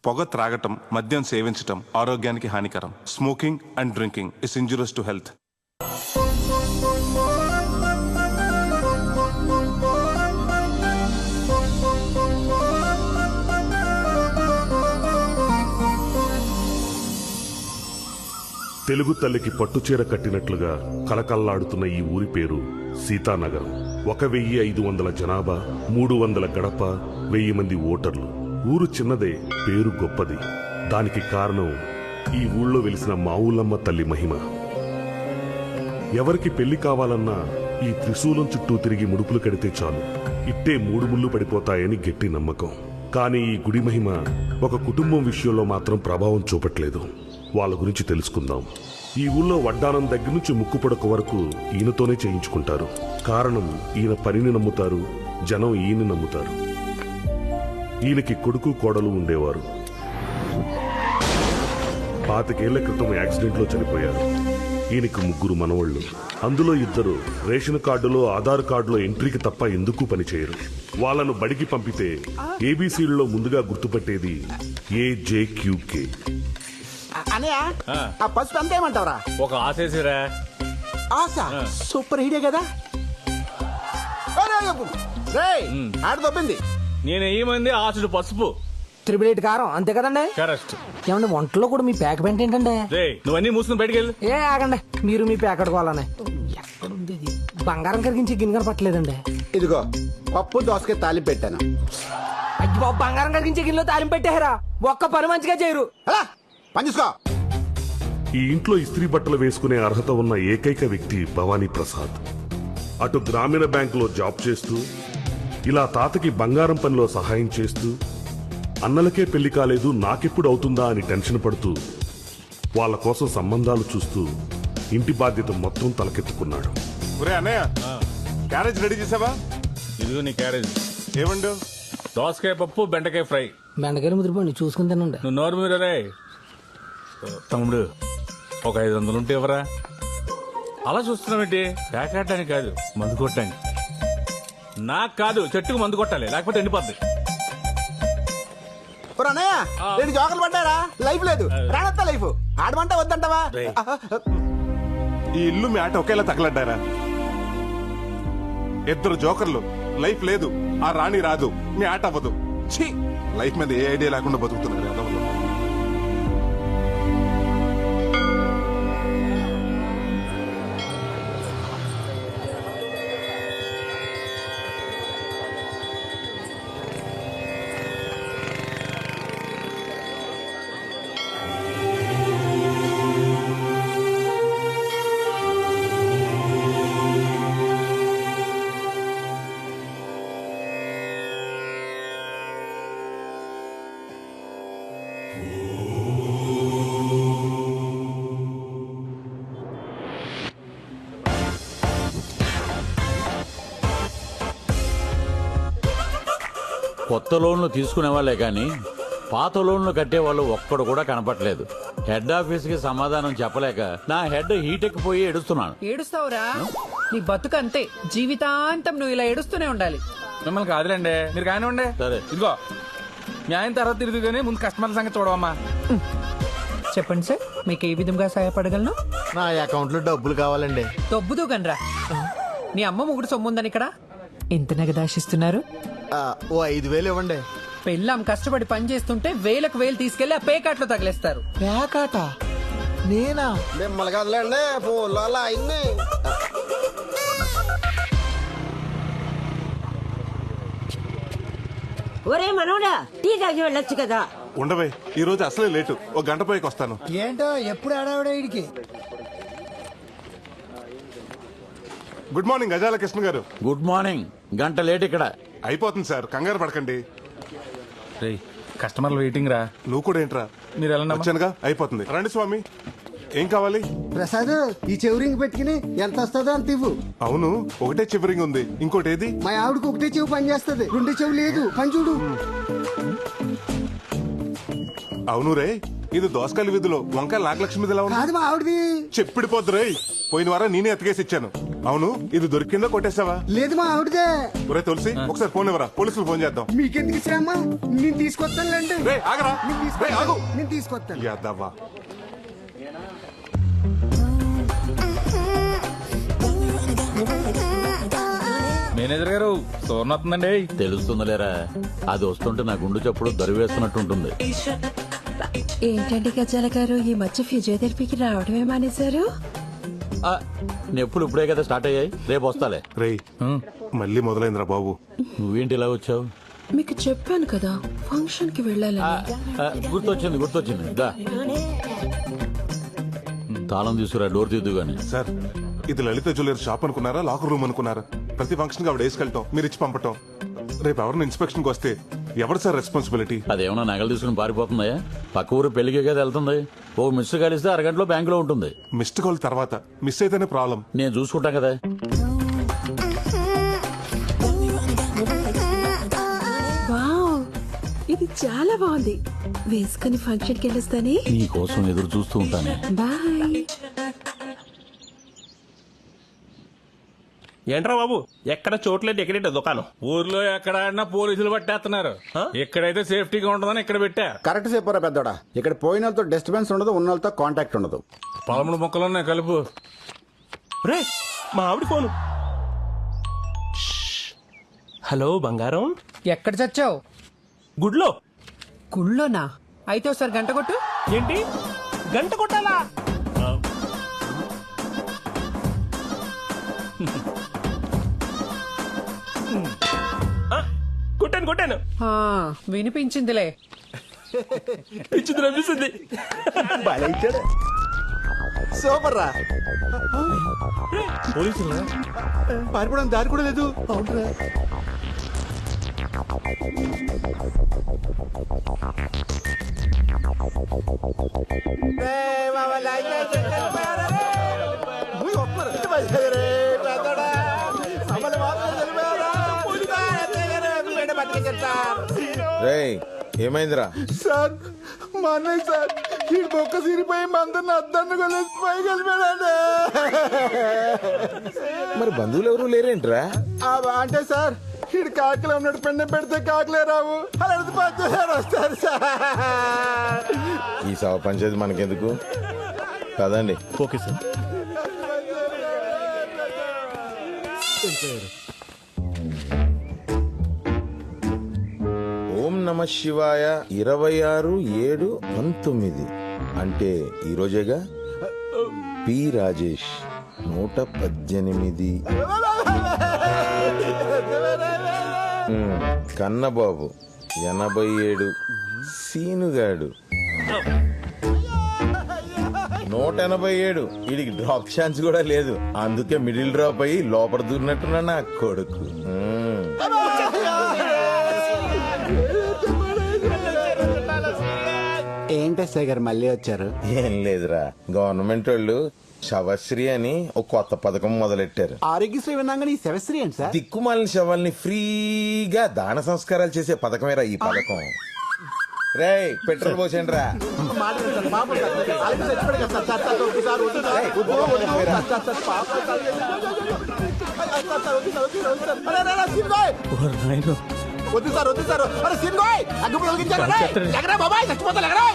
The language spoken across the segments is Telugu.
పొగ త్రాగటం, మద్యం సేవించటం ఆరోగ్యానికి హానికరం. Smoking and drinking is injurious to health. Telugu తల్లికి పట్టుచీర కట్టినట్లుగా కలకల్లాడుతున్న ఈ ఊరి పేరు సీతానగరం. 1500 జనాభా, 300 గడప, 1000 మంది ఓటర్లు. ఊరు చిన్నదే, పేరు గొప్పది. దానికి కారణం ఈ ఊళ్ళో వెలిసిన మావులమ్మ తల్లి మహిమ. ఎవరికి పెళ్లి కావాలన్నా ఈ త్రిశూలం చుట్టూ తిరిగి ముడుపులు కడితే చాలు, ఇట్టే 3 ముళ్ళు పడిపోతాయని గట్టి నమ్మకం. కానీ ఈ గుడి మహిమ ఒక కుటుంబం విషయంలో మాత్రం ప్రభావం చూపట్లేదు. వాళ్ళ గురించి తెలుసుకుందాం. ఈ ఊళ్ళో వడ్డానం దగ్గర నుంచి ముక్కుపొడక వరకు ఈయనతోనే చేయించుకుంటారు. కారణం, ఈయన పనిని నమ్ముతారు, జనం ఈయన నమ్ముతారు. ఈయనకి కొడుకు కోడలు ఉండేవారు. 25 ఏళ్ల క్రితం యాక్సిడెంట్లో చనిపోయారు. ఈయనకి 3 మనవళ్లు. అందులో 2 రేషన్ కార్డులో, ఆధార్ కార్డులో ఎంట్రీకి తప్ప ఎందుకు పనిచేయరు. వాళ్ళను బడికి పంపితే ఏబీసీలలో ముందుగా గుర్తుపట్టేది AJQK. అనయా ఆ పసుపు అంత ఏమంటావరా? ఒక ఆశేసిరా. ఆశ సూపర్ హీడే కదా. ఆడ దొబ్బింది. నేను ఏమంది ఆశుడు పసుపు 8 కారం అంతే కదండి. కరెక్ట్. ఏమండి వంటలో కూడా మీ ప్యాక్ పెంట ఏంటండి? నువ్వన్నీ మూసుకుని బయటికి వెళ్ళు. ఏ ఆగండి, మీరు మీ ప్యాక్ అడుకోవాలని. ఎక్కడుంది ఇది? బంగారం కరిగించి గిన్నె పట్టలేదండి. ఇదిగో పప్పు దోసకాయ తాలింపు పెట్టాను. అయ్యి బాబు, బంగారం కరిగించే గిన్నెలో తాలింపు పెట్టారా? ఒక్క పని మంచిగా చేయరు. అలా పని చూసుకో. ఈ ఇంట్లో ఇస్త్రీ బట్టలు వేసుకునే అర్హత ఉన్న ఏకైక వ్యక్తి భవానీ ప్రసాద్. అటు గ్రామీణ బ్యాంకులో జాబ్ చేస్తూ, ఇలా తాతకి బంగారం పనిలో సహాయం చేస్తూ, అన్నలకే పెళ్లి కాలేదు నాకెప్పుడు అవుతుందా అని టెన్షన్ పడుతూ, వాళ్ళ కోసం సంబంధాలు చూస్తూ ఇంటి బాధ్యత మొత్తం తలకెత్తుకున్నాడు. ఒరే అన్నయ్య, క్యారేజ్ రెడీ చేసావా? ఇదిగో నీ క్యారేజ్. ఏమండు? దోసకాయ పప్పు, బెండకాయ ఫ్రై. బెండకాయలు ముదిరిపోండి, చూసుకుని తినండి. నువ్వు నోరు మీరే. తమ్ముడు, ఒక 500 ఉంటే ఎవరా? అలా చూస్తున్నావేంటి? ప్యాకెట్టానికి కాదు, మందు కొట్టడానికి. నాకు కాదు, చెట్టుకు మందు కొట్టాలి, లేకపోతే ఎండిపోద్ది. అన్నయ్య 2 జోకర్లు పడ్డారా? లైఫ్ లేదు, రానత్తా లైఫ్. ఆడమంటే వద్దంటావా? ఈ ఇల్లు మీ ఆట ఒకేలా తగలడ్డారా? 2 జోకర్లు, లైఫ్ లేదు, ఆ రాణి రాదు, మీ ఆట అవ్వదు. ఛీ, లైఫ్ మీద ఏ ఐడియా లేకుండా బతుకుతున్నారు. కొత్త లోన్లు తీసుకునే వాళ్ళే కానీ పాత లోన్లు కట్టే వాళ్ళు ఒక్కడు కూడా కనపట్లేదు. హెడ్ ఆఫీస్ కి సమాధానం చెప్పలేక నా హెడ్ హీట్ ఎక్కిపోయి ఏడుస్తున్నాను. ఏడుస్తావురా? నీ బతుకు అంతే, జీవితాంతం నువ్వు ఇలా ఏడుస్తూనే ఉండాలి. మిమ్మల్ని కాదులేండి, మీరు కానివ్వండి. సరే, ఇదిగో మీ ఆయన తర్వాత తిరిగి కానీ ముందు కస్టమర్ల సంగతి చూడవమ్మా. చెప్పండి సార్, మీకు ఏ విధంగా సహాయపడగలను? నా అకౌంట్ లో డబ్బులు కావాలండి. దొబ్బుదు గనరా. నీ అమ్మ ముగుడు సొమ్ముందని ఇక్కడ ఎంత నగదాశిస్తున్నారు? ఓ 5,000 ఇవ్వండి. పెళ్ళాం కష్టపడి పని చేస్తుంటే 1000 తీసుకెళ్లి ఆ పేకాట్లో తగిలేస్తారు. పేకాట? నేనా? మిమ్మల్ని కదలండి, ఫోన్లో అలా అయింది. ఒరే మనోడా, టీ తాగి వెళ్ళొచ్చు కదా. ఉండవే, ఈ రోజు అసలే లేటు, 1 గంట పోయికి వస్తాను. ఏంటో ఎప్పుడు ఆడావిడ ఇడికి. గుడ్ మార్నింగ్ గజాల కృష్ణ గారు. Good morning. గంట లేట్ ఇక్కడ. అయిపోతుంది సార్, కంగారు పడకండి. కస్టమర్లు వెయిటింగ్ రా. నువ్వు కూడా ఏంట్రా? మీరు ఎలా వచ్చానుగా, అయిపోతుంది. రండి స్వామి, ఏం కావాలి? ప్రసాద్, ఈ చెవురింగ్ పెట్టుకుని ఎంత వస్తుందో అంత ఇవ్వు. అవును, ఒకటే చివరింగ్ ఉంది, ఇంకోటి ఏది? మా ఆవిడకి ఒకటే చెవు పని చేస్తుంది, 2 చెవు లేదు. పని చూడు. అవును రే, ఇది దోసకాయల వీధిలో వంకాయ నాగలక్ష్మి కాదు, మా ఆవిడది. చెప్పిడిపోద్దు రే. పోయిన వారం నేనే ఎత్తుకేసి ఇచ్చాను. అవును ఇది దొరికిందో కొట్టేసావా? లేదు మా ఆవిడదే. ఒరే తులసి ఒకసారి ఫోన్ ఇవ్వరా, పోలీసులు ఫోన్ చేద్దాం. మీకెందుకు శ్రమ, నేను తీసుకొస్తానులేండి. రేయ్, ఆగరా. రేయ్, ఆగు. నేను తీసుకొస్తాను. యాదవ్వా. మేనేజర్ గారు సోర్ణ వస్తుందండి. తెలుస్తుందిలేరా, అది వస్తుంటే నా గుండు చప్పుడు దరివేస్తున్నట్టుంటుంది. ఏంటండి గజాల గారు ఈ మధ్య ఫిజియోథెరపీకి రావడమే మానేశారు? ఆ, నొప్పులు ఇప్పుడే కదా స్టార్ట్ అయ్యాయి, రేపు వస్తాలే. రేయ్ మళ్ళీ మొదలైందిరా బాబు. నువ్వేంటి ఇలా వచ్చావు? మీకు చెప్పాను కదా ఫంక్షన్ కి వెళ్ళాలని. గుర్తొచ్చింది దా. తాళం తీసుకురా, డోర్ తీద్దు గాని. సార్ ఇది లలిత జ్యువెలరీ షాప్ అనుకున్నారా, లాకర్ రూమ్ అనుకున్నారా? ప్రతి ఫంక్షన్ కి ఆవిడ వేసుకెళ్తాం, మీరు ఇచ్చి పంపటం. రేపు ఎవరిని ఇన్స్పెక్షన్ కి వస్తే ఎవరు సార్ రెస్పాన్సిబిలిటీ? అదేమన్నా నగలు తీసుకుని పారిపోతుందా? పక్క ఊరు పెళ్లికే కదా వెళ్తుంది. ఓ మిస్ కలిస్తే అరగంటలో బ్యాంకులో ఉంటుంది. మిస్డ్ కాల్ తర్వాత మిస్ అయితేనే ప్రాబ్లం. నేను చూసుకుంటా కదా. వావ్, ఇది చాలా బాగుంది. వేసుకుని ఫంక్షన్ కి వెళ్ళొస్తానే. నీ కోసం ఎదురు చూస్తూ ఉంటాను. బాయ్. ఏంట్రా బాబు, ఎక్కడ చోట్లేదు ఎక్కడేట దుకాణం? ఊర్లో ఎక్కడ ఆడినా పోలీసులు పట్టేస్తున్నారు. ఇక్కడైతే సేఫ్టీగా ఉంటుందని ఇక్కడ పెట్టా. కరెక్ట్ చెప్పారా పెద్దోడా. ఇక్కడ పోయిన వాళ్ళతో డిస్టర్బెన్స్ ఉండదు, ఉన్న వాళ్ళతో కాంటాక్ట్ ఉండదు. 13 మొక్కలున్నాయి కలుపు. రే మా ఆవిడ ఫోను. హలో బంగారం, ఎక్కడ చచ్చావు? గుడ్లో. గుళ్ళోనా? అయితే ఒకసారి గంట కొట్టు. ఏంటి గంట కొట్టాలా? కొట్టాను. ఆ, వినిపించిందిలే. పిచ్చింది రప్పిస్తుంది. సూపర్ రా. పోలీసులు పారిపోవడం దారి కూడా లేదు. రేయ్ ఏమైందిరా? సార్ మా అన్నయ్య సార్ ఈ బొక్క సిరిపోయి మందరిని అద్దన్ను కలిసి పైకి వెళ్ళిపోయాడు. మరి బంధువులు ఎవరు లేరేంట్రా? అంటే సార్ ఈడు కాకలే ఉన్నాడు, పెండ పెడితే కాకలే రావు, అలాంటి పద్ధతి వస్తారు సార్. ఈ సవ పంచేది మనకెందుకు కదండి. Okay sir. ఓం నమ శివాయ 26/7/19 అంటే ఈ రోజేగా. పి రాజేష్ 118. కన్నబాబు 87. సీనుగాడు 187. వీడికి డ్రాప్ ఛాన్స్ కూడా లేదు, అందుకే మిడిల్ డ్రాప్ అయ్యి లోపల దూరినట్టున్నా నా కొడుకు. ఏంటి సార్ మళ్ళీ వచ్చారు? ఏం లేదురా, గవర్నమెంట్ వాళ్ళు శవశ్రీ అని ఒక కొత్త పథకం మొదలెట్టారు. ఆరోగ్యశ్రీ విన్నాగా నీ శవశ్రీ ఏంటి సార్? దిక్కుమాలిన శవాల్ని ఫ్రీగా దాన సంస్కారాలు చేసే పథకమేరా ఈ పథకం. రేయ్ పెట్రోల్ పోసేయండి రా. వద్దు సార్, వద్దు సార్. అరే సిన్గోయ్ అగ్గు పొలిగించారు. ఎగరా బాబాయ్, చచ్చిపోతా ఎగరా.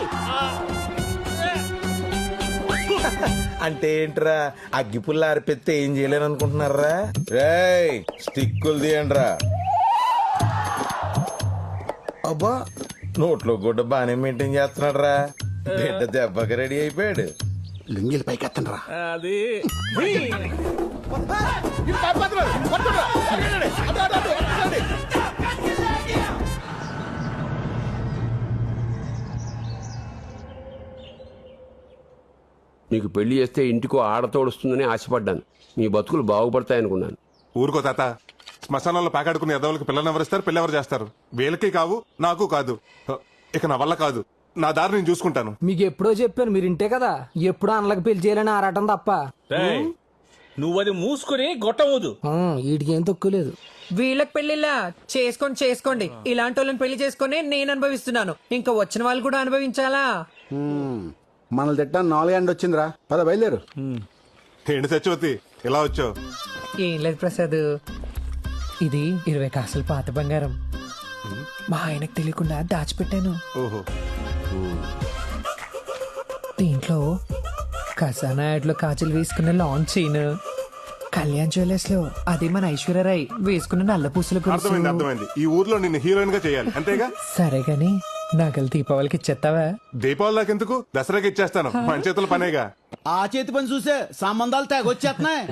అంటే ఏంట్రా, అగ్గిపుల్ల ఆరిపెత్తే ఏం చేయలేను అనుకుంటున్నారా? రేయ్ స్టిక్కులు తీయండి రా. అబ్బా నోట్లో గుడ్డ బానే మెయింటైన్ చేస్తున్నాడు రా. బిడ్డ దెబ్బకి రెడీ అయిపోయాడు. లింగిల్ పైకి ఎత్తండి రా. అది నీకు పెళ్లి చేస్తే ఇంటికో ఆడతోడుస్తుందని ఆశపడ్డాను. మీ బతుకులు బాగుపడతాయనుకున్నాను. ఊరుకో తాత, శ్మశానంలో పాకాడుకుని ఎదవలకి పిల్లలు ఎవరిస్తారు, పిల్ల ఎవరు చేస్తారు? వీళ్ళకి కావు, నాకు కాదు. ఇక నా వల్ల కాదు, నా దారి నేను చూసుకుంటాను. మీకు ఎప్పుడో చెప్పాను, మీరు ఇంటే కదా. ఎప్పుడో అన్నలకు పెళ్లి చేయాలని ఆరాటం తప్ప. నువ్వు అది మూసుకుని గొట్టవద్దు. వీటికి ఏం తక్కువలేదు. వీళ్ళకి పెళ్లిలా చేసుకోండి. ఇలాంటి వాళ్ళని పెళ్లి చేసుకుని నేను అనుభవిస్తున్నాను, ఇంకా వచ్చిన వాళ్ళు కూడా అనుభవించాలా? మనల్ని తిట్టా 4 ఎండ వచ్చిందిరా. పద బయలుదేరు. ఏంటి సత్యవతి ఇలా వచ్చావు? ఏం లేదు ప్రసాద్, ఇది 20 కాసులు పాత బంగారం మా ఆయనకు తెలియకుండా దాచిపెట్టాను. ఓహో. దీంట్లో ఖజానా యాడ్లో కాజులు వేసుకున్న లాంగ్ చైన్, కళ్యాణ్ జ్యువెలర్స్ లో అది మన ఐశ్వర్యరాయ్ వేసుకున్న నల్ల పూసల అర్థమైంది గొలుసు. అర్థమైంది. ఈ ఊర్లో నిన్ను హీరోయిన్ గా చేయాలి అంతేగా? సరే గాని నగలు దీపావళికి ఇచ్చేస్తావా? దీపావళి దాకెందుకు, దసరాకి ఇచ్చేస్తాను. మన చేతుల పనేగా. ఆ చేతి పని చూసే సంబంధాలు తెగొచ్చేస్తున్నాయి.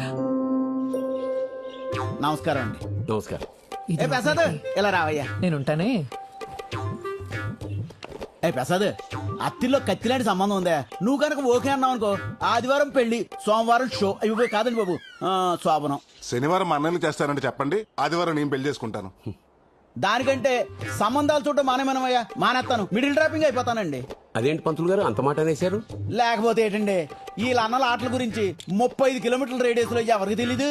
నమస్కారం అండి. నమస్కారం. ఏ ప్రసాద్ ఇలా రావయ్యా. నేనుంటానే. ఏ ప్రసాద్, అత్తిల్లో కత్తిలాంటి సంబంధం ఉందా? నువ్వు కనుక ఓకే అన్నావు అనుకో, ఆదివారం పెళ్లి, సోమవారం షో. ఇవి కాదండి బాబు, శోభనం. శనివారం మా అన్నయ్యలు చేస్తానంటే చెప్పండి, ఆదివారం నేను పెళ్లి చేసుకుంటాను. దానికంటే సంబంధాలు చూడటం మానేమనమయ్యా, మానేస్తాను. మిడిల్ డ్రాపింగ్ అయిపోతానండి. అదేంటి పంతులు గారు అంత మాట అనేశారు? లేకపోతే ఏంటండి, వీళ్ళ అన్నల ఆటల గురించి 35 కిలోమీటర్ల రేడియస్ లో ఎవరికి తెలీదు?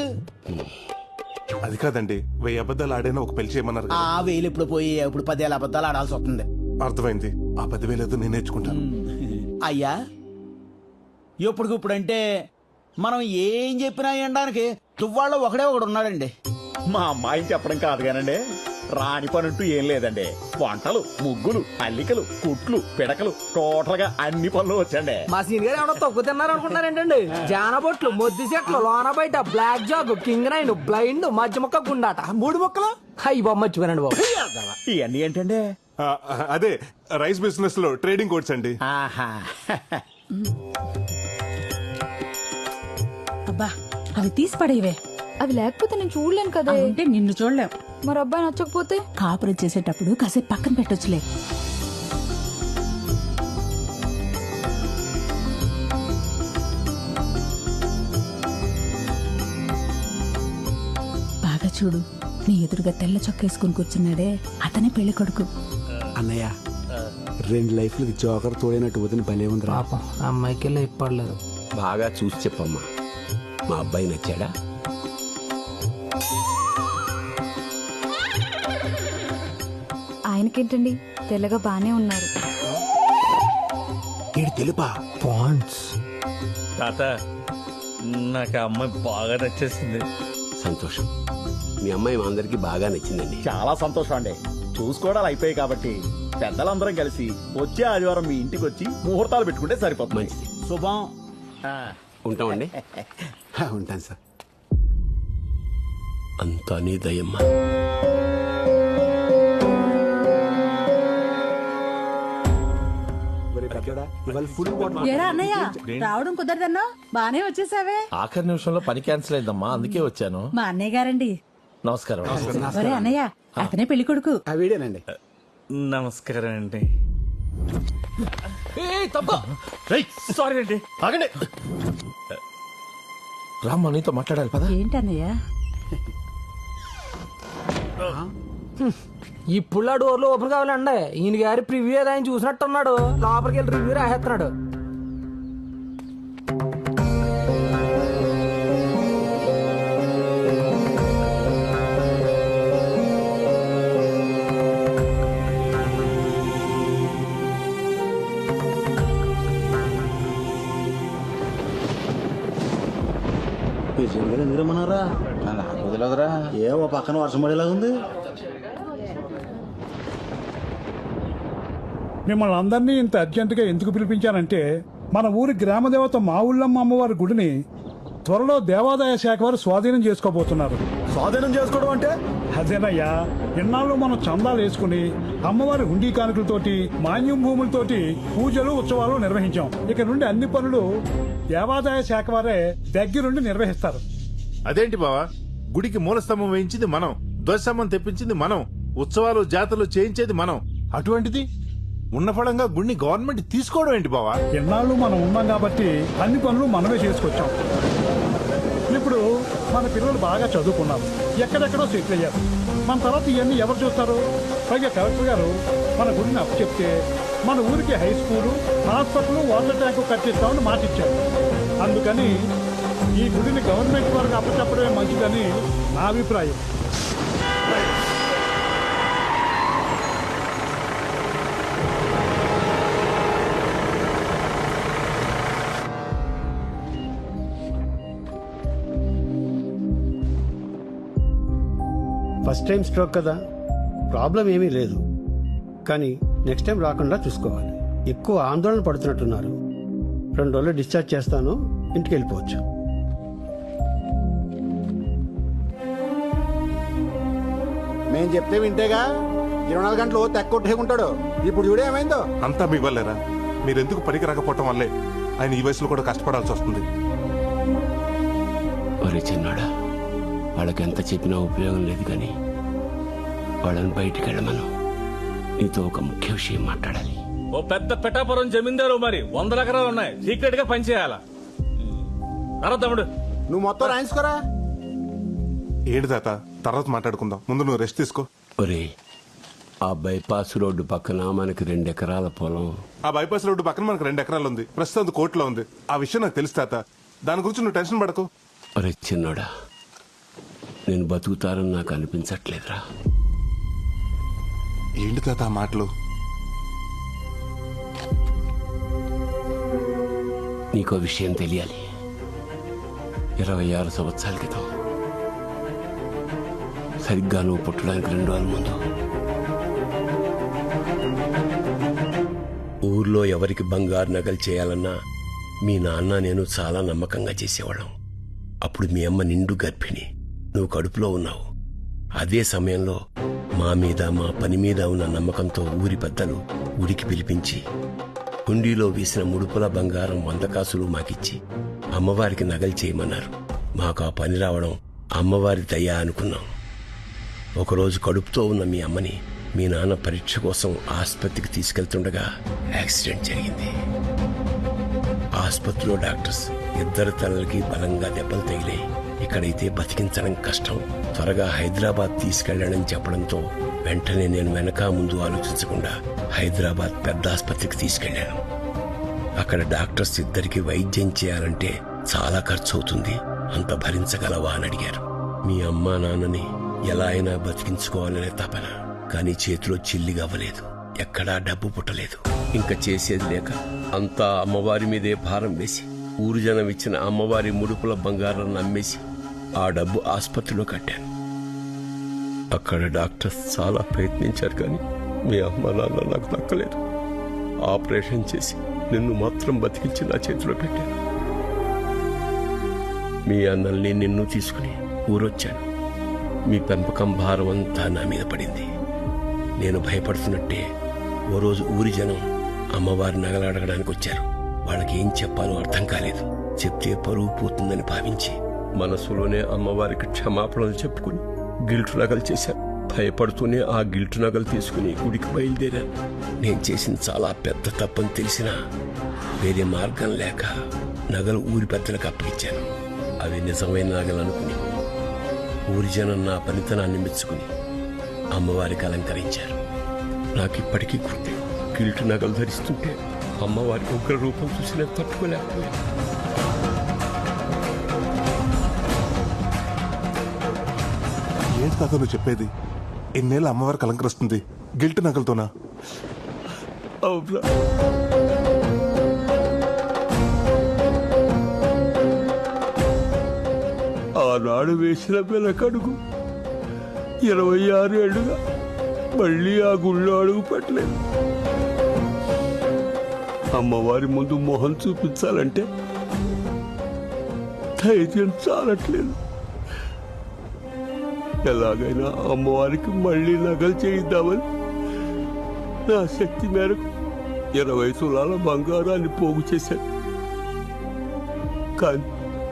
అది కాదండి, 1000 అబద్ధాలు ఆడైనా ఒక పెళ్లి చేయమన్నారు కదా. ఆ వేలు ఇప్పుడు పోయి ఇప్పుడు 10,000 అబద్ధాలు ఆడాల్సి వస్తుంది. అర్థమైంది. ఆ 10,000 ఏదో నేను నేర్చుకుంటాను. అయ్యా, ఇప్పుడంటే మనం ఏం చెప్పినా వినడానికి తువ్వాళ్ళలో ఒకడే ఒకడు ఉన్నాడండి. మా అమ్మాయిని చెప్పడం కాదు కానండి, రాని పనంటూ ఏం లేదండి. వంటలు, ముగ్గులు, అల్లికలు, కుట్లు, పిడకలు, టోటల్ గా అన్ని పనులు వచ్చండి. మా సీన్ గారు ఏమన్నా తక్కువ తిన్నారు అనుకుంటారేంటండి? జానబొట్లు, మొద్దు చెట్లు, లోన బయట, blackjack, king nine, blind, మధ్య మొక్క, గుండాట, 3 మొక్కలు. అయ్యి బాబు మర్చిపోయానండి బాబు. ఇవన్నీ ఏంటండి? అదే రైస్ బిజినెస్ లో ట్రేడింగ్ కోడ్స్ అండి. అబ్బా అవి తీసి పడేవే. అవి లేకపోతే నేను చూడలేను కదా. అంటే నిన్ను చూడలేం. మరి అబ్బాయి నచ్చకపోతే? కాపురం చేసేటప్పుడు కాసేపు పక్కన పెట్టొచ్చులే. బాగా చూడు, నీ ఎదురుగా తెల్ల చొక్కేసుకుని కూర్చున్నాడే, అతనే పెళ్లి కొడుకు. అన్నయ్య 2 లైఫ్లకి జోకర్ తోడైనట్టు వదిన భలే ఉంది. పాపం అమ్మాయికి వెళ్ళి ఇప్పడలేదు. బాగా చూసి చెప్పమ్మా, మా అబ్బాయి నచ్చాడా? ఆయనకేంటండి, తెల్లగా బానే ఉన్నారు. తెలుపా పాండ్స్. తాత, నాకు ఆ అమ్మాయి బాగా నచ్చేసింది. సంతోషం. మీ అమ్మాయి మా అందరికి బాగా నచ్చిందండి. చాలా సంతోషం అండి. చూసుకోవడాలు అయిపోయాయి కాబట్టి పెద్దలందరం కలిసి వచ్చే ఆదివారం మీ ఇంటికి వచ్చి ముహూర్తాలు పెట్టుకుంటే సరిపోతుంది. మంచిది. శుభం. ఉంటామండి. ఉంటాను సార్. అంతా నీ దయమ్మా. ఏరా అన్నయ్య, రావడం కుదరదన్నా బానే వచ్చేసావే. ఆఖరి నిమిషంలో పని క్యాన్సిల్ అయిందమ్మా, అందుకే వచ్చాను. మా అన్నయ్య గారండి. నమస్కారం. ఒరే అన్నయ్య, అతనే పెళ్లి కొడుకు. వీడేనండి. నమస్కారం అండి. సారీ అండి, ఆగండి. రామ్మా, నీతో మాట్లాడాలి పద. ఏంటన్నయ్య? ఇప్పుడు డోర్లు ఓపెన్ కావాలండి. ఈయన గారి ప్రివ్యూ ఏదో ఆయన చూసినట్టున్నాడు, లోపలికి వెళ్ళి రివ్యూ రాసేస్తున్నాడు. ఎందుకు రమ్మన్నారా? వదిలేదురా. ఏమో పక్కన వర్షం పడేలా ఉంది. మిమ్మల్ని అందరినీ ఇంత అర్జెంటుగా ఎందుకు పిలిపించానంటే, మన ఊరి గ్రామదేవత మా ఊళ్ళమ్మ అమ్మవారి గుడిని త్వరలో దేవాదాయ శాఖ వారు స్వాధీనం చేసుకోబోతున్నారు. స్వాధీనం చేసుకోవడం అంటే? అదేనయ్యా, ఇన్నాళ్ళు మనం చందాలు వేసుకుని అమ్మవారి హుండీ కానుకలతోటి, మాన్యం భూములతోటి పూజలు, ఉత్సవాలు నిర్వహించాం. ఇక నుండి అన్ని పనులు దేవాదాయ శాఖ వారే దగ్గరుండి నిర్వహిస్తారు. అదేంటి బావా, గుడికి మూలస్తంభం వేయించింది మనం, ధ్వజస్తంభం తెప్పించింది మనం, ఉత్సవాలు జాతరలు చేయించేది మనం. అటువంటిది ఉన్న ఫలంగా గుడిని గవర్నమెంట్ తీసుకోవడం ఏంటి బావా? ఎన్నాళ్ళు మనం ఉన్నాం కాబట్టి అన్ని పనులు మనమే చేసుకొచ్చాం. ఇప్పుడు మన పిల్లలు బాగా చదువుకున్నారు, ఎక్కడెక్కడో సెటిల్ అయ్యారు. మన తర్వాత ఇవన్నీ ఎవరు చూస్తారు? పైగా కలెక్టర్ గారు మన గుడిని అప్పు చెప్తే మన ఊరికి high school, hospital, water tank కట్టిస్తామని మాటిచ్చారు. అందుకని ఈ గుడిని గవర్నమెంట్ వారికి అప్పచెప్పడమే మంచిదని నా అభిప్రాయం. ఫస్ట్ టైం స్ట్రోక్ కదా, ప్రాబ్లం ఏమీ లేదు. కానీ నెక్స్ట్ టైం రాకుండా చూసుకోవాలి. ఎక్కువ ఆందోళన పడుతున్నట్టున్నారు. 2 రోజులు డిశ్చార్జ్ చేస్తాను, ఇంటికి వెళ్ళిపోవచ్చు. మేము చెప్తే వింటేగా 24 గంటలు తెక్కొట్టేకుంటాడు. ఇప్పుడు చూడే ఏమైందో. అంతా మీ వల్లేరా? మీరెందుకు పనికి రాకపోవటం వల్లే ఆయన ఈ వయసులో కూడా కష్టపడాల్సి వస్తుంది. ఒరే చిన్నాడా, వాళ్ళకి ఎంత చెప్పినా ఉపయోగం లేదు, కానీ వాళ్ళని బయటికి వెళ్ళమను. నీతో ఒక ముఖ్య విషయం మాట్లాడాలి. ఓ పెద్ద పెటాపురం జమీందారు, మరి 100 ఎకరాలు ఉన్నాయి, సీక్రెట్ గా పనిచేయాలా? తమ్ముడు నువ్వు మొత్తం రాయించుకోరా. ఏంటి తాత, తర్వాత మాట్లాడుకుందాం, ముందు నువ్వు రెస్ట్ తీసుకో. ఒరే, ఆ బైపాస్ రోడ్డు పక్కన మనకి 2 ఎకరాల పొలం. ఆ బైపాస్ రోడ్డు పక్కన మనకు 2 ఎకరాలు ఉంది, ప్రస్తుతం అది కోర్టులో ఉంది. ఆ విషయం నాకు తెలుసు తాత, దాని గురించి నువ్వు టెన్షన్ పడకు. ఒరే చిన్నోడా, నేను బతుకుతారని నాకు అనిపించట్లేదురా. ఏంటి తాత ఆ మాటలు? నీకో విషయం తెలియాలి. 26 సంవత్సరాల క్రితం, సరిగ్గా నువ్వు పుట్టడానికి 2 రోజుల ముందు, ఊర్లో ఎవరికి బంగారు నగలు చేయాలన్నా మీ నాన్న నేను చాలా నమ్మకంగా చేసేవాళ్ళం. అప్పుడు మీ అమ్మ నిండు గర్భిణి, నువ్వు కడుపులో ఉన్నావు. అదే సమయంలో మా మీద, మా పని మీద ఉన్న నమ్మకంతో ఊరి పెద్దలు గుడికి పిలిపించి హుండీలో వేసిన ముడుపుల బంగారం 100 కాసులు మాకిచ్చి అమ్మవారికి నగలు చేయమన్నారు. మాకు ఆ పని రావడం అమ్మవారి దయ అనుకున్నాం. ఒకరోజు కడుపుతో ఉన్న మీ అమ్మని మీ నాన్న పరీక్ష కోసం ఆసుపత్రికి తీసుకెళ్తుండగా యాక్సిడెంట్ జరిగింది. ఆసుపత్రిలో డాక్టర్స్ 2 తలలకి బలంగా దెబ్బలు తగిలాయి. ఇక్కడైతే బతికించడం కష్టం, త్వరగా హైదరాబాద్ తీసుకెళ్లడని చెప్పడంతో వెంటనే నేను వెనక ముందు ఆలోచించకుండా హైదరాబాద్ పెద్ద ఆసుపత్రికి తీసుకెళ్లాను. అక్కడ డాక్టర్స్ 2కి వైద్యం చేయాలంటే చాలా ఖర్చు అవుతుంది, అంత భరించగలవా అని అడిగారు. మీ అమ్మా నాన్నని ఎలా అయినా బతికించుకోవాలనే తపన, కానీ చేతిలో చిల్లిగవ్వలేదు, ఎక్కడా డబ్బు పుట్టలేదు. ఇంకా చేసేది లేక అంతా అమ్మవారి మీదే భారం వేసి ఊరు జనం ఇచ్చిన అమ్మవారి ముడుపుల బంగారాన్ని అమ్మేసి ఆ డబ్బు ఆసుపత్రిలో కట్టాను. అక్కడ డాక్టర్స్ చాలా ప్రయత్నించారు, కానీ మీ అమ్మ నాన్న నాకు దక్కలేదు. ఆపరేషన్ చేసి నిన్ను మాత్రం బతికించి నా చేతిలో పెట్టాను. మీ అన్నల్ని నిన్ను తీసుకుని ఊరొచ్చాను. మీ పెంపకం భారం అంతా నా మీద పడింది. నేను భయపడుతున్నట్టే ఓ రోజు ఊరి జనం అమ్మవారి నగలు అడగడానికి వచ్చారు. వాళ్ళకి ఏం చెప్పాలో అర్థం కాలేదు. చెప్తే పరువు పోతుందని భావించి మనసులోనే అమ్మవారికి క్షమాపణలు చెప్పుకుని గిల్టు నగలు చేశాను. భయపడుతూనే ఆ గిల్టు నగలు తీసుకుని గుడికి బయలుదేరాను. నేను చేసింది చాలా పెద్ద తప్పని తెలిసినా వేరే మార్గం లేక నగలు ఊరి పెద్దలకు అప్పగించాను. అవి నిజమైన నగలు అనుకుని ఊరి జనం నా పనితనాన్ని మెచ్చుకుని అమ్మవారికి అలంకరించారు. నాకిప్పటికీ గుర్తే, గిల్టు నగలు ధరిస్తుంటే అమ్మవారి ఉగ్ర రూపం చూసిన తట్టుకోలేకపోయాను. ఏంటి తాత నువ్వు చెప్పేది? ఎన్నేళ్ళు అమ్మవారికి అలంకరిస్తుంది గిల్ట్ నగలతోనా? అవునా? ఆనాడు వేసిన వెనకడుగు 26 ఏళ్లుగా మళ్ళీ ఆ గుళ్ళో అడుగు పెట్టలేదు. అమ్మవారి ముందు మొహం చూపించాలంటే ధైర్యం చాలట్లేదు. ఎలాగైనా అమ్మవారికి మళ్ళీ నగలు చేయిద్దామని నా శక్తి మేరకు 20 తులాల బంగారాన్ని పోగు చేశాను. కానీ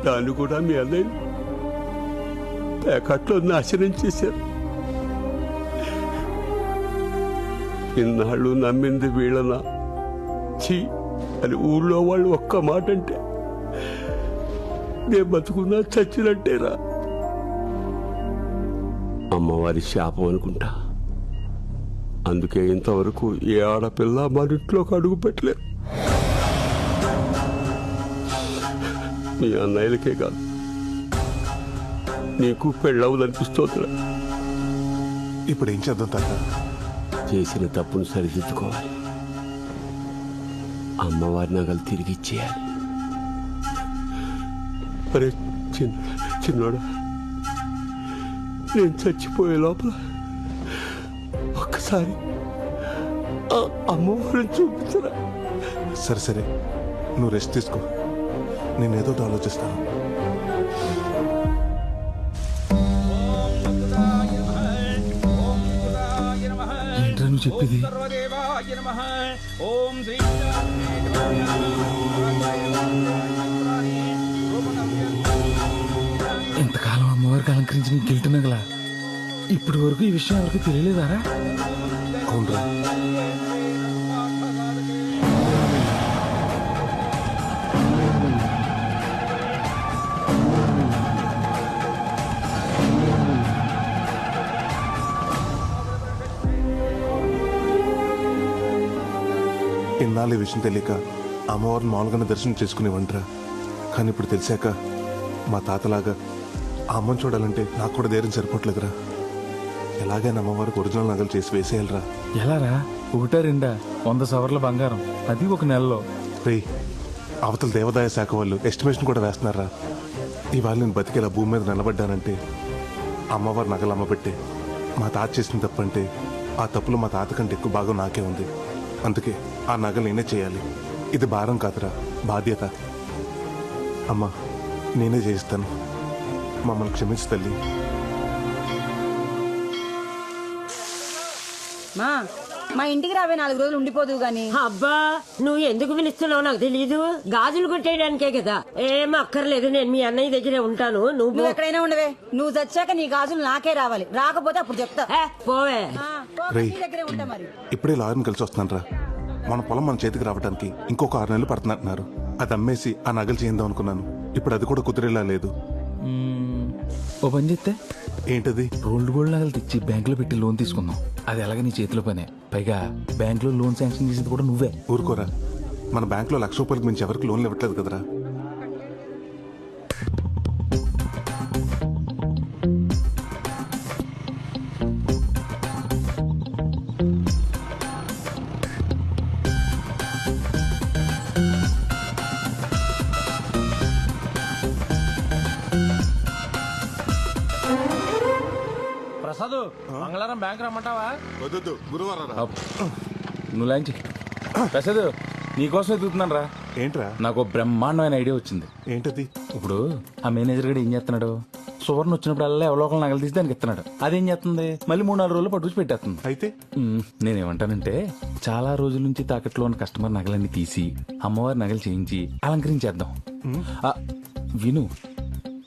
దాన్ని కూడా మీ అన్నయ్య ప్యాకెట్లో నాశనం చేశారు. ఇన్నాళ్ళు నమ్మింది వీళ్ళనా ఛీ అని ఊళ్ళో వాళ్ళు ఒక్క మాట అంటే నేను బతుకున్నా చచ్చినట్టేరా. అమ్మవారి శాపం అనుకుంటా. అందుకే ఇంతవరకు ఏ ఆడపిల్ల మన ఇంట్లోకి అడుగు పెట్టలేదు. మీ అన్నయ్యలకే కాదు, నీకు పెళ్ళవుదనిపిస్తోందిరా. ఇప్పుడు ఏం చేద్దాం తాత? చేసిన తప్పును సరిదిద్దుకోవాలి. అమ్మవారి నగలు తిరిగి ఇచ్చేయాలి. అరే చిన్నోడా, నేను చచ్చిపోయే లోపల ఒక్కసారి ఆ అమ్మవారిని చూపించరా. సరే సరే, నువ్వు రెస్ట్ తీసుకో, నేను ఏదో ఒకటి ఆలోచిస్తాను. ఏంట్రా నువ్వు చెప్పేది? ఇంతకాలం అమ్మవారికి అలంకరించి నీకు గెలుతున్నగలా ఇప్పటి వరకు ఈ విషయం ఎవరికి తెలియలేదారా? అవునరా. ఇన్నాళ్ళు ఈ విషయం తెలియక అమ్మవారిని మామూలుగానే దర్శనం చేసుకునేవంటరా. కానీ ఇప్పుడు తెలిసాక మా తాతలాగా ఆ అమ్మని చూడాలంటే నాకు కూడా ధైర్యం సరిపోవట్లేదురా. ఎలాగైనా అమ్మవారికి ఒరిజినల్ నగలు చేసి వేసేయాలరా. ఎలారా? ఒకటా రెండా? 100 సవర్ల బంగారం, అది ఒక నెలలో. రే, అవతల దేవాదాయ శాఖ వాళ్ళు ఎస్టిమేషన్ కూడా వేస్తున్నారా. ఇవాళ నేను బతికేలా భూమి మీద నిలబడ్డానంటే అమ్మవారి నగలు అమ్మబెట్టే. మా తాత చేసిన తప్పంటే ఆ తప్పులు మా తాత కంటే ఎక్కువ భాగం నాకే ఉంది. అందుకే ఆ నగలు నేనే చేయాలి. ఇది భారం కాదురా, బాధ్యత. అమ్మా, నేనే చేయిస్తాను. మమ్మల్ని క్షమించు తల్లి. మా ఇంటికి రావే 4 రోజులు ఉండిపోదు గాని. అబ్బా, నువ్వు ఎందుకు పిలుస్తున్నావు నాకు తెలీదు. గాజులు కొట్టేయడానికే కదా. ఏం అక్కర్లేదు, నేను మీ అన్నయ్య దగ్గరే ఉంటాను. నువ్వు ఎక్కడైనా ఉండవే. నువ్వు చచ్చాక నీ గాజులు నాకే రావాలి. రాకపోతే అప్పుడు చెప్తా. పోవే. రేయ్, దగ్గరే ఉంటా మరి. ఇప్పుడే లాయర్ని కలిసి వస్తున్నాను రా. మన పొలం మన చేతికి రావడానికి ఇంకొక 6 నెలలు పడుతున్నట్టున్నారు. అది అమ్మేసి ఆ నగలు చేద్దాం అనుకున్నాను. ఇప్పుడు అది కూడా కుదిరేలా లేదు. ఓ పని చేస్తే ఏంటది? రోల్డ్ గోల్డ్ నగలు తెచ్చి బ్యాంకులో పెట్టి లోన్ తీసుకుందాం. అది ఎలాగ నీ చేతిలో పనే. పైగా బ్యాంకులో లోన్ శాంక్షన్ చేసేది కూడా నువ్వే. ఊరుకోరా, మన బ్యాంకులో 1,00,000 రూపాయలకు మించి ఎవరికి లోన్లు ఇవ్వట్లేదు కదరా. ప్రసాద్, మంగళవారం బ్యాంక్ రమ్మంటావా? వద్దు, గురువారం. నువ్వు లాంచి. ప్రసాద్, నీకోసం ఎదుగుతున్నాను రా. ఏంట్రా? నాకు బ్రహ్మాండమైన ఐడియా వచ్చింది. ఏంటది? ఇప్పుడు ఆ మేనేజర్ గడు ఏం చేస్తున్నాడు? సువర్ణ వచ్చినప్పుడల్లా ఎవరో ఒకరు నగలు తీసి దానికి ఇస్తున్నాడు. అదేం చేస్తుంది? మళ్ళీ 3-4 రోజులు పట్టుకు పెట్టేస్తుంది. అయితే నేనేమంటానంటే, చాలా రోజుల నుంచి తాకట్లో ఉన్న కస్టమర్ నగలన్నీ తీసి అమ్మవారి నగలు చేయించి అలంకరించేద్దాం. విను,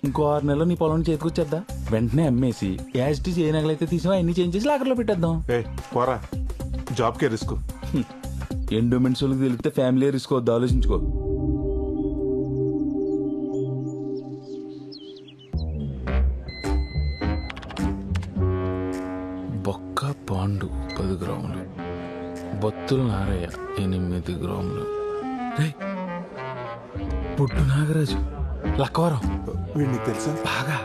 ఇంకో 6 నెలలు నీ పొలం చేతికొచ్చేద్దా. వెంటనే అమ్మేసి యాజిటీ ఏ నగలైతే తీసినా అన్ని చేంజ్ చేసి లాకర్లో పెట్టేద్దాం. పోరా, జాబ్కే రిస్క్. ఎండోమెంట్స్ వాళ్ళకి తెలిస్తే ఫ్యామిలీ రిస్క్ వద్దు, ఆలోచించుకో. బొక్క పాండు 10 గ్రాములు, బొత్తుల నారయ్య 8 గ్రాములు, పుట్టు నాగరాజు లక్కవరం. వీడిని తెలుసా? బాగా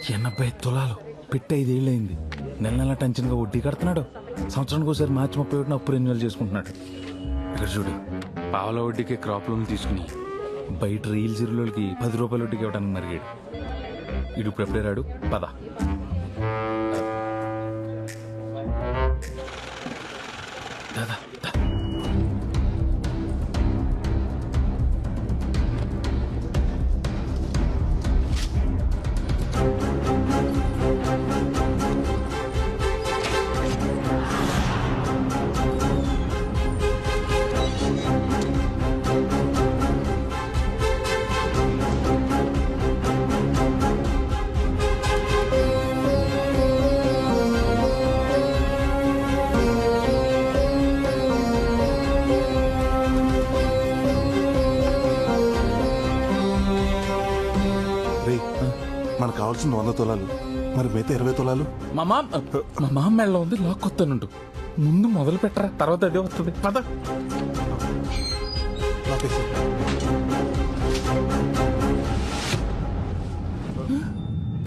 80 తులాలు పెట్టి 5 ఏళ్ళయింది. నెల టెన్షన్గా వడ్డీ కడుతున్నాడు. సంవత్సరానికి ఒకసారి మార్చి 31 అప్పు రెన్యువల్ చేసుకుంటున్నాడు. ఇక్కడ చూడు, పావుల వడ్డీకి క్రాప్ లోన్ తీసుకుని బయట రీల్ జీరోలకి 10 రూపాయల వడ్డీకి ఇవ్వడానికి మరిగాడు. ఇడు ఇప్పుడు ఎప్పుడే రాడు. పద. దాదా మనకు కావాల్సిన 100 తులాలు, మరి మిగతా 20 తులాలు మా మామ మెళ్ళలో ఉంది. లాక్ కొత్తానుంటు. ముందు మొదలు పెట్టరా, తర్వాత అదే వస్తుంది. పద.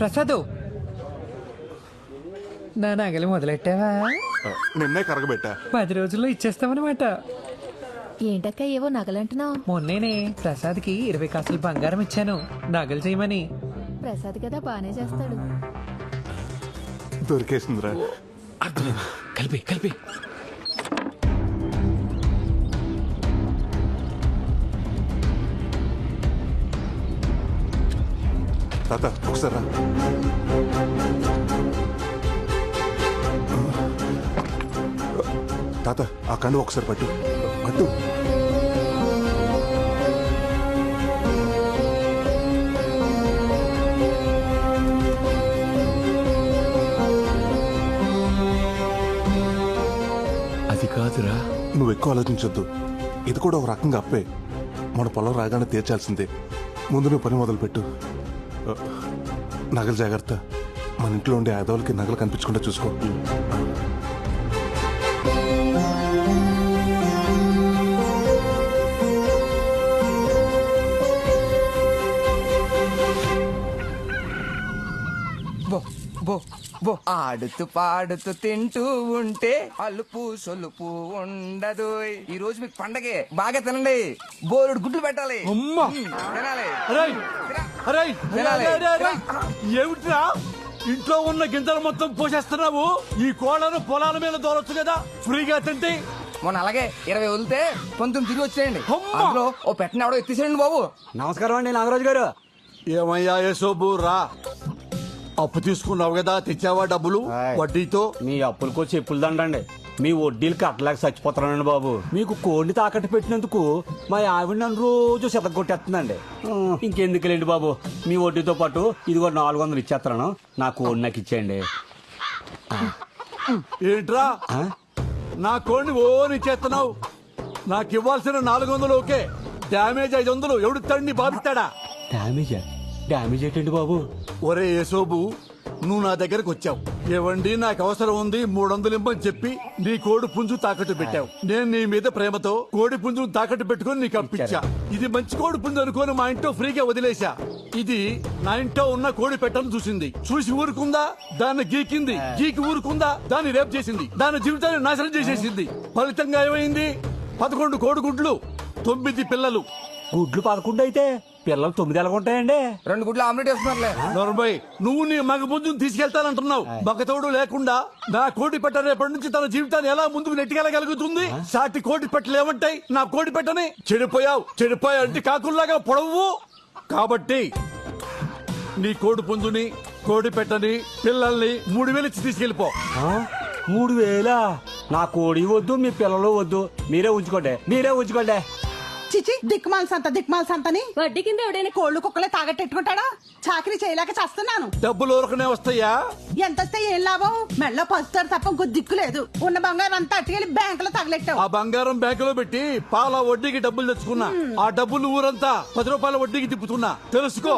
ప్రసాద్, నా నగలు మొదలెట్టావా? నిన్నే కరగబెట్టా. 10 రోజుల్లో ఇచ్చేస్తామన్నమాట. ఏంటక్క ఏవో నగలంటున్నావు? మొన్నేనే ప్రసాద్కి 20 కాసులు బంగారం ఇచ్చాను నగలు చేయమని. ప్రసాద్ కదా బానే చేస్తాడు. దొరికేసిందిరా. కలిపి కలిపి. తాత ఒకసారి రా. తాత ఆ కండు ఒకసారి పట్టు పట్టు. అది కాదురా. నువ్వు ఎక్కువ ఆలోచించొద్దు. ఇది కూడా ఒక రకంగా అప్పే. మన పొలం రాగానే తీర్చాల్సిందే. ముందు నువ్వు పని మొదలుపెట్టు. నగలు జాగ్రత్త. మన ఇంట్లో ఉండే ఆదవులకి నగలు కనిపించకుండా చూసుకో. ఆడుతూ పాడుతూ తింటూ ఉంటే అలుపు సొలుపు ఉండదు. ఈ రోజు మీకు పండగే. బాగా తినండి. బోరుడు గుడ్లు పెట్టాలి. తినాలి. ఏమిట్రా ఇంట్లో ఉన్న గింజలు మొత్తం పోషేస్తున్నావు? ఈ కోళ్ళను పొలాల మీద దోలొచ్చు కదా, ఫ్రీగా తింటే. మొన్న అలాగే 20 వదిలితే 19 తిరిగి వచ్చేయండి. అందులో ఓ పెట్టినవడో ఎత్తిసేయండి బాబు. నమస్కారం అండి నాగరాజు గారు. ఏమయ్యా యేసోబు రా. అప్పు తీసుకున్నావు కదా, తెచ్చావా డబ్బులు వడ్డీతో? మీ అప్పులకో చెప్పులు దండండి. మీ వడ్డీలు కట్టలేక చచ్చిపోతానండి బాబు. మీకు కోడిని తాకట్టు పెట్టినందుకు మా ఆవిడ నన్ను రోజు కొట్టేస్తుందండి. ఇంకెందుకులేండి బాబు, మీ వడ్డీతో పాటు ఇదిగో 400 ఇచ్చేస్తాను. నా కోడి నాకు ఇచ్చేయండి. ఏంట్రా నా కోడిని ఓని ఇచ్చేస్తున్నావు? నాకు ఇవ్వాల్సిన 400 ఓకే, డ్యామేజ్ 500 ఎవడు తండ్రి బాధిస్తాడా? డ్యామేజ్ ఏంటండి బాబు? ఒరే యేసోబు, నువ్వు నా దగ్గరకు వచ్చావు. ఏవండి నాకు అవసరం ఉంది 300 ఇమ్మని చెప్పి నీ కోడి పుంజు తాకట్టు పెట్టావు. నేను నీ మీద ప్రేమతో కోడి పుంజును తాకట్టు పెట్టుకుని నీకు అప్పించా. ఇది మంచి కోడి పుంజు అనుకోని మా ఇంట్లో ఫ్రీగా వదిలేశా. ఇది నా ఇంట్లో ఉన్న కోడి పెట్టను చూసింది. చూసి ఊరుకుందా? దాన్ని గీకింది. గీకి ఊరుకుందా? దాన్ని రేపు చేసింది. దాని జీవితాన్ని నాశనం చేసేసింది. ఫలితంగా ఏమైంది? 11 కోడిగుడ్లు, 9 పిల్లలు. గుడ్లు 11 అయితే పిల్లలు 9 ఎలాగుంటాయండి? 2 గుడ్లు ఆమ్లెట్ వేస్తున్నారులే. నొరబై, నువ్వు నీ మగ పుంజును తీసుకెళ్తానంటున్నావు. మగతోడు లేకుండా నా కోడి పెట్ట రేపటి నుంచి తన జీవితాన్ని ఎలా ముందుకు నెట్టుకెళ్ళగలుగుతుంది? సాటి కోడి పెట్టలు ఏమంటాయి నా కోడి పెట్టని? చెడిపోయా అంటే కాకుల్లాగా పొడవు. కాబట్టి నీ కోడి పుంజుని, కోడి పెట్టని, పిల్లల్ని 3000 ఇచ్చి తీసుకెళ్ళిపో. 3000? నా కోడి వద్దు, మీ పిల్లలు వద్దు. మీరే ఉంచుకోండి. చిచి దిక్మాల్ సంతని వడ్డీ కింద ఎవడైనా కోళ్లు కుక్కలే తాగట్టెట్టుకుంటాడా? చాకరీ చేయలేక చేస్తున్నాను. డబ్బులు ఊరకనే వస్తాయా? ఎంత వస్తే ఏం లాభం? మెళ్ళో పసుతారు తప్ప ఇంకో దిక్కు లేదు. ఉన్న బంగారం అంతా అట్టుకెళ్ళి బ్యాంకులో తగలెట్టావు. ఆ బంగారం బ్యాంకులో పెట్టి పాల వడ్డీకి డబ్బులు తెచ్చుకున్నా. ఆ డబ్బులు ఊరంతా 10 రూపాయల వడ్డీకి తిప్పుతున్నా. తెలుసుకో.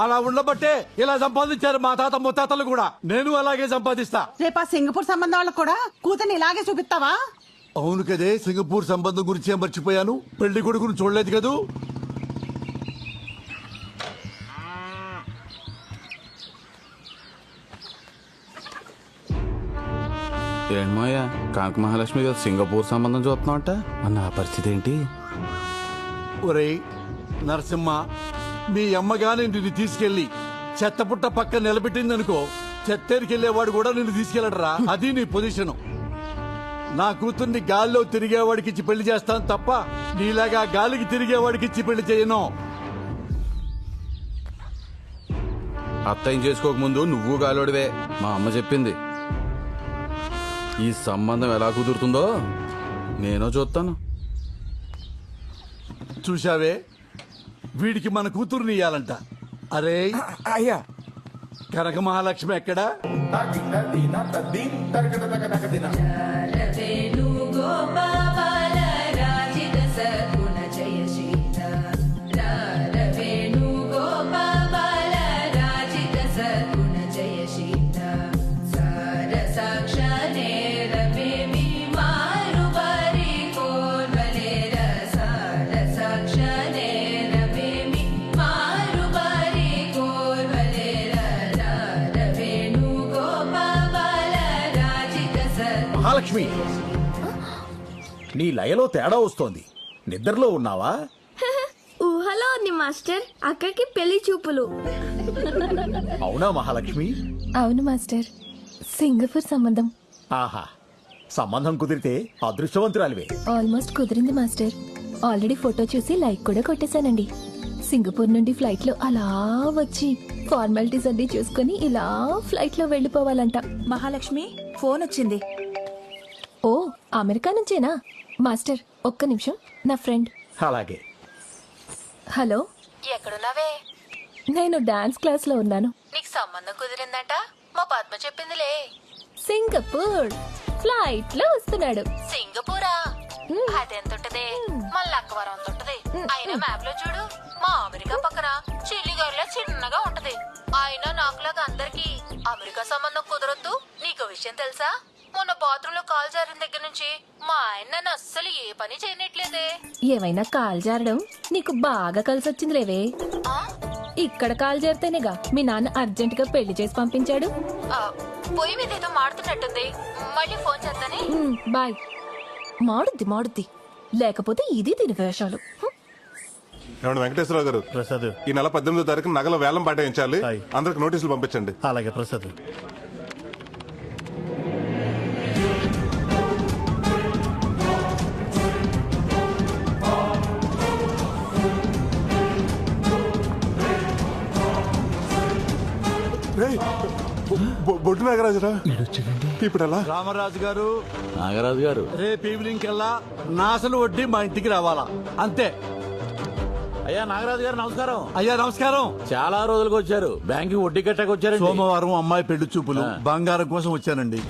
అలా ఉండబట్టే ఇలా సంపాదించారు మా తాత ముత్తాతలు కూడా. నేను అలాగే సంపాదిస్తా. రేపు ఆ సింగపూర్ సంబంధం వాళ్ళకు కూడా కూతుర్ని ఇలాగే చూపిస్తావా? అవును కదే, సింగపూర్ సంబంధం గురించి మర్చిపోయాను. పెళ్లి కొడుకును చూడలేదు కదూ. ఏంటమ్మయ్యా, కాంక మహాలక్ష్మి గారు సింగపూర్ సంబంధం చూస్తున్నావుట. నా పరిస్థితి ఏంటి? ఒరేయ్ నరసింహ, మీ అమ్మగాని నిన్ను తీసుకెళ్లి చెత్తపుట్ట పక్క నిలబెట్టిందనుకో, చెత్తేరికెళ్లేవాడు కూడా నిన్ను తీసుకెళ్లడరా. అది నీ పొజిషను. నా కూతుర్ని గాల్లో తిరిగేవాడికి ఇచ్చి పెళ్లి చేస్తాను తప్ప నీలాగా గాలికి తిరిగేవాడికి ఇచ్చి పెళ్లి చేయను. అత్తయ్యం చేసుకోకముందు నువ్వు గాలోడివే, మా అమ్మ చెప్పింది. ఈ సంబంధం ఎలా కుదురుతుందో నేను చూస్తాను. చూశావే, వీడికి మన కూతుర్ని ఇయ్యాలంట. అరే అయ్యా, కనక మహాలక్ష్మి ఎక్కడా? మహాలక్ష్మి, నీ లయలో తేడా వస్తోంది. నిద్రలో ఉన్నావా? ఊహలో ఉంది మాస్టర్. అక్కడికి పెళ్లి చూపులు. అవునా మహాలక్ష్మి? అవును మాస్టర్, సింగపూర్ సంబంధం ఆహా, సంబంధం కుదిరితే అదృష్టవంతురాలివే. ఆల్మోస్ట్ కుదిరింది మాస్టర్. ఆల్రెడీ ఫోటో చూసి లైక్ కూడా కొట్టేశానండి. సింగపూర్ నుండి ఫ్లైట్ లో అలా వచ్చి ఫార్మాలిటీస్ అన్ని చూసుకుని ఇలా ఫ్లైట్ లో వెళ్ళిపోవాలంట. మహాలక్ష్మి ఫోన్ వచ్చింది. ఓ, అమెరికా నుంచేనా? మాస్టర్ ఒక్క నిమిషం, నా ఫ్రెండ్. అలాగే. హలో, ఎక్కడున్నావే? నేను డాన్స్ క్లాస్ లో ఉన్నాను. నీకు సంబంధం కుదిరిందంట మా పద్మ చెప్పిందిలే. సింగపూర్ ఫ్లైట్ లో వస్తున్నాడు. సింగపూరా? అదెంతుంటది? మన లక్కవరం అంత ఉంటది. అయినా మ్యాప్ లో చూడు, మా అమెరికా పక్కన చిల్లిగారిలా చిన్నగా ఉంటది. అయినా నాకులాగా అందరికి అమెరికా సంబంధం కుదరొద్దు. నీకు విషయం తెలుసా? మొన్న బాత్రూమ్ లో కాల్ జారిన దగ్గర నుంచి మా ఆయన నన్ను అస్సలు ఏ పని చేయనట్లేదే. ఏమైనా కాల్ జారడం నీకు బాగా కలిసి వచ్చింది లేవే. ఇక్కడ కాల్ జారితేనేగా మీ నాన్న అర్జెంట్ గా పెళ్లి చేసి పంపించాడు. పొయ్యి మీద ఏదో మాడుతున్నట్టుంది, మళ్ళీ ఫోన్ చేస్తానే. బాయ్. మాడుద్ది లేకపోతే ఇది దీని వేషాలు. ఏమండి వెంకటేశ్వరరావు గారు, ప్రసాద్, ఈ నెల 18వ తారీఖు నగల వేలం పాటించాలి. అందరికి నోటీసులు పంపించండి. అలాగే ప్రసాద్. బొడ్డు నాగరాజురా, ఇప్పుడు ఎలా? రామరాజు గారు, నాగరాజు గారు, రేపు ఈవినింగ్ కల్లా నా అసలు వడ్డీ మా ఇంటికి రావాలా, అంతే. అయ్యా నాగరాజు గారు నమస్కారం. అయ్యా నమస్కారం. చాలా రోజులకు వచ్చారు. బ్యాంకి వడ్డీ కట్టకు వచ్చారు. సోమవారం అమ్మాయి పెళ్లి చూపులు, బంగారం కోసం వచ్చానండి.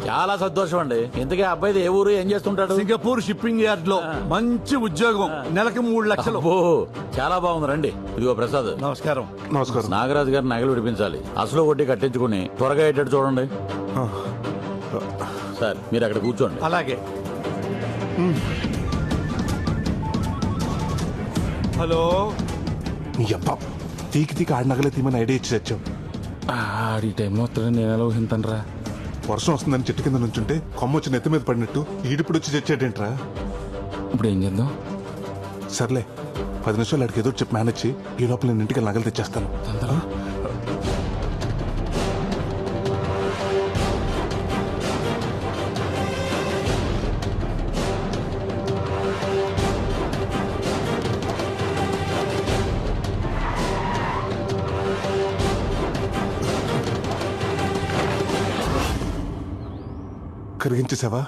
చాలా సంతోషం అండి. ఇంతకీ అబ్బాయి ఏ ఊరు, ఏం చేస్తుంటాడు? సింగపూర్ షిప్పింగ్ యార్డ్ లో మంచి ఉద్యోగం, నెలకు 3 లక్షలు. చాలా బాగుంది. రండి. ఇదిగో ప్రసాద్. నమస్కారం. నమస్కారం. నాగరాజు గారు నగలు విడిపించాలి. అసలు వడ్డీ కట్టించుకుని త్వరగా అయ్యేటట్టు చూడండి. సార్ మీరు అక్కడ కూర్చోండి. అలాగే. హలో. నీ అబ్బా తీకి ఆడి నగలే తీమని ఐడియా ఇచ్చి తెచ్చాం. ఆడి టైంలో వస్తాడని నేను ఎలా ఊహింతనరా? వర్షం వస్తుందని చెట్టు కింద నుంచుంటే కొమ్మ వచ్చి నెత్తి మీద పడినట్టు ఈడిప్పుడు వచ్చి తెచ్చాడేంట్రా? ఇప్పుడు ఏం చేద్దాం? సర్లే, 10 నిమిషాలు అడిగి ఏదో చెప్పి మేనేజ్ చేయి. ఈ లోపల నేను ఇంటికి నగలు తెచ్చేస్తాను. కరిగించేసావా?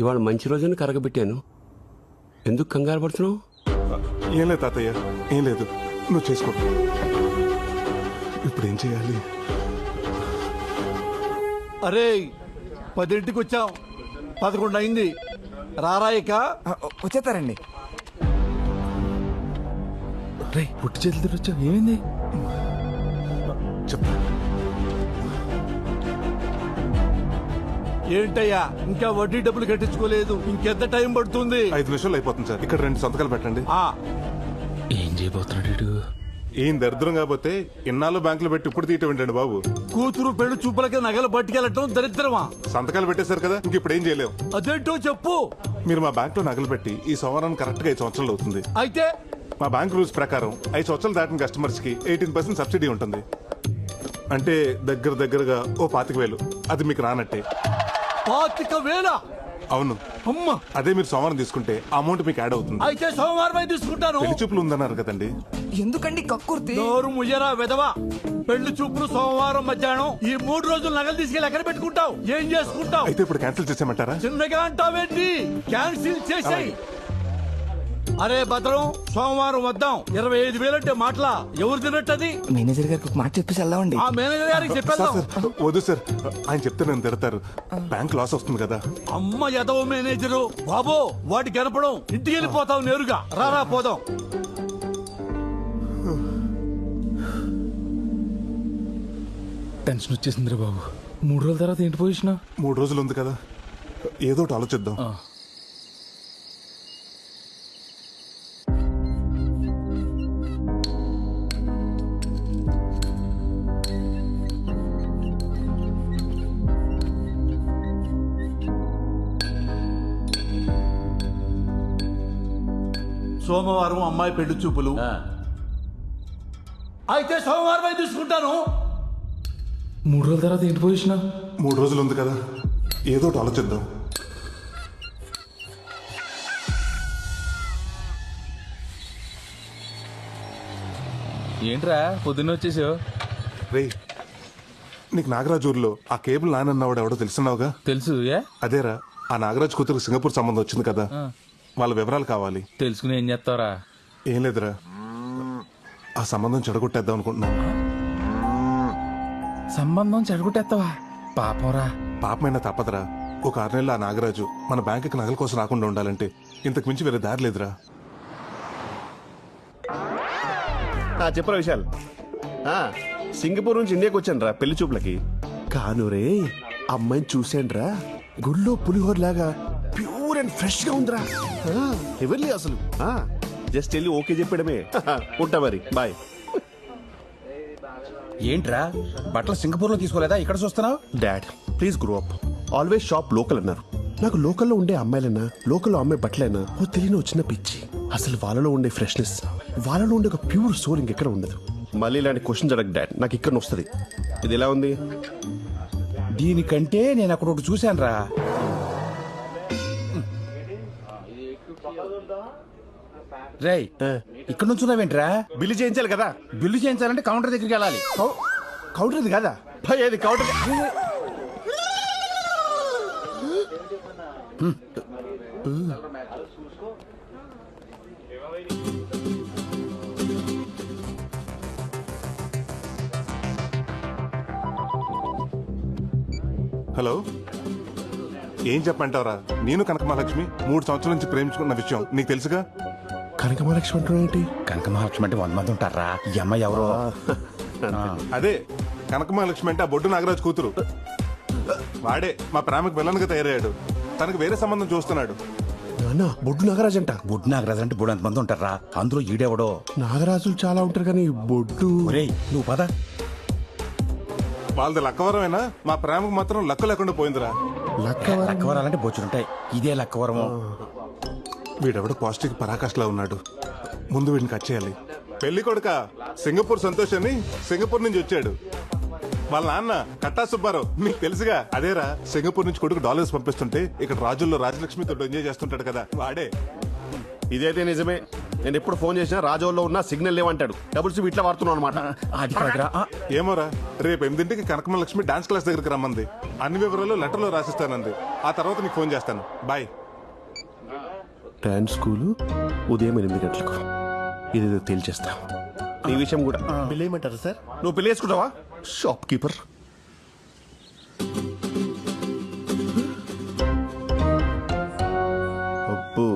ఇవాళ మంచి రోజున కరగబెట్టాను. ఎందుకు కంగారు పడుతున్నావు? ఏం లేదు తాతయ్య, ఏం లేదు. నువ్వు చేసుకో. ఇప్పుడు ఏం చేయాలి? అరే 10ంటికి వచ్చాం, 11 అయింది. రారాయిక వచ్చేస్తారండి. రే పుట్టి చేతులు తిరగొచ్చావు, ఏమైంది? చెప్పు. ఏంటయ్యా ఇంకా వడ్డీ డబ్బులు కట్టించుకోలేదు? ఇంకెంత టైం పడుతుంది? 5 నిమిషాలు అయిపోతుంది సార్. ఇక్కడ 2 సంతకాలు పెట్టండి. ఏం చేయబోతున్నాడు? ఏం దరిద్రం కాకపోతే ఇన్నాళ్ళు బ్యాంకులో పెట్టి ఇప్పుడు తీయటం ఏంటండి బాబు? కూతురు పెళ్లి చూపులకి నగలు పట్టుకెళ్ళటం దరిద్రమా? సంతకాలు పెట్టేశారు కదా, ఇంక ఇప్పుడు ఏం చేయలేవు. అదేంటో చెప్పు. మీరు మా బ్యాంక్ లో నగలు పెట్టి ఈ సంవత్సరం కరెక్ట్ గా 5 సంవత్సరాలు అవుతుంది. అయితే మా బ్యాంక్ రూల్స్ ప్రకారం 5 సంవత్సరాలు దాటిన కస్టమర్స్ కి 18% సబ్సిడీ ఉంటుంది. అంటే దగ్గరగా ఓ 25,000. అది మీకు రానట్టే. 25,000? అవును. అమ్మా, అదే మీరు సోమవారం తీసుకుంటే అమౌంట్ మీకు యాడ్ అవుతుంది. అయితే సోమవారం తీసుకుంటాను. పెళ్లి చూపులు ఉందన్నారు కదండి. ఎందుకండి కక్కుర్తి? నోరు ముయ్యరా వెదవా. పెళ్లి చూపులు సోమవారం మధ్యాహ్నం. ఈ 3 రోజులు నగలు తీసుకెళ్ళి ఎక్కడ పెట్టుకుంటావు? ఏం చేసుకుంటావు? అయితే ఇప్పుడు క్యాన్సిల్ చేసేయమంటారా? చిన్నగా అంటావేంటి? క్యాన్సిల్ చేసేయ్. అరే భద్రం, సోమవారం వద్దాం. 25,000 అంటే మాటలా? ఎవరు తినట్టది? మేనేజర్ గారికి ఒక మాట చెప్పేసి వెళ్దామండి. ఆ మేనేజర్ గారికి చెప్పేద్దాం. వద్దు సార్, ఆయన చెప్తే నేను తిడతారు. బ్యాంక్ లాస్ వస్తుంది కదా. అమ్మ ఎదవ మేనేజరు బాబో, వాటి కనపడం. ఇంటికి వెళ్ళిపోతావు నేరుగా. రారా పోదాం. టెన్షన్ వచ్చేసిందిరా బాబు. 3 రోజుల తర్వాత ఏంటి పొజిషన్? 3 రోజులు ఉంది కదా, ఏదో ఒకటి ఆలోచిద్దాం. సోమవారం అమ్మాయి పెళ్లి చూపులు. అయితే సోమవారం తీసుకుంటాను. 3 రోజుల తర్వాత ఏంటి పొజిషన్? 3 రోజులు ఉంది కదా, ఏదో ఒకటి ఆలోచిద్దాం. ఏంట్రా పొద్దున్న వచ్చేసావు? రే, నీకు నాగరాజు ఊర్లో ఆ కేబుల్ నానన్నవాడు ఎవడో తెలుసున్నావుగా? తెలుసు. అదేరా, ఆ నాగరాజు కూతురు సింగపూర్ సంబంధం వచ్చింది కదా, వాళ్ళ వివరాలు కావాలి. తెలుసుకుని ఏం చేస్తావరా? ఏం లేదురా, ఆ సంబంధం చెడగొట్టేద్దాం అనుకుంటున్నాను. సంబంధం చెడగొట్టేస్తావా? పాపంరా. పాపమైనా తప్పదురా. ఒక 6 నెలలు ఆ నాగరాజు మన బ్యాంకుకి నగల కోసం రాకుండా ఉండాలంటే ఇంతకు మించి వేరే దారి లేదురా. చెప్పరా విశాల్, సింగపూర్ నుంచి ఇండియాకి వచ్చాను రా పెళ్లి చూపులకి. కానురే అమ్మాయిని చూశాను రా, గుళ్ళో పులిహోర లాగా ప్యూర్ అండ్ ఫ్రెష్ గా ఉందిరా. ఎవరి అసలు జస్ట్ వెళ్ళి ఓకే చెప్పడమే. ఉంటా మరి, బాయ్. ఏంట్రా బట్టలు సింగపూర్ లో తీసుకోలేదా, ఇక్కడ చూస్తున్నావు? Dad please grow up. Always shop local అన్నారు. నాకు లోకల్లో ఉండే అమ్మాయిలన్నా, లోకల్లో అమ్మాయి బట్టలైనా ఓ తెలియని వచ్చిన పిచ్చి. అసలు వాళ్ళలో ఉండే ఫ్రెష్నెస్, వాళ్ళలో ఉండే ఒక ప్యూర్ సోల్ ఇంకెక్కడ ఉండదు. మళ్ళీ ఇలాంటి క్వశ్చన్ జరగ డాడ్, నాకు ఇక్కడ వస్తుంది. ఇది ఎలా ఉంది? దీనికంటే నేను అక్కడ ఒకటి చూశాను రా. రేయ్, ఇక్కడ నుంచి ఉన్నావేంట్రా? బిల్లు చేయించాలి కదా. బిల్లు చేయించాలంటే కౌంటర్ దగ్గరికి వెళ్ళాలి. కౌంటర్ ఇది కదా ఏది కౌంటర్? హలో, ఏం చెప్పంటావరా? నేను కనకమహాలక్ష్మి 3 సంవత్సరాల నుంచి ప్రేమించుకున్న విషయం నీకు తెలుసుగా. కనకమహాలక్ష్మి అంటే ఏంటి? కనకమహాలక్ష్మి అంటే 100 మంది ఉంటారా? ఈ అమ్మాయి ఎవరో. అదే కనకమహాలక్ష్మి అంటే ఆ బొడ్డు నాగరాజు కూతురు. వాడే మా ప్రేమకు విలన్గా తయారయ్యాడు. తనకు వేరే సంబంధం చూస్తున్నాడు. బొడ్డు నాగరాజు అంట. బొడ్డు నాగరాజు అంటే 300 మంది ఉంటారా? అందులో ఈడెవడో. నాగరాజులు చాలా ఉంటారు కానీ బొడ్డు. నువ్వు పద. వాళ్ళది లక్కవరమేనా? మా ప్రేమకు మాత్రం లక్క లేకుండా పోయిందిరా. లక్కవరాలంటే బొచ్చులుంటాయి, ఇదే లక్కవరము. వీడెవడో పాజిటివ్ పరాకాష్లా ఉన్నాడు. ముందు వీడిని కట్ చేయాలి. పెళ్లి కొడుక సింగపూర్ సంతోష్ అని సింగపూర్ నుంచి వచ్చాడు. వాళ్ళ నాన్న కట్టా సుబ్బారావు, మీకు తెలుసుగా. అదేరా, సింగపూర్ నుంచి కొడుకు డాలర్స్ పంపిస్తుంటే ఇక్కడ రాజుల్లో రాజలక్ష్మితో ఎంజాయ్ చేస్తుంటాడు కదా, వాడే. ఇదైతే నిజమే. నేను ఎప్పుడు ఫోన్ చేసినా రాజోల్లో ఉన్న సిగ్నల్ లేవంటాడు. డబుల్ సిమ్ ఇట్లా వాడుతున్నావు అనమాట. ఏమోరా, రేపు 8ంటికి కనకమహాలక్ష్మి డాన్స్ క్లాస్ దగ్గరికి రమ్మంది. అన్ని వివరాలు లెటర్లో రాసిస్తానంది. ఆ తర్వాత నీకు ఫోన్ చేస్తాను. బాయ్. డాన్స్ స్కూలు ఉదయం 8 గంటలకు. ఇదేదో తేల్చేస్తా. ఈ విషయం కూడా బిల్ వేయమంటారా సార్? నువ్వు బిల్ వేసుకుంటావా షాప్ కీపర్? అబ్బో,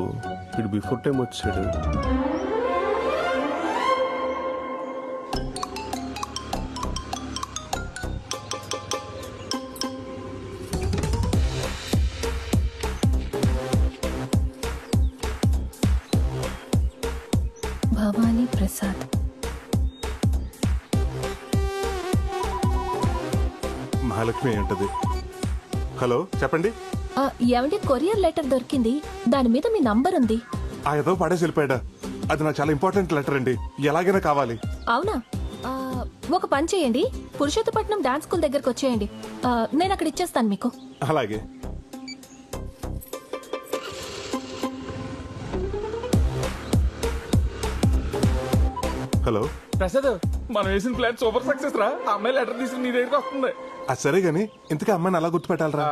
ఇటు బిఫోర్ టైం వచ్చాడు. భవానీ ప్రసాద్. మహాలక్ష్మి ఏంటది? హలో, చెప్పండి. ఏమంటే కొరియర్ లెటర్ దొరికింది, దాని మీద మీ నంబర్ ఉంది. ఆ ఏదో పడేసి వెళ్ళిపోయాడా? అది నాకు చాలా ఇంపార్టెంట్ లెటర్ అండి, ఎలాగైనా కావాలి. అవునా? ఒక పని చేయండి, పురుషోత్తపట్నం డాన్స్ స్కూల్ దగ్గరకు వచ్చేయండి. నేను అక్కడ ఇచ్చేస్తాను మీకు. అలాగే. హలో ప్రసాద్, మనం వేసిన ప్లాన్ సూపర్ సక్సెస్ రా. ఆ అమ్మాయి లెటర్ తీసుకుని నీ దగ్గరికి వస్తుంది. అది సరే గాని, ఇంతకీ అమ్మాయిని అలా గుర్తుపెట్టాలరా?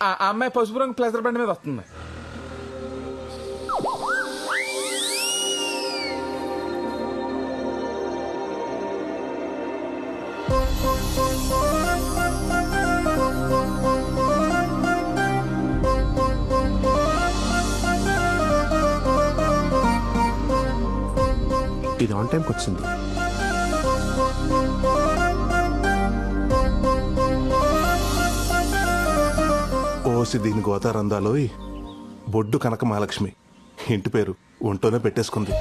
ఆ అమ్మాయి పసుపు రంగు ప్లేసర్ బండి మీద వస్తుంది. ఇది ఆన్ టైంకి వచ్చింది. ఓసి దీని గోతారందాలోయ్, బొడ్డు కనక మహాలక్ష్మి ఇంటి పేరు ఒంటోనే పెట్టేసుకుంది.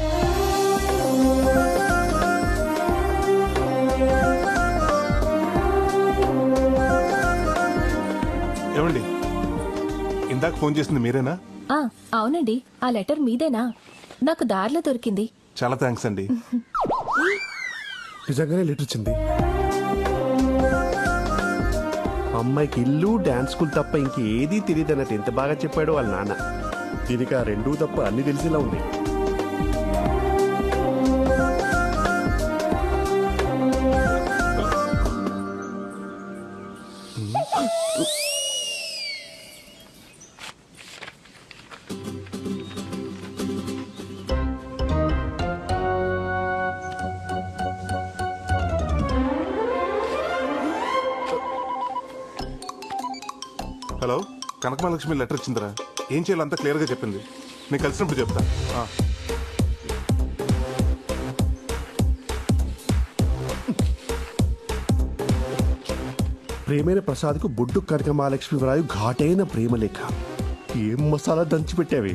ఏమండి, ఇందాక ఫోన్ చేసింది మీరేనా? అవునండి, ఆ లెటర్ మీదేనా? నాకు దారిలో దొరికింది. చాలా థ్యాంక్స్ అండి. నిజంగానే లెటర్ వచ్చింది. అమ్మాయికి ఇల్లు డాన్స్ స్కూల్ తప్ప ఇంకేదీ తెలియదు అన్నట్టు ఎంత బాగా చెప్పాడు వాళ్ళ నాన్న. దీనికి ఆ రెండూ తప్ప అన్ని తెలిసేలా ఉంది. హలో, కనకమహాలక్ష్మి లెటర్ ఇచ్చిందిరా. ఏం చేయాలో అంతా క్లియర్గా చెప్పింది. నేను కలిసినప్పుడు చెప్తా. ప్రేమైన ప్రసాద్కు బొడ్డు కనకమహాలక్ష్మి వ్రాయు ఘాటైన ప్రేమలేఖ. ఏం మసాలా దంచి పెట్టావి.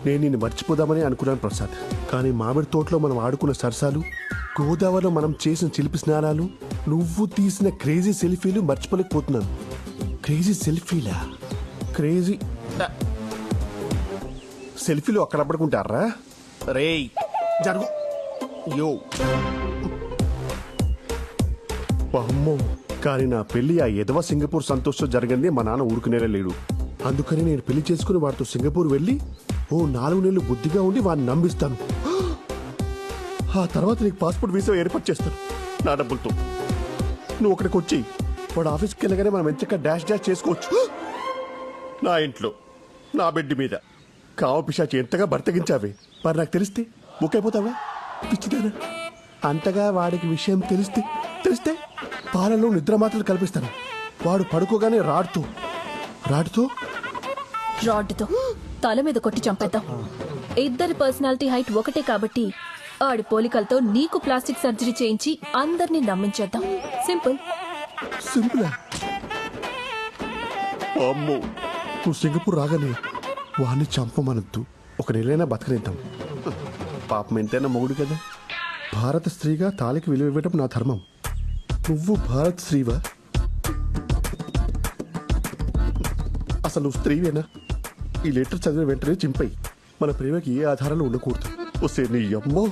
నేను నిన్ను మర్చిపోదామని అనుకున్నాను ప్రసాద్, కానీ మామిడి తోటలో మనం ఆడుకున్న సరసాలు, గోదావరిలో మనం చేసిన చిలిపి స్నానాలు, నువ్వు తీసిన క్రేజీ సెల్ఫీలు మర్చిపోలేకపోతున్నాను. క్రేజీ సెల్ఫీలా? క్రేజీ సెల్ఫీలు అక్కడ పడుకుంటారా? రేయ్ జరుగు. యో అమ్మో, కానీ నా పెళ్లి ఆ ఎదవ సింగపూర్ సంతోషం జరగందే మా నాన్న ఊరుకునేలా లేడు. అందుకని నేను పెళ్లి చేసుకుని వాడితో సింగపూర్ వెళ్ళి ఓ 4 నెలలు బుద్ధిగా ఉండి వాడిని నమ్మిస్తాను. ఆ తర్వాత నీకు పాస్పోర్ట్ వీసా ఏర్పాటు చేస్తాను నా డబ్బులతో. నువ్వు అక్కడికి వచ్చి వాడు ఆఫీస్కి వెళ్ళగానే మనం ఎంచక్క డాష్ డాష్ చేసుకోవచ్చు. నా ఇంట్లో నా బెడ్ మీద కావ పిశాచి ఎంతగా బర్తగించావే. మరి నాకు తెలిస్తే ముక్కైపోతావా? పిచ్చిదానా. అంతగా వాడికి విషయం తెలిస్తే పాలలో నిద్ర మాత్రలు కల్పిస్తాను. వాడు పడుకోగానే రాడ్తో తల మీద కొట్టి చంపేద్దాం. ఇద్దరి పర్సనాలిటీ హైట్ ఒకటే కాబట్టి ఆడి పోలికలతో నీకు ప్లాస్టిక్ సర్జరీ చేయించి అందరినీ నమ్మించేద్దాం. సింపుల్. సింపులా? అమ్మో, నువ్వు సింగపూర్ రాగానే వాడిని చంపమనొద్దు. 1 నెలైనా బతకనిద్దాం. పాపం ఎంతైనా మొగుడు కదా. భారత స్త్రీగా తాలికి విలువ ఇవ్వడం నా ధర్మం. నువ్వు భారత స్త్రీవా? అసలు నువ్వు స్త్రీవేనా? ఈ లెటర్ చదివిన వెంటనే చింపై. మన ప్రేమకి ఏ ఆధారాలు ఉండకూడదు. వస్తే నీ అమ్మో,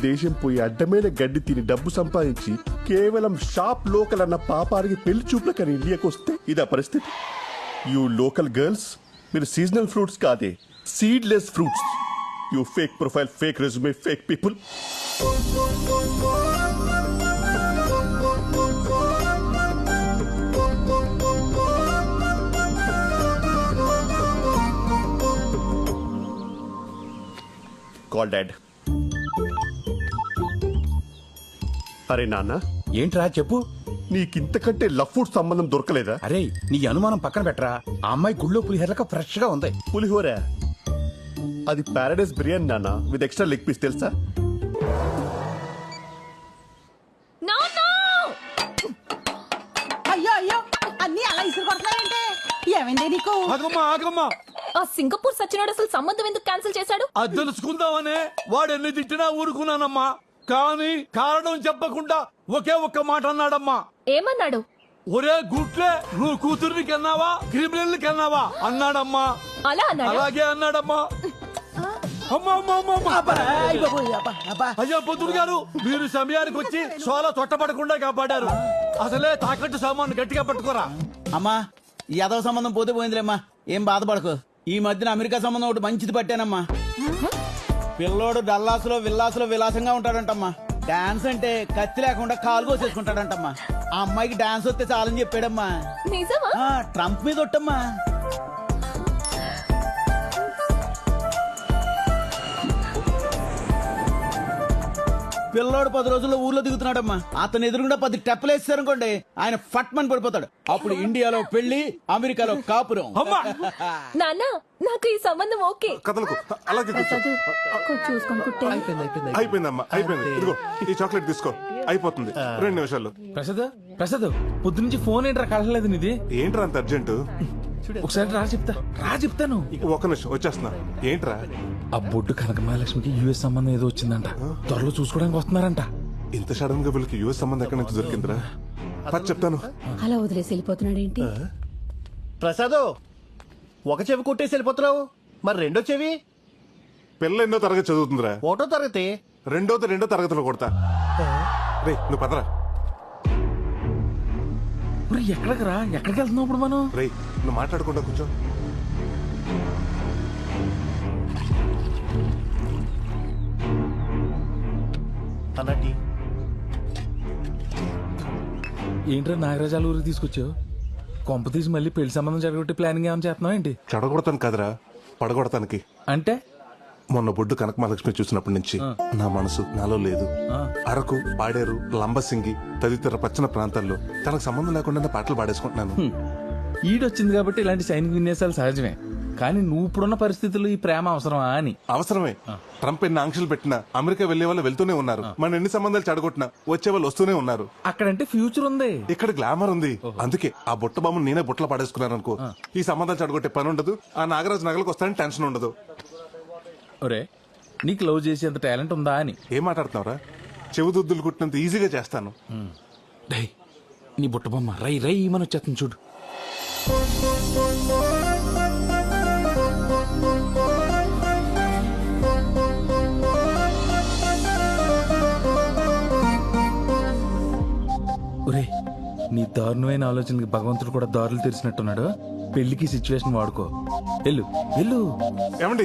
దేశం పోయి అడ్డమైన గడ్డి తిని డబ్బు సంపాదించి కేవలం షాప్ లోకల్ అన్న పాపానికి పెళ్లి చూపులకని ఇండియాకి వస్తే ఇదా పరిస్థితి. యూ లోకల్ గర్ల్స్, మీరు సీజనల్ ఫ్రూట్స్ కాదే, seedless fruits. You fake profile, fake resume, fake people. Call dad. అరే నాన్న. ఏంట్రా చెప్పు. నీకింతకంటే లవ్ ఫుడ్ సంబంధం దొరకలేదా? అరే నీ అనుమానం పక్కన పెట్టరా. ఆ అమ్మాయి గుళ్ళో పులిహోరక ఫ్రెష్ గా ఉంది. పులిహోర? అది పారాడైస్ బిర్యానీ నాన్న, విత్ ఎక్స్ట్రా లెగ్ పీస్. తెలుసా? అయ్యో అన్ని అలా ఇసురు కొడతాయంటే ఏమైంది నీకు? ఆగమ్మా. ఆ సింగపూర్ సచ్చినాడు అసలు సంబంధం ఎందుకు క్యాన్సిల్ చేశాడు? అది తెలుసుకుందామనే వాడు ఎన్ని తిట్టినా ఊరుకున్నానమ్మా. కానీ కారణం చెప్పకుండా ఒకే ఒక్క మాట అన్నాడమ్మా. ఏమన్నాడు? ఒరే గుట్లే, నువ్వు కూతుర్ని కన్నావా క్రిమినల్ కన్నావా అన్నాడమ్మా. అలా అన్నాడు? అలాగే అన్నాడమ్మా. అయ్యా పొద్దుడు గారు, మీరు సమయానికి వచ్చి సోలా తొట్టపడకుండా కాపాడారు. అసలే తాకట్టు సామాను గట్టిగా పట్టుకోరా. అమ్మా, ఈ యాదవ సంబంధం పోతే పోయిందిలేమ్మా, ఏం బాధపడకు. ఈ మధ్యన అమెరికా సంబంధం ఒకటి మంచిది పట్టానమ్మా. పిల్లోడు డల్లాసులో విలాసంగా ఉంటాడంటమ్మా. డాన్స్ అంటే కత్తి లేకుండా కాలు కోసేసుకుంటాడంటమ్మా. ఆ అమ్మాయికి డాన్స్ వస్తే చాలని చెప్పాడమ్మా. ట్రంప్ మీద ఒట్టమ్మా. పిల్లోడు 10 రోజుల్లో ఊర్లో దిగుతున్నాడమ్మా. అతను ఎదురుగుండా 10 టెప్పలు వేస్తారనుకోండి, ఆయన ఫట్మని పడిపోతాడు. అప్పుడు ఇండియాలో పెళ్లి, అమెరికాలో కాపురం. నాన్న, నాకు ఈ సంబంధం ఓకే. అలాగే అయిపోయిందమ్మా, అయిపోయింది. ఇదిగో ఈ చాక్లెట్ తీసుకో, అయిపోతుంది 2 నిమిషాల్లో. ప్రసాద్ పొద్దునుంచి ఫోన్ ఏంట్రా కలలేదు నీది? ఏంట్రా అంత అర్జెంటు? ఒకసారి చెప్తాను. 1 నిమిషం వచ్చేస్తున్నా. ఏంట్రా? ఆ బొడ్డు కనకమహాలక్ష్మికి యుఎస్ సంబంధం ఏదో వచ్చిందంట. త్వరలో చూసుకోవడానికి వస్తున్నారంట. ఇంత సడన్ గా వీళ్ళకి యుఎస్ సంబంధం ఎక్కడి నుంచి దొరికిందిరా? చెప్తాను. అలా వదిలేసి వెళ్ళిపోతున్నాడేంటి? ప్రసాద్, ఒక చెవి కొట్టేసి వెళ్ళిపోతున్నావు, మరి రెండో చెవి? పిల్ల ఎన్నో తరగతి చదువుతుందిరా? 1వ తరగతి. రెండో తరగతిలో కొడతా. రే నువ్వు పదరా. ఎక్కడికి రా, ఎక్కడికి వెళ్తున్నావు ఇప్పుడు మనం? రే నువ్వు మాట్లాడకుండా కూర్చో. అన్నటి ఏంట్రా నాగరాజాల ఊరికి తీసుకొచ్చావు? కొంప తీసి మళ్ళీ పెళ్లి సంబంధం జరగొట్టి ప్లానింగ్ ఏమైనా చేస్తున్నావు ఏంటి? చెడగొడతాను కదరా, పడగొడతానికి. అంటే మొన్న బొడ్డు కనక మహాలక్ష్మి చూసినప్పటి నుంచి నా మనసు నాలో లేదు. అరకు, పాడేరు, లంబసింగి తదితర పచ్చని ప్రాంతాల్లో తనకు సంబంధం లేకుండా పాటలు పాడేసుకుంటున్నాను. ఈడొచ్చింది కాబట్టి ఇలాంటి సైనిక విన్యాసాలు సహజమే. కానీ నువ్వు ఇప్పుడున్న పరిస్థితుల్లో ఈ ప్రేమ అవసరమా అని. అవసరమే. ట్రంప్ ఎన్ని ఆంక్షలు పెట్టినా అమెరికా వెళ్లే వాళ్ళు వెళ్తూనే ఉన్నారు. మన ఎన్ని సంబంధాలు చెడగొట్టినా వచ్చే వాళ్ళు వస్తూనే ఉన్నారు. అక్కడంటే ఫ్యూచర్ ఉంది, ఇక్కడ గ్లామర్ ఉంది. అందుకే ఆ బుట్ట బొమ్మను నేనే బుట్టలో పాడేసుకున్నాను అనుకో, ఈ సంబంధాలు చెడగొట్టే పని ఉండదు, ఆ నాగరాజు నగలకు వస్తానని టెన్షన్ ఉండదు. ఒరే నీకు లవ్ చేసేంత టాలెంట్ ఉందా అని. ఏం మాట్లాడుతున్నావురా? చెవుదుద్దులు కుట్టినంత ఈజీగా చేస్తాను. నీ బుట్ట బొమ్మ రై రై మన వచ్చేస్తుంది చూడు. ఒరే నీ దారుణమైన ఆలోచనకి భగవంతుడు కూడా దారులు తెరిచినట్టున్నాడు. పెళ్లికి సిచ్యువేషన్ వాడుకో. వెళ్ళు వెళ్ళు. ఏమండి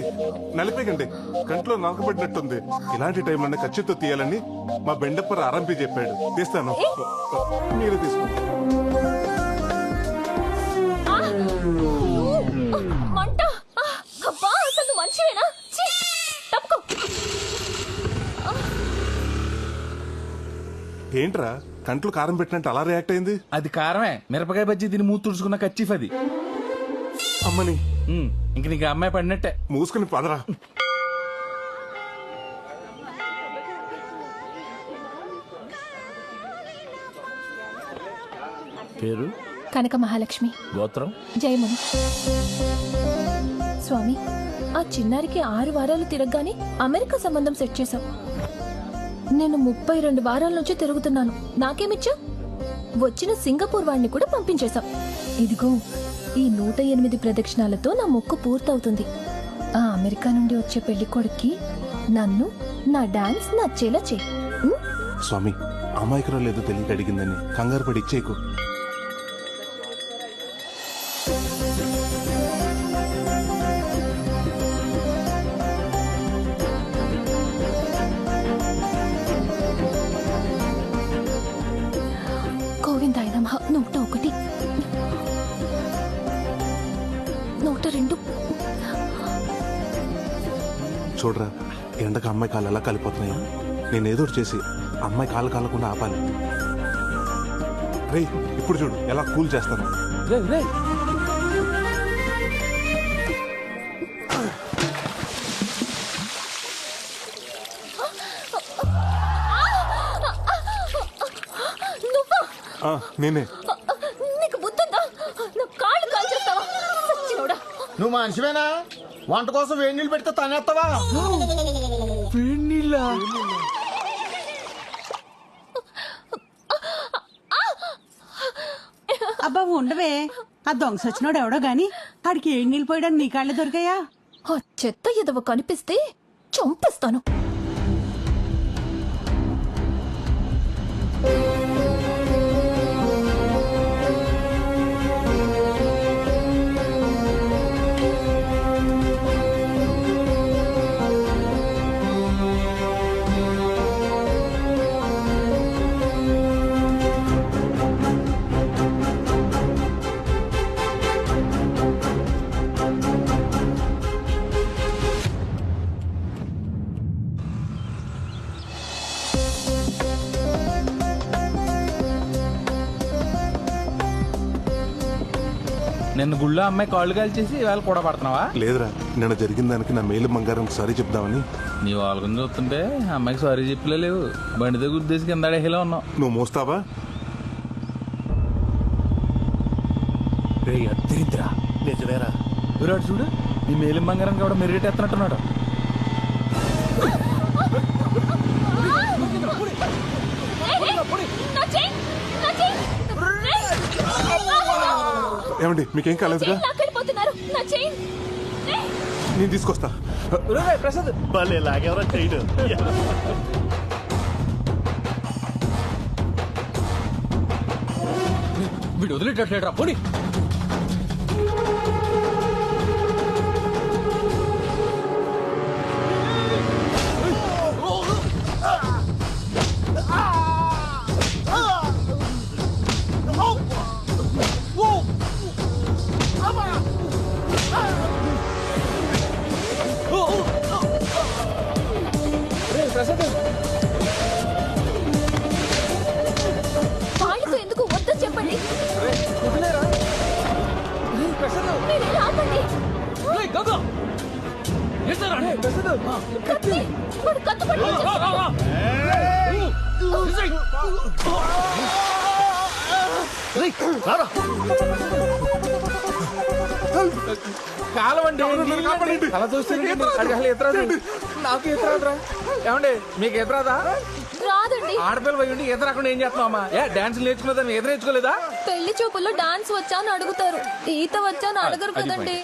నలిపేకండి, కంట్లో నలకబడినట్టుంది. ఇలాంటి టైంలోనే ఖచ్చితంగా తీయాలని మా బెండప్పర్ ఆరంపి చెప్పాడు. తీస్తాను, మీరే తీసుకోండి. ఏంట్రా కంట్లో కారం పెట్టినట్టు అలా రియాక్ట్ అయింది? అది కారమే, మిరపకాయ బజ్జీ తిని మూతి తుడుచుకున్న కచ్చిఫ్ అది. అమ్మని ఇంక నీకు అమ్మాయి పడినట్టే. మూసుకుని పదరా. పేరు కనక మహాలక్ష్మి, గోత్రం జయముని. స్వామి, ఆ చిన్నారికి 6 వారాలు తిరగగానే అమెరికా సంబంధం సెట్ చేశాం. నేను 32 వారాల నుంచి తిరుగుతున్నాను. నాకేమిచ్చా? వచ్చిన సింగపూర్ వాడిని కూడా పంపించేశాం. ఇదిగో ఈ 108 ప్రదక్షిణాలతో నా మొక్కు పూర్తవుతుంది. ఆ అమెరికా నుండి వచ్చే పెళ్లి కొడుక్కి నన్ను నా డాన్స్ నచ్చేలా చేయి. స్వామి, అమాయకురాలు ఏదో తెలియక అడిగిందని కంగారు పడి ఇచ్చేయకు. గోవిందాయ నమః. 101, 102. చూడరా, ఎండకు అమ్మాయి కాళ్ళు ఎలా కాలిపోతున్నాయా? నేనేదో చేసి అమ్మాయి కాళ్ళు కాలకుండా ఆపాలి. రే ఇప్పుడు చూడు ఎలా కూల్ చేస్తాను. నేనే. నీకు బుద్ధుందా? నా కాళ్ళు కాల్చేస్తావా? సచ్చినోడా. నువ్వు మనిషివేనా? వంట కోసం వేడి నీళ్ళు పెడితే తనేస్తావా? వేడి నీళ్ళ? అబ్బా ఉండవే, ఆ దొంగ సచ్చినోడు ఎవడో గాని ఆడికి ఏడు నీళ్ళు పోయడానికి నీ కాళ్ళే దొరికాయా? ఆ చెత్త ఎదవ కనిపిస్తే చంపేస్తాను. నిన్న గుళ్ళో అమ్మాయి కాళ్ళు కాల్చేసి ఇవాళ కూడా పడుతున్నావా? లేదురా, నిన్న జరిగిన దానికి నా మేలు బంగారం సారీ చెప్దామని. నీ వాళ్ళని చూస్తుంటే అమ్మాయికి సారీ చెప్పలే లేవు. బండి దగ్గర ఉద్దేశం కింద అడేలా ఉన్నావు. నువ్వు మోస్తావా? అద్దరిద్రా. నిజమేరా. విరాడు చూడు, నీ మేలిం బంగారం కూడా మెరుగెట్టేస్తున్నట్టున్నాడు. ఏమండి మీకేం కాలేదుగా? నేను తీసుకొస్తా. ప్రసాద్ భలే లాగేవరా చేయడు. వీడు వదిలేటట్లేడు రా పోనీ. వాళ్ళతో ఎందుకు వద్దని చెప్పండి. మీరేం ఆపండి. కత్తి. వాడు కత్తి పట్టుకొని కాలవండి అలా చూస్తే ఎత్తరాదు. నాకు ఎత్తరాదురా. ఏమండి మీకు ఎత్తరాదా? రాదండి. ఆడపిల్ల పోయి ఉండి ఎదురు రాకుండా ఏం చేస్తున్నావా? డాన్స్ నేర్చుకున్నదని ఎదురు నేర్చుకోలేదా? పెళ్లి చూపుల్లో డాన్స్ వచ్చా అని అడుగుతారు, ఈత వచ్చా అని అడగరు కదండి.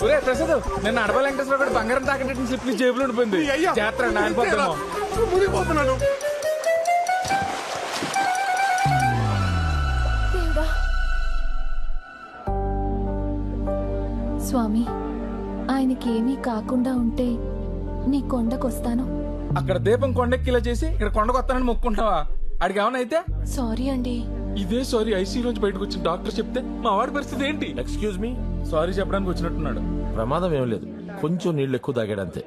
ఒరే ప్రసాద్, నిన్న అడప వెంకటేశ్వర గారు బంగారం తాకట్టు స్లిప్ జేబులో ఉండిపోయింది. జాతర నాయనపోతామో. స్వామి, ఆయనకేమీ కాకుండా ఉంటే నీ కొండకొస్తాను. అక్కడ దీపం కొండెక్కిలా చేసి ఇక్కడ కొండకొస్తానని మొక్కుంటావా? అడిగి ఏమన్నా అయితే? సారీ అండి. ఇదే సారీ ఐసీ నుంచి బయటకు వచ్చిన డాక్టర్ చెప్తే మా వాడి పరిస్థితి ఏంటి? ఎక్స్క్యూజ్ మీ, సారీ చెప్పడానికి వచ్చినట్టున్నాడు. ప్రమాదం ఏం లేదు, కొంచెం నీళ్ళు ఎక్కువ తాగాడు అంతే.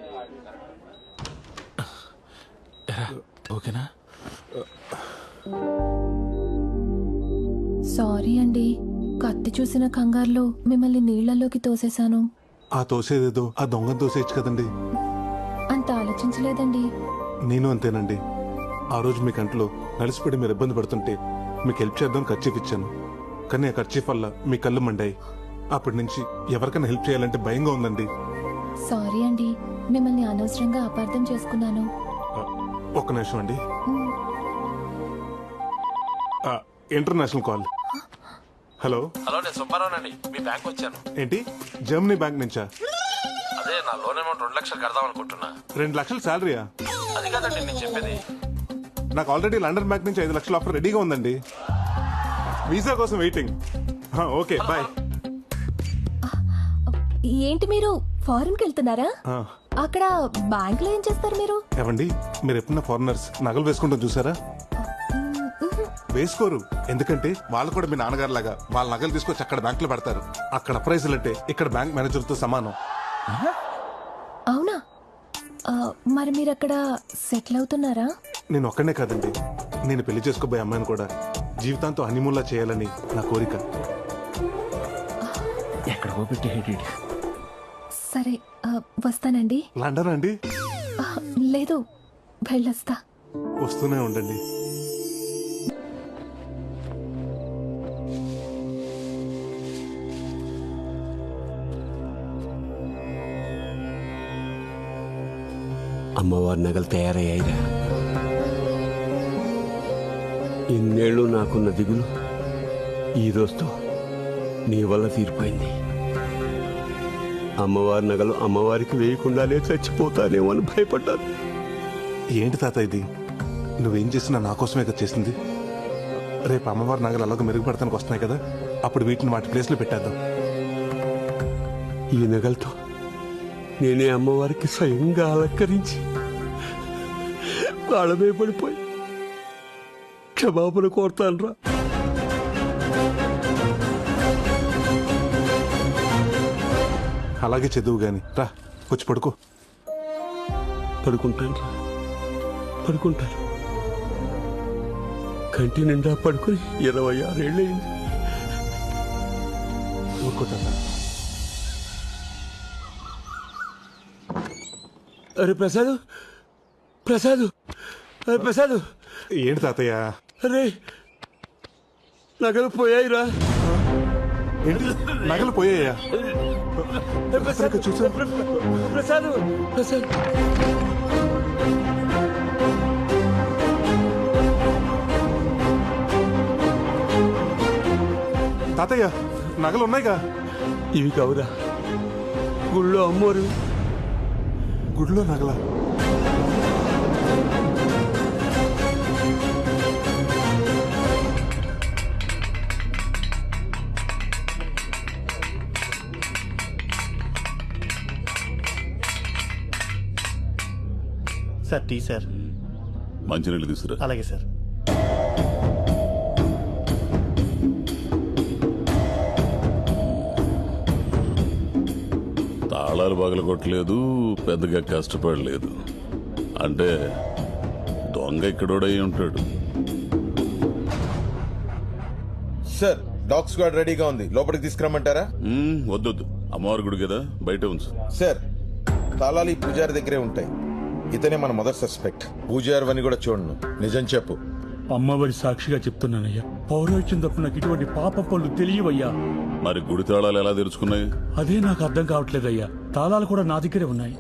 ఓకేనా? సారీ అండి, కత్తి చూసిన కంగారులో మిమ్మల్ని నీళ్లలోకి తోసేశాను. ఆ తోసేదేదో ఆ దొంగను తోసేయచ్చు కదండి. అంత ఆలోచించలేదండి. నేను అంతేనండి. ఆ రోజు మీ కంట్లో నలిసిపడి మీరు ఇబ్బంది పడుతుంటే మీకు హెల్ప్ చేద్దాం ఖర్చీఫ్ ఇచ్చాను. కానీ ఆ ఖర్చీఫ్ వల్ల మీ కళ్ళు మండాయి. అప్పటి నుంచి ఎవరికైనా హెల్ప్ చేయాలంటే భయంగా ఉందండి. సారీ అండి, మిమ్మల్ని అనవసరంగా అపార్థం చేసుకున్నాను. ఒక్క నిమిషం అండి. International call. హలో. హలో, నేను సుబ్బారావునండి. మీ బ్యాంక్ వచ్చాను. ఏంటి, జర్మనీ బ్యాంక్ నుంచా? అదే నా లోన్ అమౌంట్ 2 లక్షలు కడదాం అనుకుంటున్నా. 2 లక్షలు శాలరీయా? అది కాదండి నేను చెప్పేది. నాకు ఆల్రెడీ లండన్ బ్యాంక్ నుంచి 5 లక్షల ఆఫర్ రెడీగా ఉందండి. వీసా కోసం వెయిటింగ్. Okay bye. ఏంటి మీరు ఫారెన్ కి వెళ్తున్నారా? అక్కడ బ్యాంక్ లో ఏం చేస్తారు మీరు? ఏవండి, మీరు ఎప్పుడన్నా ఫారినర్స్ నగలు వేసుకుంటాం చూసారా? వేసుకోరు. ఎందుకంటే వాళ్ళు కూడా మీ నాన్నగారు లాగా వాళ్ళ నగలు తీసుకొచ్చి అక్కడ బ్యాంక్ లో పెడతారు. అక్కడ ప్రైజులు అంటే ఇక్కడ బ్యాంక్ మేనేజర్ తో సమానం. అవునా? మరి మీరు అక్కడ సెటిల్ అవుతున్నారా? నేను ఒక్కనే కాదండి, నేను పెళ్లి చేసుకోబోయే అమ్మాయిని కూడా జీవితాంతో హనీమూన్లా చేయాలని నా కోరిక. ఎక్కడికో పెట్టి సరే, వస్తానండి. లండన్ అండి? లేదు, వెళ్ళొస్తా. వస్తూనే ఉండండి. అమ్మవారి నగలు తయారయ్యాయిరా. ఇన్నేళ్ళు నాకున్న దిగులు ఈ రోజుతో నీ వల్ల తీరిపోయింది. అమ్మవారి నగలు అమ్మవారికి వేయకుండానే చచ్చిపోతానేమో అని భయపడ్డాను. ఏంటి తాత ఇది? నువ్వేం చేసినా నా కోసమే కదా చేసింది. రేపు అమ్మవారి నగలు అలాగ మెరుగుపడతానికి వస్తున్నాయి కదా, అప్పుడు వీటిని వాటి ప్లేస్లో పెట్టేద్దాం. ఈ నగలతో నేనే అమ్మవారికి స్వయంగా అలంకరించి కాళ్ళమే పడిపోయి క్షమాపణ కోరుతానురా. అలాగే చదువు గాని రా, వచ్చి పడుకో. పడుకుంటాను రా, పడుకుంటాను. కంటి నిండా పడుకుని 26 ఏళ్ళయింది. అరే ప్రసాద్, ప్రసాద్, అరే ప్రసాద్. ఏంటి తాతయ్య? అరే నగలు పోయాయిరా. ఏంటి నగలు పోయాయా? చూసా ప్రసాద్, ప్రసాద్. తాతయ్య నగలు ఉన్నాయిగా? ఇవి కావురా, గుళ్ళో అమ్మోరు గుడిలో నగల సార్ టీ సార్. మంచినీళ్ళు తీసుకురా. అలాగే సార్. తాళాలు పగల కొట్టలేదు, పెద్దగా కష్టపడలేదు. అంటే దొంగ ఇక్కడోడై ఉంటాడు. సార్ డాగ్ స్క్వాడ్ రెడీగా ఉంది, లోపలికి తీసుకురమ్మంటారా? వద్దొద్దు, అమ్మవారి గుడి కదా, బయట ఉంచు. సార్ తాళాలు ఈ పూజారి దగ్గరే ఉంటాయి. ఇతనే మన మొదటి సస్పెక్ట్. పూజారి అని కూడా చూడను. నిజం చెప్పు. అమ్మవారి సాక్షిగా చెప్తున్నానయ్యా, పౌరోహిత్యం తప్ప నాకు ఇటువంటి పాప పనులు తెలియవయ్యా. మరి గుడి తాళాలు ఎలా తెరుచుకున్నాయి? అదే నాకు అర్థం కావట్లేదయ్యా. తాళాలు కూడా నా దగ్గరే ఉన్నాయి.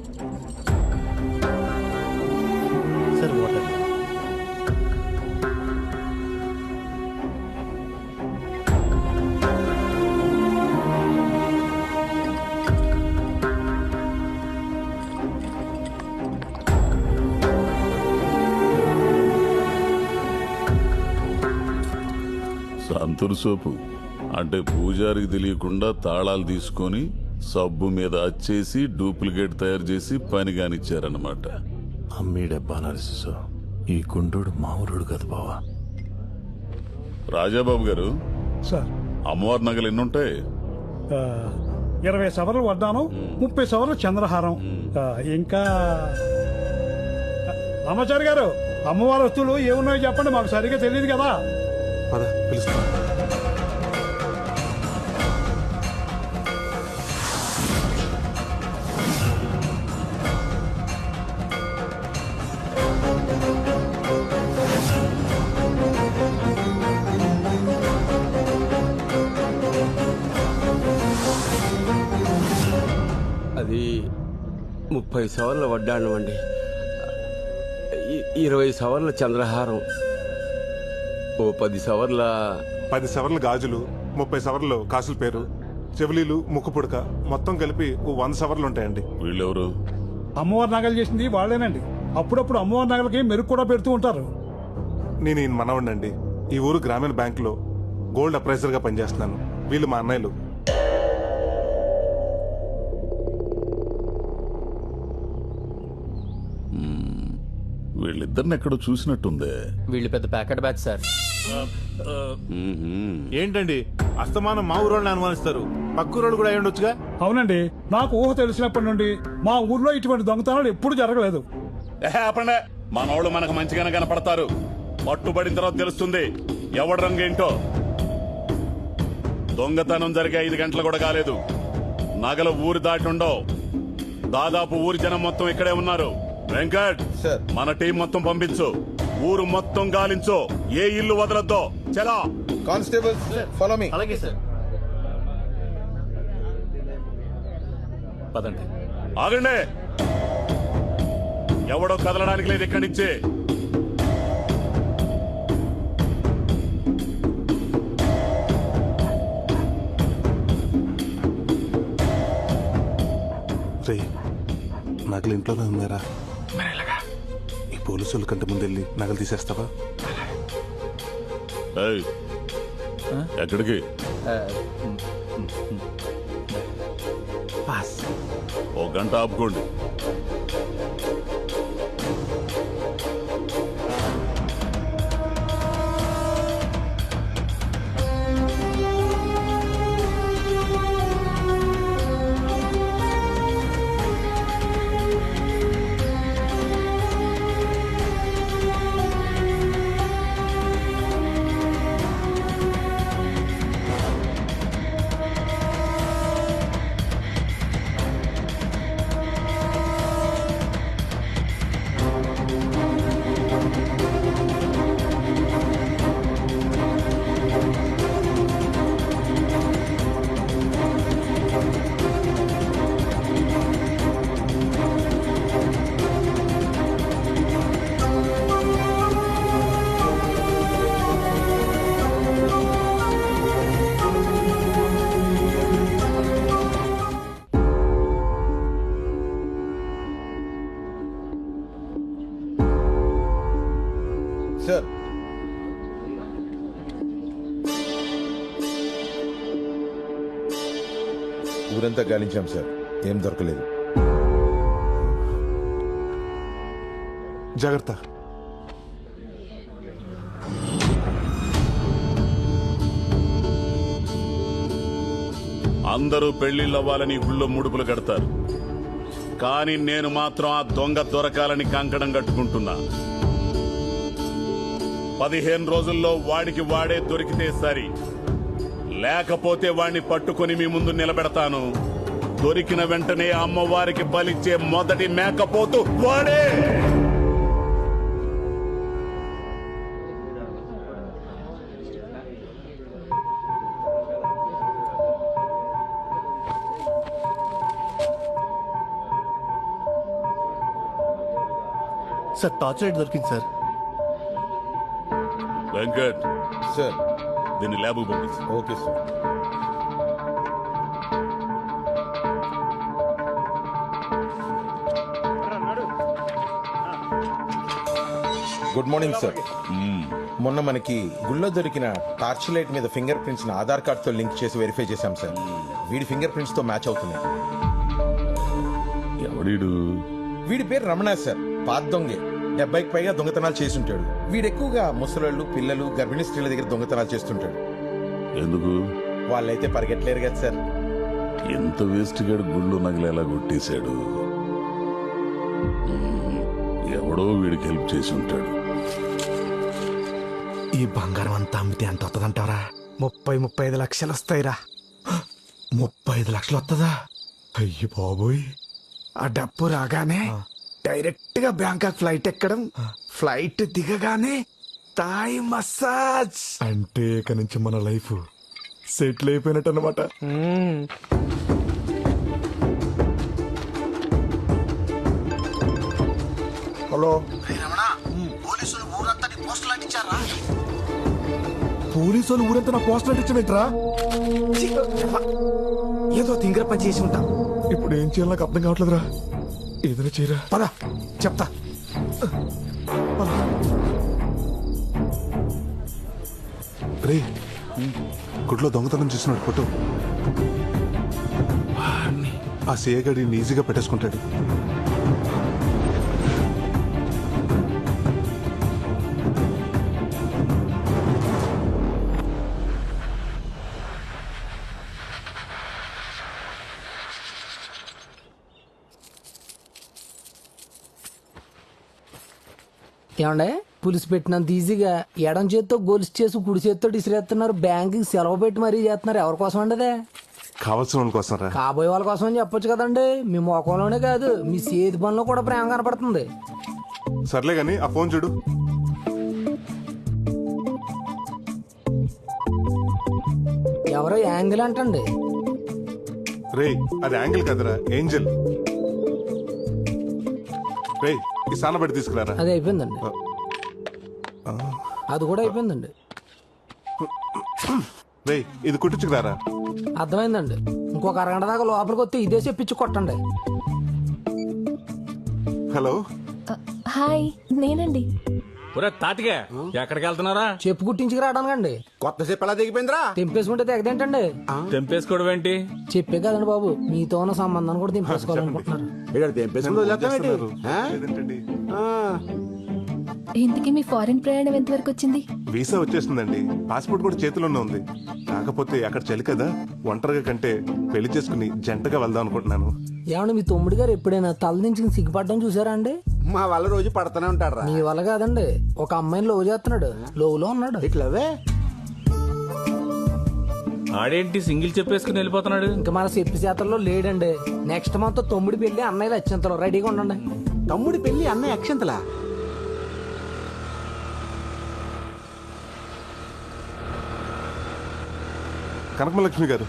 Sir water. సంతూర్ సోపు అంటే పూజారికి తెలియకుండా తాళాలు తీసుకొని సబ్బు మీద అచ్చేసి డూప్లికేట్ తయారు చేసి పని కానిచ్చారన్నమాట. అమ్మీడబ్బా నరసిసో, ఈ గుండోడు మామూలుడు కదా బావా. రాజాబాబు గారు, సార్ అమ్మవారి నగలు ఎన్నుంటాయి? 20 సవర్లు వడ్డాను, 30 సవర్లు చంద్రహారం, ఇంకా అమ్మచారి గారు అమ్మవారి వస్తువులు ఏమున్నాయో చెప్పండి, మాకు సరిగ్గా తెలియదు కదా. అది 30 సవర్ల వడ్డాణం అండి, 20 సవర్ల చంద్రహారం, ఓ 10 సవర్ల 10 సవర్ల గాజులు, 30 సవర్లు కాసుల పేరు, చెవులీలు, ముక్కు పుడక, మొత్తం కలిపి 100 సవర్లు ఉంటాయండి. వీళ్ళెవరు? అమ్మవారి నగలు చేసింది వాళ్ళేనండి. అప్పుడప్పుడు అమ్మవారి నగలకి మెరుగు కూడా పెడుతూ ఉంటారు. నేను ఈయన మనవండండి. ఈ ఊరు గ్రామీణ బ్యాంకులో గోల్డ్ అప్రైజర్ గా పనిచేస్తున్నాను. వీళ్ళు మా అన్నయ్యలు. వీళ్ళిద్దరిని ఎక్కడో చూసినట్టుందే. వీళ్ళు పెద్ద ప్యాకెట్ బ్యాచ్ సార్. ఏంటండి అస్తమానం మా ఊరోళ్ళని అనుమానిస్తారు, పక్కూరోళ్ళు కూడా అయ్యుండొచ్చుగా. అవునండి, నాకు ఊహ తెలిసినప్పటి నుండి మా ఊర్లో ఇటువంటి దొంగతనాలు ఎప్పుడు జరగలేదు. అప్పుడే మనోళ్ళు మనకు మంచిగానే కనపడతారు. పట్టుబడిన తర్వాత తెలుస్తుంది ఎవడు రంగేంటో. దొంగతనం జరిగే 5 గంటలు కూడా కాలేదు. నగలు ఊరి దాటుండో. దాదాపు ఊరి జనం మొత్తం ఇక్కడే ఉన్నారు. వెంకట్, మన టీం మొత్తం పంపించు. ఊరు మొత్తం గాలించు, ఏ ఇల్లు వదలొద్దో. చలా కానిస్టేబుల్ ఫాలో మీ. అలాగే సార్. పదండి. ఆగండి, ఎవడో కదలడానికి లేదు ఇక్కడి నుంచి. రే, నగలు ఇంట్లోనే ఉన్నారా? ఈ పోలీసుల కంటే ముందు వెళ్ళి నగలు తీసేస్తావా? ఎక్కడికి? ఓ గంట ఆపుకోండి. సార్. ఊరంతా గాలించాం సార్, ఏం దొరకలేదు. జాగ్రత్త. అందరూ పెళ్లిళ్ళవ్వాలని గుళ్ళో ముడుపులు కడతారు, కానీ నేను మాత్రం ఆ దొంగ దొరకాలని కంకణం కట్టుకుంటున్నా. 15 రోజుల్లో వాడికి వాడే దొరికితే సరి, లేకపోతే వాడిని పట్టుకుని మీ ముందు నిలబెడతాను. దొరికిన వెంటనే అమ్మవారికి బలిచ్చే మొదటి మేకపోతు వాడే. సార్ టార్చ్ లైట్ దొరికింది సార్. వెంకట్ సార్, దీన్ని ల్యాబ్కు పంపించు. Okay sir. Good morning sir. మొన్న మనకి గుళ్ళో దొరికిన టార్చ్ లైట్ మీద ఫింగర్ ప్రింట్స్ ఆధార్ కార్డ్ తో లింక్ చేసి వెరిఫై చేశాం సార్. వీడి ఫింగర్ ప్రింట్స్ తో మ్యాచ్ అవుతున్నాయి. ఎవడీడు? వీడి పేరు రమణ సార్, పాత దొంగే. 70కి పైగా దొంగతనాలు చేస్తుంటాడు. వీడు ఎక్కువగా ముసలోళ్ళు, పిల్లలు, గర్భిణీ స్త్రీల దగ్గర దొంగతనాలు చేస్తుంటాడు. ఎందుకు? వాళ్ళైతే పరిగెట్టలేరు కదా సార్. ఎంత వేస్ట్ గాడు గుళ్ళు నగలేలా కొట్టేశాడు. ఎవడో వీడికి హెల్ప్ చేసి ఉంటాడు. ఈ బంగారం అంతా అమ్మితే ఎంత వస్తుందంటారా? 35 లక్షలు వస్తాయిరా. 35 లక్షలు వస్తుందా? అయ్యి బాబోయ్. ఆ డబ్బు రాగానే డైరెక్ట్ గా బ్యాంకాక్ ఫ్లైట్ ఎక్కడం, ఫ్లైట్ దిగగానే థాయ్ మసాజ్. అంటే ఇక నుంచి మన లైఫ్ సెటిల్ అయిపోయినట్టు అనమాట. హలో, పోలీసులు ఊరంతా నా పోస్టర్ అంటించమేంట్రా? ఏదో తింగర పని చేసి ఉంటా. ఇప్పుడు ఏం చేయాలి నాకు అర్థం కావట్లేదురా. ఏదైనా చేయరా. పద చెప్తా. రే, గుడ్లో దొంగతనం చేసినాడు ఫోటో. ఆ సేయగాడి ఈజీగా పెట్టేసుకుంటాడు. ఏమండే పులిసి పెట్టినంత ఈజీగా ఎడం చేత్తో గొలుసు చేసి కుడి చేత్తో ఇసిరేస్తున్నారు. బ్యాంకుకి సెలవు పెట్టి మరీ చేస్తున్నారు. ఎవరి కోసం అండి? కావాల్సిన వాళ్ళ కోసం రా. కాబోయే వాళ్ళ కోసం అని చెప్పొచ్చు కదండి. మీ మొఖంలోనే కాదు, మీ చేతి పనిలో కూడా ప్రేమ కనపడుతుంది. సర్లే గాని ఆ ఫోన్ చూడు. ఎవరో యాంగిల్ అంటండి. రే, అది యాంగిల్ కదరా, ఏంజల్. రే, ఈ సానబడి తీసుకురారా. అది అయిపోయిందండి. అది కూడా అయిపోయిందండి. రే, ఇది కుట్టించుకురారా. అర్థమైందండి. ఇంకొక అరగంట దాకా లోపలికి వస్తే ఇదే చెప్పించి కొట్టండి. హలో, హాయ్, నేనండి. తాతిగా ఎక్కడికి వెళ్తున్నారా? చెప్పు కుట్టించుకు రావడానికండి. కొత్త చెప్పు ఎలా దిగిపోయిందిరా? తెంపేసుకుంటే తెగదేంటండి? తెంపేసుకోవడం ఏంటి? చెప్పే కదండి బాబు, మీతో ఉన్న సంబంధాన్ని కూడా తెంపేసుకోవాలనుకుంటున్నారు. ఇంతకీ మీ ఫారెన్ ప్రయాణం ఎంతవరకు వచ్చింది? వీసా వచ్చేసిందండి. పాస్పోర్ట్ కూడా చేతిలోనే ఉంది. కాకపోతే అక్కడ చలి కదా, ఒంటరిగా కంటే పెళ్లి చేసుకుని జంటగా వెళ్దాం అనుకుంటున్నాను. ఏమండి, మీ తమ్ముడు గారు ఎప్పుడైనా తల నుంచి సిగ్గుపడడం చూసారా అండి? మా వాళ్ళ రోజు పడుతూనే ఉంటాడు. మీ వల్ల కాదండి, ఒక అమ్మాయిని లవ్ చేస్తున్నాడు. లోవులో ఉన్నాడు. ఇట్లవే ఆడేంటి సింగిల్ చెప్పేసుకుని వెళ్ళిపోతున్నాడు? ఇంకా మన చెప్పి చేతల్లో లేడండి. నెక్స్ట్ మంత్ తమ్ముడి పెళ్లి, అన్నయ్యలు అత్యంతలో రెడీగా ఉండండి. తమ్ముడి పెళ్లి, అన్నయ్య అక్షంతలా? కనకమలక్ష్మి గారు,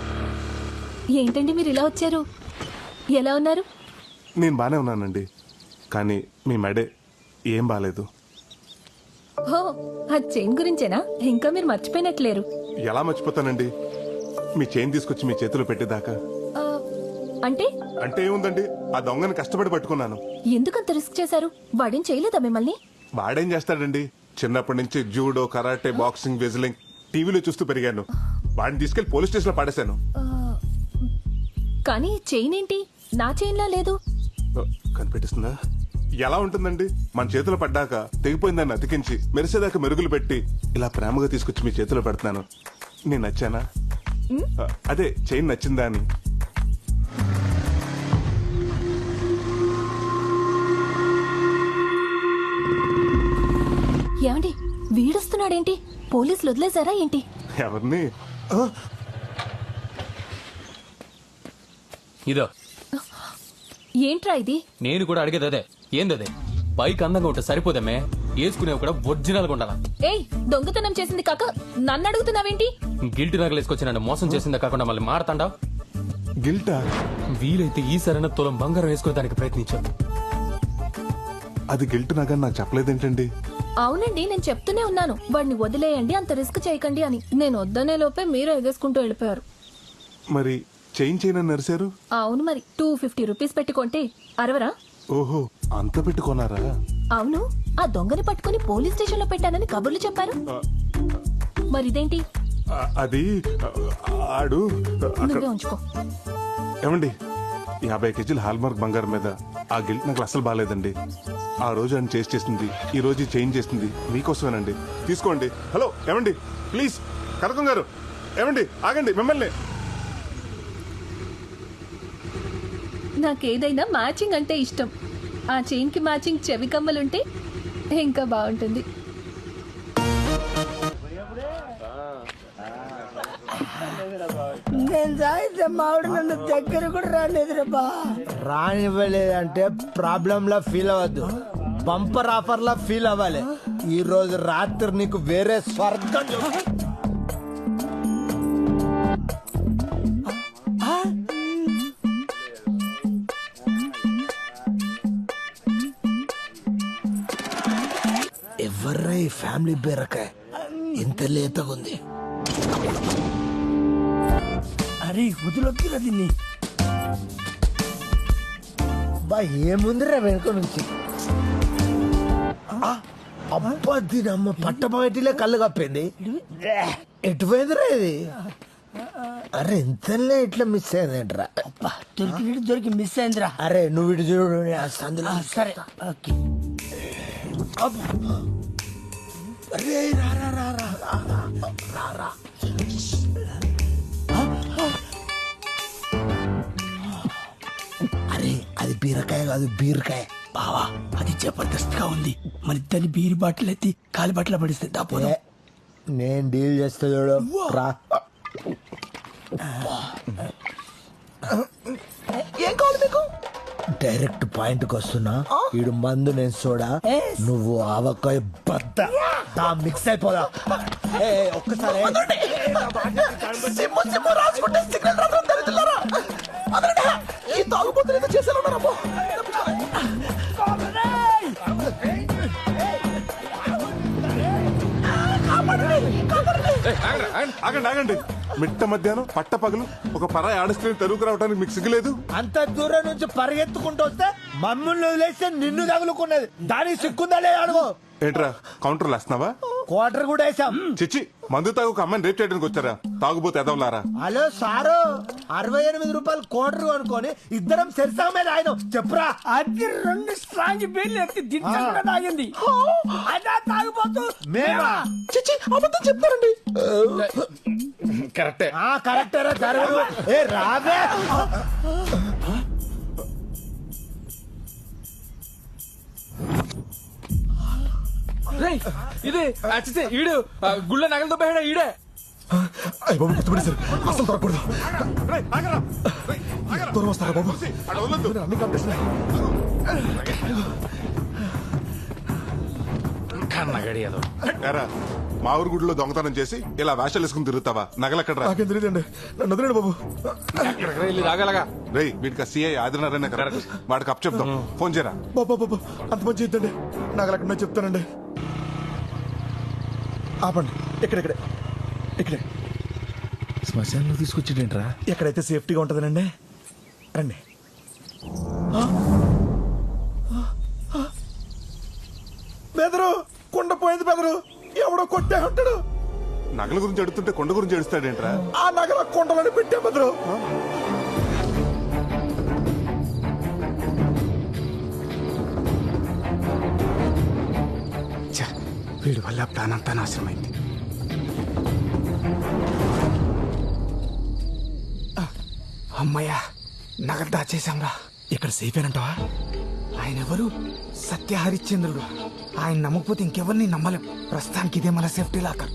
ఏంటండి మీరు ఇలా వచ్చారు? ఎలా ఉన్నారు? నేను బానే ఉన్నానండి, కానీ మీ మెడే ఏం బాలేదు. హో, ఆ చైన్ గురించేనా? ఇంకా మీరు మర్చిపోయినట్లేరు. ఎలా మర్చిపోతానండి, మీ చైన్ తీసుకొచ్చి మీ చేతిలో పెట్టేదాకా. ఆ, అంటే అంటే ఏముందండి, ఆ దొంగని కష్టపడి పట్టుకున్నాను. ఎందుకంత రిస్క్ చేశారు? వాడేం చేయలేదా మిమ్మల్ని? వాడేం చేస్తాడండి, చిన్నప్పటి నుంచి జూడో కరాటే బాక్సింగ్ వెజ్లింగ్ టీవీలో చూస్తూ పెరిగాను. వాడిని తీసుకెళ్లి పోలీస్ స్టేషన్ లో పడేశాను. కానీ చైన్ ఏంటి నా చైన్లా లేదు? కనిపెట్టిస్తుందా? ఎలా ఉంటుందండి, మన చేతిలో పడ్డాక తెగిపోయిందాన్ని అతికించి మెరిసేదాకా మెరుగులు పెట్టి ఇలా ప్రేమగా తీసుకొచ్చి మీ చేతిలో పెడుతున్నాను. నేను నచ్చానా? అదే చైన్ నచ్చిందా అని. ఏమండి వీడొస్తున్నాడేంటి? పోలీసులు వదిలేశారా ఏంటి? ఎవరిని? ఇదో ఏంట్రా ఇది? నేను కూడా అడిగేది అదే. ఏందదే? పైకి అందంగా ఉంటే సరిపోదమ్మే, వేసుకునేవి కూడా ఒరిజినల్ గా ఉండాలా. ఏయ్, దొంగతనం చేసింది కాక నన్ను అడుగుతున్నావేంటి? గిల్ట్ నగలేసుకొచ్చి నన్ను మోసం చేసిందా కాకుండా మళ్ళీ మాడతాండావు. గిల్టా? వీలైతే ఈ సరైన తులం బంగారం వేసుకోవడానికి ప్రయత్నించాను. అది గిల్ట్ నాగా నాకు చెప్పలేదేంటండి? అవునండి, నేను చెప్తూనే ఉన్నాను వాడిని వదిలేయండి, అంత రిస్క్ చేయకండి అని. నేను వద్దనే లోపే మీరు ఎగేసుకుంటూ వెళ్ళిపోయారు. మరి చైన్ అని నరిశారు? అవును, మరి 250 రూపీస్ పెట్టుకుంటే అరవరా? ఓహో, అంత పెట్టుకున్నారా? అవును, ఆ దొంగని పట్టుకుని పోలీస్ స్టేషన్ లో పెట్టానని కబుర్లు చెప్పారు. మరి ఇదేంటి? అది ఆడు నువ్వే ఉంచుకో. ఏమండి, 50 కేజీల హాల్మార్క్ బంగారం మీద ఆ గిల్ట్ నాకు అసలు బాగాలేదండి. ఆ రోజు ఆయన చేసింది, ఈ రోజు చేంజ్ చేసింది మీకోసమేనండి. తీసుకోండి. హలో ఏమండి, ప్లీజ్ కనకం గారు, ఏమండి ఆగండి, మిమ్మల్ని. నాకేదైనా మ్యాచింగ్ అంటే ఇష్టం. ఆ చైన్ కి మ్యాచింగ్ చెవి కమ్మలుంటే ఇంకా బాగుంటుంది. నేను సాయితే మావిడ నన్ను దగ్గర కూడా రాలేదురా. రానివ్వలేదంటే ప్రాబ్లం లా ఫీల్ అవ్వద్దు, బంపర్ ఆఫర్ లా ఫీల్ అవ్వాలి. ఈ రోజు రాత్రి నీకు వేరే స్వర్గం ఎవర్రా ఈ ఫ్యామిలీ బీరకాయ ఇంత లేతగుంది. అరే వదిలొద్దురా దీన్ని. బా ఏముందిరా వెనుక నుంచి. అబ్బా దీని అమ్మ పట్టపగటిలే కళ్ళు కప్పింది. ఎటుపోయిందిరా ఇది? అరే ఇంతలే ఇట్లా మిస్ అయిందేంట్రా? దొరికి మిస్ అయిందిరా. అరే నువ్వు ఇటు చూడు, అందులో సరే ఓకే. అరే రా అరే అది బీరకాయ కాదు, బీరకాయ. బావా అది జబర్దస్త్ గా ఉంది. మన ఇద్దరిని బీరు బాటిల్ ఎత్తి కాలి బట్టలు పడిస్తే దాపోదా. నేను డీల్ చేస్తా చూడు. రా. ఏం కావాలి మీకు? డైరెక్ట్ పాయింట్ కి వస్తున్నా. ఈడు మందు, నేను సోడా, నువ్వు ఆవకాయ బద్ద. మిక్స్ అయిపోదా ఒక్కసారి. ఆగండి ఆగండి, మిట్ట మధ్యాహ్నం పట్ట పగలు ఒక పరాయి ఆడస్త్రీని తరువుకు రావడానికి మీకు సిగ్గులేదు? అంత దూరం నుంచి పరిగెత్తుకుంటూ వస్తే మమ్మల్ని వదిలేస్తే నిన్ను తగులుకున్నది. దానికి సిగ్గుందా లేదా అడుగు. ఏంట్రా కౌంటర్లు వేస్తున్నావా? క్వార్టర్ కూడా వేసాం. చిచ్చి, మందు తాగు ఒక అమ్మాయిని రేప్ చేయడానికి వచ్చారా? తాగుబోతే ఎదవలారా. హలో సారు, 68 రూపాయలు క్వార్టర్ కొనుక్కొని ఇద్దరం సెరిసా మీద ఆయన చెప్పురా. అది 2 స్ట్రాంగ్ బీర్లు ఎత్తి దించకుండా తాగింది. అదా తాగిపోతూ మేమా? చిచ్చి అబద్ధం చెప్తారండి. కరెక్టే. కరెక్టేరా జరగదు. ఏ రావే. ఇదే అచ్చితే ఈడు గుళ్ళ నగలతో పోయాడా ఈడే. అసలు దొరకకూడదు. దూరం వస్తారా బాబు? అన్ని కంప్లీట్. మా ఊరు గుడిలో దొంగతనం చేసి ఇలా వేషాలు వేసుకుని తిరుగుతావా? నగలెక్కడ? నాకేం తెలియదండి, నన్ను వదిలేడు బాబు. రేయ్ వీడికి సిఐ ఆదినారాయణ వాడికి అప్ చెప్తాం. ఫోన్ చేయరా బాబా. బాబా అంత మంచి చేద్దండి, నగలెక్కడ చెప్తానండి. ఆపండి, ఇక్కడే శ్మశానంలో తీసుకొచ్చేటేంట్రా? ఎక్కడైతే సేఫ్టీగా ఉంటుందనండి. రండి. బెదరు కుండ పోయింది బెదరు. నగల గురించి అడుగుతుంటే కొండ గురించి అడుస్తాడేంట్రా? ఆ నగల కొండలని పెట్టే బదులు వీడి వల్ల ప్లాన్ అంతా నాశనమైంది. అమ్మయ్యా, నగలు దాచేశాంరా. ఇక్కడ సేఫ్ అంటావా? ఆయన ఎవరు? సత్య హరిశ్చంద్రుడు. ఆయన నమ్మకపోతే ఇంకెవరిని నమ్మలేం. ప్రస్తుతానికి ఇదే మన సేఫ్టీ లాకర్.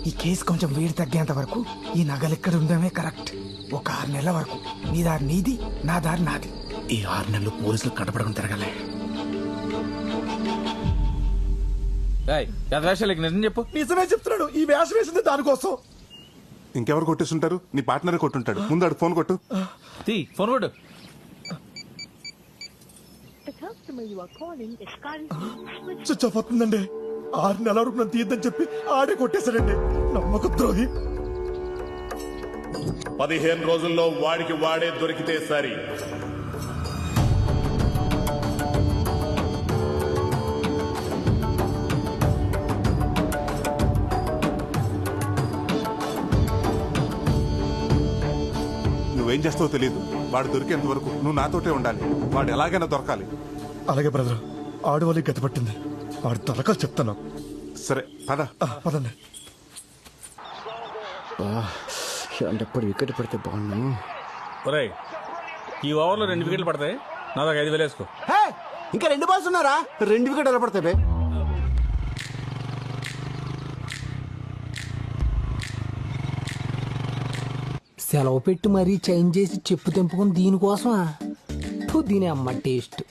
ఈ కేసు కొంచెం వేడి తగ్గేంత వరకు ఈ నగలు ఇక్కడ ఉండడమే కరెక్ట్. ఒక 6 నెలల వరకు నీ దారి నీది, నా దారి నాది. ఈ 6 నెలలు పోలీసులు కనపడకుండా తిరగలే. నిజం చెప్పు. నిజమే చెప్తున్నాడు. ఈ వేషం వేసింది దానికోసం. ఇంకెవరు కొట్టేస్తుంటారు? నీ పార్ట్నర్ కొట్టుంటాడు. ముందు ఆడు ఫోన్ కొట్టు. ఫోన్ కొట్టు. స్విచ్ ఆఫ్ అవుతుందండి. 6 నెలల వరకు నన్ను తీయద్దని చెప్పి ఆడే కొట్టేశాడండి. నమ్మక ద్రోహి. 15 రోజుల్లో వాడికి వాడే దొరికితే సరి. నువ్వేం చేస్తావో తెలియదు. వాడు దొరికేంత వరకు నువ్వు నాతోటే ఉండాలి. వాడు ఎలాగైనా దొరకాలి. అలాగే బ్రదర్. ఆడవాళ్ళకి గతి పట్టింది. ఆడు దొరకాలి చెప్తాను. సరే పద. పదండి. ఎప్పుడు వికెట్ పడితే బాగున్నాను. ఈ ఓవర్లో 2 వికెట్లు పడతాయి. నా దాకా 5,000 వేసుకో. ఇంకా 2 బాల్స్ ఉన్నారా? 2 వికెట్ ఎలా పడతాయి? సెలవు పెట్టి మరీ చేంజ్ చేసి చెప్పు తెంపుకుని దీనికోసమా? దీని అమ్మ టేస్ట్.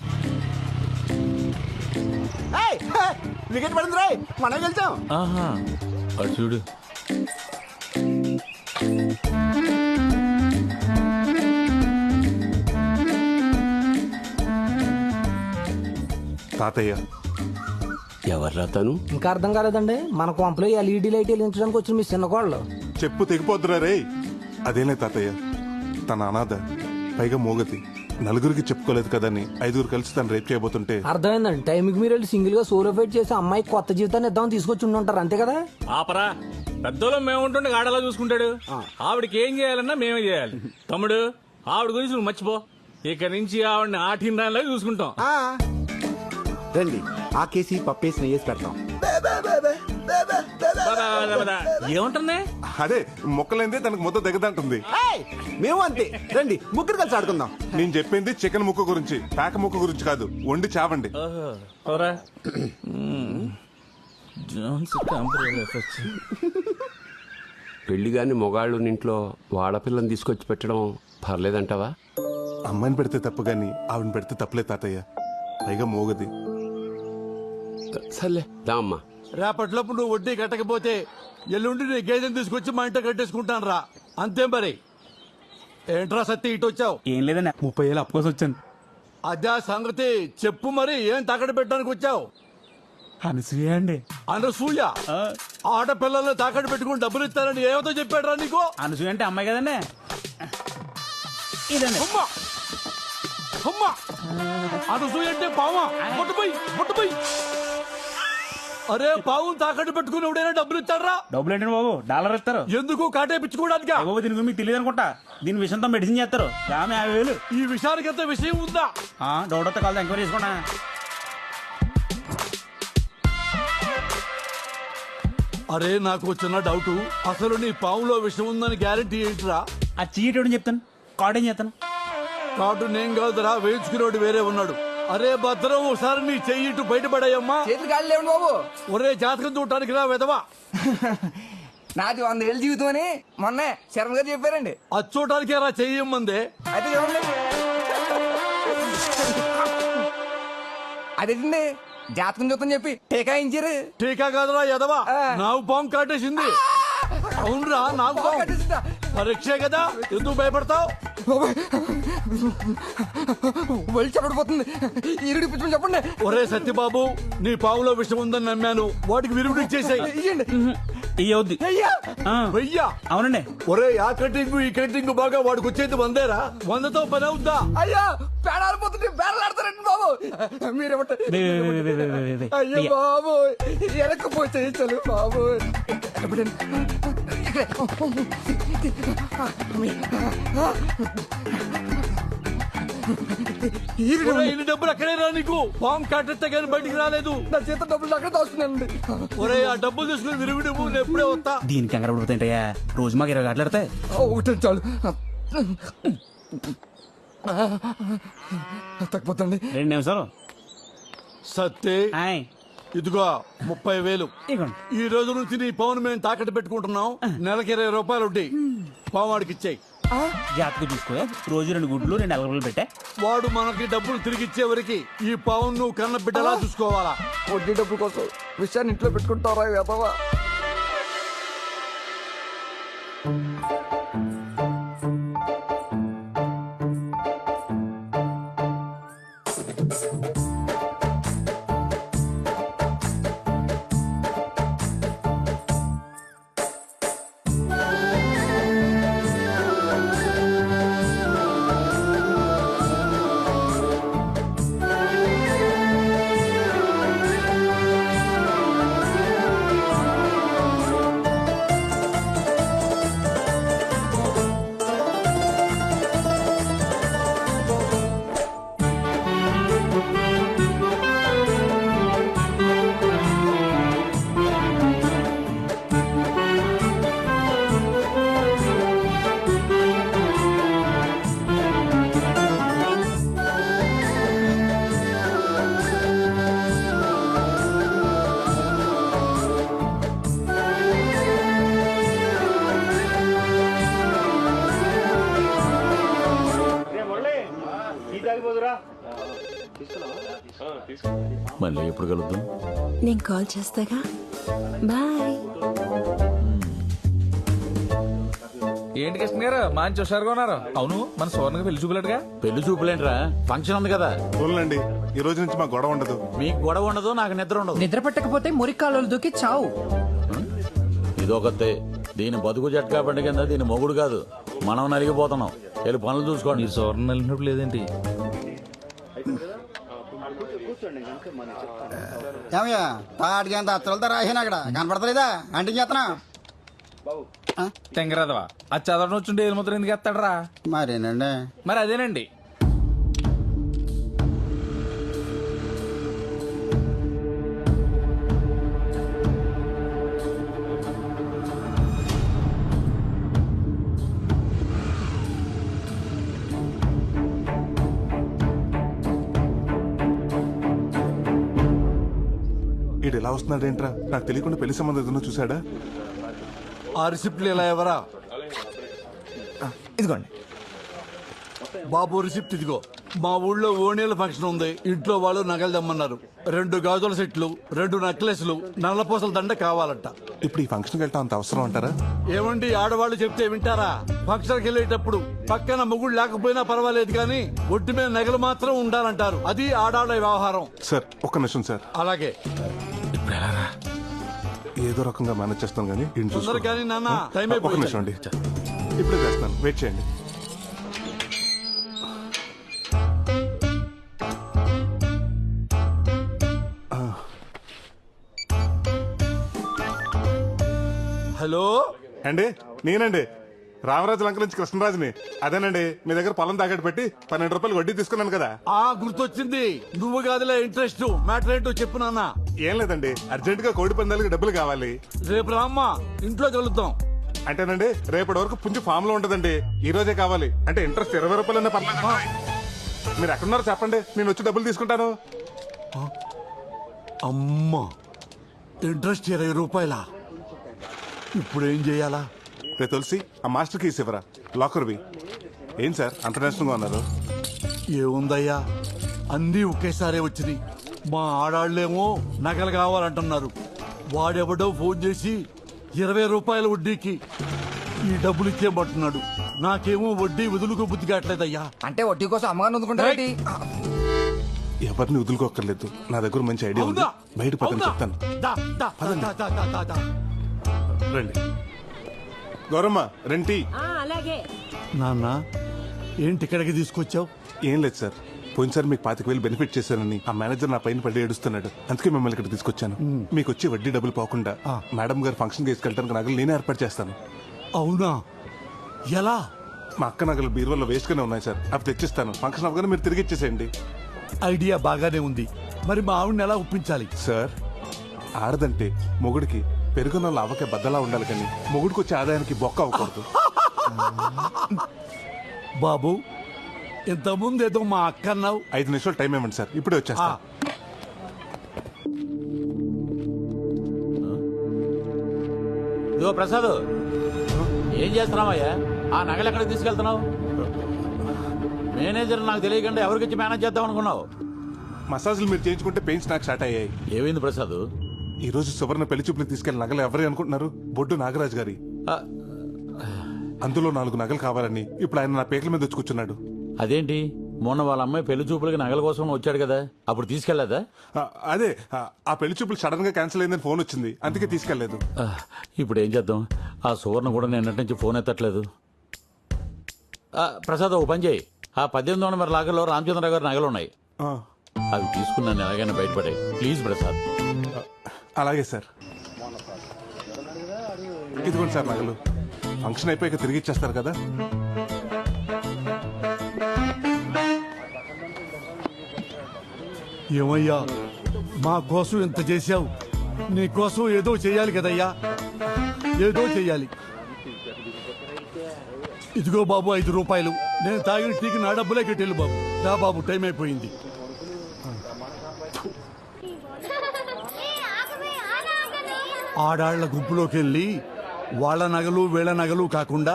వికెట్ పడింది రాయ్, మనం గెలిచాం. అది చూడు. తాతయ్య ఎవర్రా తను? ఇంకా అర్థం కాలేదండి. మన కొంపలో ఎల్ఈడి లైట్ వెలిగించడానికి వచ్చిన మీ చిన్న కోళ్ళు. చెప్పు తెగిపోద్దురా రే. అదేలే తాతయ్య, తన అనాథ, పైగా మోగతి. నలుగురికి చెప్పుకోలేదు కదని 5గురు కలిసి తను రేప్ చేయబోతుంటే. అర్థమైందండి. టైంకి మీరు వెళ్ళి సింగిల్ గా సోలో ఫైట్ చేసి అమ్మాయి కొత్త జీవితాన్ని ఇద్దామని తీసుకొచ్చి ఉండుంటారు. అంతే కదా? ఆపరా. పెద్దోళ్ళం మేము ఉంటుండే ఆడలా చూసుకుంటాడు. ఆవిడకి ఏం చేయాలన్నా మేమే చేయాలి. తమ్ముడు, ఆవిడ గురించి నువ్వు మర్చిపో. ఇక నుంచి ఆవిడని ఆటిందానిలా చూసుకుంటాం. రండి, ఆ కేసి పప్పేసి నెయ్యేసి పెడతాం. ఏమంటుంది? అదే మొక్కలైందే తనకు ముద్ద దిగదంటుంది. మేము అంతే. రండి, ముగ్గురు కలిసి ఆడుకుందాం. నేను చెప్పింది చికెన్ ముక్క గురించి, పేక ముక్క గురించి కాదు. వండి చావండి. పెళ్లిగాని మొగాళ్ళు ఇంట్లో వాడపిల్లని తీసుకొచ్చి పెట్టడం పర్లేదంటావా? అమ్మాయిని పెడితే తప్పు గాని ఆవిడని పెడితే తప్పులే తాతయ్య. పైగా మోగది. సర్లే దా అమ్మా. రేపట్లోపు నువ్వు వడ్డీ కట్టకపోతే ఎల్లుండి నీ గేదెని తీసుకొచ్చి మా ఇంట కట్టేసుకుంటాను రా. అంతే మరి. ఏంట్రా సత్తి ఇటు వచ్చావు? ఏం లేదన్నా, 30,000 అప్పు కోసం వచ్చాను. అదే సంగతి చెప్పు. మరి ఏం తాకట్టు పెట్టడానికి వచ్చావు? అనసూయ అండి. అనసూయ? ఆడపిల్లల్ని తాకట్టు పెట్టుకుని డబ్బులు ఇస్తారని ఏమతో చెప్పాడు రా నీకు? అనసూయ అంటే అమ్మాయి కదండి. ఇదండి. అమ్మా అమ్మా, అనసూయ అంటే పావా? ముట్టుపోయి. అరే, పావు తాకట్టు పెట్టుకుని ఎవడైనా డబ్బులు ఇస్తారా? డబ్బులు ఏంటండి బాబు? $1 ఇస్తారు. ఎందుకు? కాటేపించుకోవడానికి. బాబు దీని మీకు తెలియదు అనుకుంటా. దీని విషయంతో మెడిసిన్ చేస్తారు. 50,000. ఈ విషయానికి ఎంత విషయం ఉందా? డౌట్ వస్తే కాదు, ఎంక్వైరీ చేసుకోండి. అరే, నాకు చిన్న డౌట్. అసలు నీ పావులో విషయం ఉందని గ్యారెంటీ ఏంటిరా? ఆ చీటోడని చెప్తాను, కార్డు ఏం చేస్తాను. కార్డు నేను కాదురా, వేయించుకునేవాడు వేరే ఉన్నాడు. అరే భద్రం, ఒకసారి నీ చెయ్యి ఇటు బయటపడాయమ్మా. చేతులు గాలి లేవండి బాబు. ఒరే, జాతకం చూడటానికి రా వెదవా. నాది 100 ఏళ్ళ జీవితం అని మొన్న శరణ్ గారు చెప్పారండి. అది చూడటానికి రా చెయ్యమ్మందే. అయితే చూడండి. అదేంటండి, జాతకం చూద్దాం చెప్పి టీకా ఇచ్చారు. టీకా కాదురా ఎదవా, నాకు పాము కాటేసింది. అవునరా, నాకు పాము పరీక్షే కదా, ఎందుకు భయపడతావు? వెళ్ళి చెప్పడిపోతుంది. ఈరుడి పిచ్చి చెప్పండి. ఒరే సత్యబాబు, నీ పావులో విషయం ఉందని నమ్మాను. వాటికి విరుగుడు ఇచ్చేసాయి. వెయ్యా? అవునండి. ఒరే, ఆ కటింగ్ ఈ కటింగ్ బాగా వాడికి వచ్చేది 100రా. 100తో పని అవుద్దా? అయ్యా, పేడాలిపోతుంటే బేరలాడతారండి బాబు. అయ్యో బాబు ఎరకపోతే చలు బాబు ఇన్ని డబ్బులు అక్కడే రా నీకు బాంబు కట్టెత్తే కానీ బయటికి రాలేదు. నా చేత డబ్బులు అక్కడ దాస్తున్నానండి. ఒరే ఆ డబ్బులు తీసుకుని విరుగుడు నేను ఎప్పుడే వస్తా. దీనికి కంగారు పడిపోతాయంటయ్యా, రోజు మాకు 20 గంటలు ఆడతాయి. ఒకటే చాలు తగ్గిపోతండి. 2 నిమిషాలు. సత్తే ఇదిగో 30,000. ఈ రోజు నుంచి నీ పవన్ మేము తాకట్టు పెట్టుకుంటున్నాం. నెలకి 20 రూపాయలు వడ్డీ పావాడికి ఇచ్చాయి. జాతకు చూసుకో, రోజు 2 గుడ్లు 2 అలగలు పెట్టా. వాడు మనకి డబ్బులు తిరిగి ఇచ్చే వరకు ఈ పవన్ నువ్వు కన్న బిడ్డలా చూసుకోవాలా. వడ్డీ డబ్బుల కోసం విషయాన్ని ఇంట్లో పెట్టుకుంటారా వేదవా? మళ్ళీ ఎప్పుడు కలుద్దాం? నేను కాల్ చేస్తాగా. బాయ్. ఏంటి కృష్ణ గారు మంచి హుషారుగా ఉన్నారు. అవును మన సోర్ణకి పెళ్లి చూపులేటుగా. పెళ్లి చూపులేంట్రా, ఫంక్షన్ ఉంది కదా. చూడండి, ఈ రోజు నుంచి మాకు గొడవ ఉండదు. మీకు గొడవ ఉండదు, నాకు నిద్ర ఉండదు. నిద్ర పట్టకపోతే మురికాలు దూకి చావు. ఇదొకతే. దీని బతుకు జట్కా బండి కింద దీని మొగుడు కాదు, మనం నలిగిపోతున్నాం. వెళ్ళి పనులు చూసుకోండి. మీరు సోర్ణ నలిగినప్పుడు లేదేంటి? ఏమయ్యా తాటికి అంత అత్తలతో రాసాను అక్కడ కనపడతలేదా? అంటే చేస్తున్నా తెంగరాదవా అది చదవడం వచ్చుంటే ఏది మాత్రం ఎందుకు ఎత్తాడరా? మరేనండి. మరి అదేనండి. ఈడు ఎలా వస్తున్నాడేంట్రా? నాకు తెలియకుండా పెళ్లి సంబంధం ఏదైనా చూసాడా? ఆ రిసిప్ట్లు ఎలా ఎవరా? ఇదిగోండి బాబు రిసిప్ట్ ఇదిగో. మా ఊళ్ళో ఓణీల ఫంక్షన్ ఉంది. ఇంట్లో వాళ్ళు నగలు తెమ్మన్నారు. 2 గాజుల సెట్లు, 2 నెక్లెస్లు, నల్లపూసల దండ కావాలంట. ఇప్పుడు ఈ ఫంక్షన్కి వెళ్ళటం అంత అవసరం అంటారా? ఏమండి ఆడవాళ్ళు చెప్తే వింటారా? ఫంక్షన్కి వెళ్ళేటప్పుడు పక్కన మొగుడు లేకపోయినా పర్వాలేదు కానీ ఒట్టి మీద నగలు మాత్రం ఉండాలంటారు. అది ఆడాళ్ళ వ్యవహారం. సార్ ఒక్క నిమిషం సార్. అలాగే ఏదో రకంగా మేనేజ్ చేస్తాం కానీ ఈయన చూసుకో. తొందరగా కానీ నాన్న, టైం ఒక్క నిమిషం అండి, ఇప్పుడే చేస్తాను, వెయిట్ చేయండి. హలో అండి, నేనండి రామరాజు లంక నుంచి కృష్ణరాజుని. అదేనండి, మీ దగ్గర పొలం తాకట్టు పెట్టి 12 రూపాయలు వడ్డీ తీసుకున్నాను కదా. గుర్తొచ్చింది. నువ్వు కాదులే ఇంట్రెస్ట్. మ్యాటర్ ఏంటో చెప్పు నాన్న. ఏం లేదండి, అర్జెంట్ గా కోడి పందాలకి డబ్బులు కావాలి. రేపు రామ్మా, ఇంట్లో కలుద్దాం. అంటేనండి రేపటి వరకు పుంజు ఫామ్ లో ఉంటదండి. ఈ రోజే కావాలి. అంటే ఇంట్రెస్ట్ 20 రూపాయలన్నా పర్లేదు. మీరు ఎక్కడున్నారో చెప్పండి, నేను వచ్చి డబ్బులు తీసుకుంటాను. అమ్మా, ఇంట్రెస్ట్ 20 రూపాయలా? ఇప్పుడు ఏం చేయాలా? రే తులసి, ఆ మాస్టర్ కీస్ ఇవ్వరా, లాకర్వి. ఏం సార్ అంత నేషనల్గా ఉన్నారు? ఏముందయ్యా, అన్నీ ఒకేసారి వచ్చినాయి. మా ఆడాళ్ళేమో నగలు కావాలంటున్నారు. వాడెవడో ఫోన్ చేసి 20 రూపాయల వడ్డీకి ఈ డబ్బులు ఇచ్చేయమంటున్నాడు. నాకేమో వడ్డీ వదులుకో బుద్ధి కావట్లేదయ్యా. అంటే వడ్డీ కోసం అమ్మగారిని వదులుకుంటారేంటి? ఎవరిని వదులుకోక్కర్లేదు, నా దగ్గర మంచి ఐడియా ఉంది. బయట పక్కన చెప్తాను. రండి. గౌరమ్మ, రెంటి. అలాగే. నాన్న, ఏంటి ఇక్కడికి తీసుకొచ్చావు? ఏం లేదు సార్, పోయినసారి మీకు 25,000 బెనిఫిట్ చేశానని ఆ మేనేజర్ నా పైన పడి ఏడుస్తున్నాడు. అందుకే మిమ్మల్ని ఇక్కడ తీసుకొచ్చాను. మీకు వచ్చి వడ్డీ డబ్బులు పోకుండా మేడం గారు ఫంక్షన్ తీసుకెళ్ళడానికి నగలు నేనే ఏర్పాటు చేస్తాను. అవునా? ఎలా? మా అక్క నగలు బీరువాలో వేస్ట్ గానే ఉన్నాయి సార్, అవి తెచ్చిస్తాను. ఫంక్షన్ అవగానే మీరు తిరిగి ఇచ్చేసేయండి. ఐడియా బాగానే ఉంది. మరి మా ఆవిడని ఎలా ఒప్పించాలి? సార్, ఆడదంటే మొగుడికి పెరుగున్న లావకే బద్దలా ఉండాలి, కానీ మొగుడికి వచ్చే ఆదాయానికి బొక్క అవ్వకూడదు. బాబు, ఇంతకుముందు ఏదో మా అక్క అన్నావు. 5 నిమిషాలు టైం ఇవ్వండి సార్, ఇప్పుడే వచ్చేస్తా. ఇదిగో ప్రసాద్, ఏం చేస్తున్నావయ్యా? ఆ నగలు ఎక్కడికి తీసుకెళ్తున్నావు? మేనేజర్ నాకు తెలియకుండా ఎవరికిచ్చి మేనేజ్ చేద్దాం అనుకున్నావు? మసాజులు మీరు చేయించుకుంటే పెయిన్స్ నాకు స్టార్ట్ అయ్యాయి. ఏమైంది ప్రసాద్? ఈ రోజు సువర్ణ పెళ్లి చూపులకు తీసుకెళ్లిన నగలు ఎవరి అనుకుంటున్నారు? బొడ్డు నాగరాజు గారి. అందులో 4 నగలు కావాలని ఇప్పుడు ఆయన నా పేకల మీద వచ్చి కూర్చున్నాడు. అదేంటి, మొన్న వాళ్ళ అమ్మాయి పెళ్లి చూపులకి నగల కోసం వచ్చాడు కదా, అప్పుడు తీసుకెళ్లేదా? అదే, ఆ పెళ్లి చూపులు సడన్ గా క్యాన్సిల్ అయిందని ఫోన్ వచ్చింది, అందుకే తీసుకెళ్లేదు. ఇప్పుడు ఏం చేద్దాం? ఆ సువర్ణ కూడా నిన్నటి నుంచి ఫోన్ ఎత్తట్లేదు. ప్రసాద్, ఓ పని చేయి, ఆ 1800 నెంబర్ లాగర్లో రామచంద్రరావు గారి నగలు ఉన్నాయి, అవి తీసుకున్నాను ఎలాగైనా బయటపడాయి. ప్లీజ్ ప్రసాద్. అలాగే సార్. ఇదిగోండి సార్ నగలు. ఫంక్షన్ అయిపోయాక తిరిగి ఇచ్చేస్తారు కదా. ఏమయ్యా, మా కోసం ఇంత చేశావు, నీ కోసం ఏదో చెయ్యాలి కదయ్యా, ఏదో చెయ్యాలి. ఇదిగో బాబు 5 రూపాయలు. నేను తాగిన టీకి నా డబ్బులే కట్టేళ్ళు బాబు. రా బాబు, టైం అయిపోయింది. ఆడాళ్ల గుంపులోకి వెళ్ళి వాళ్ళ నగలు వీళ్ళ నగలు కాకుండా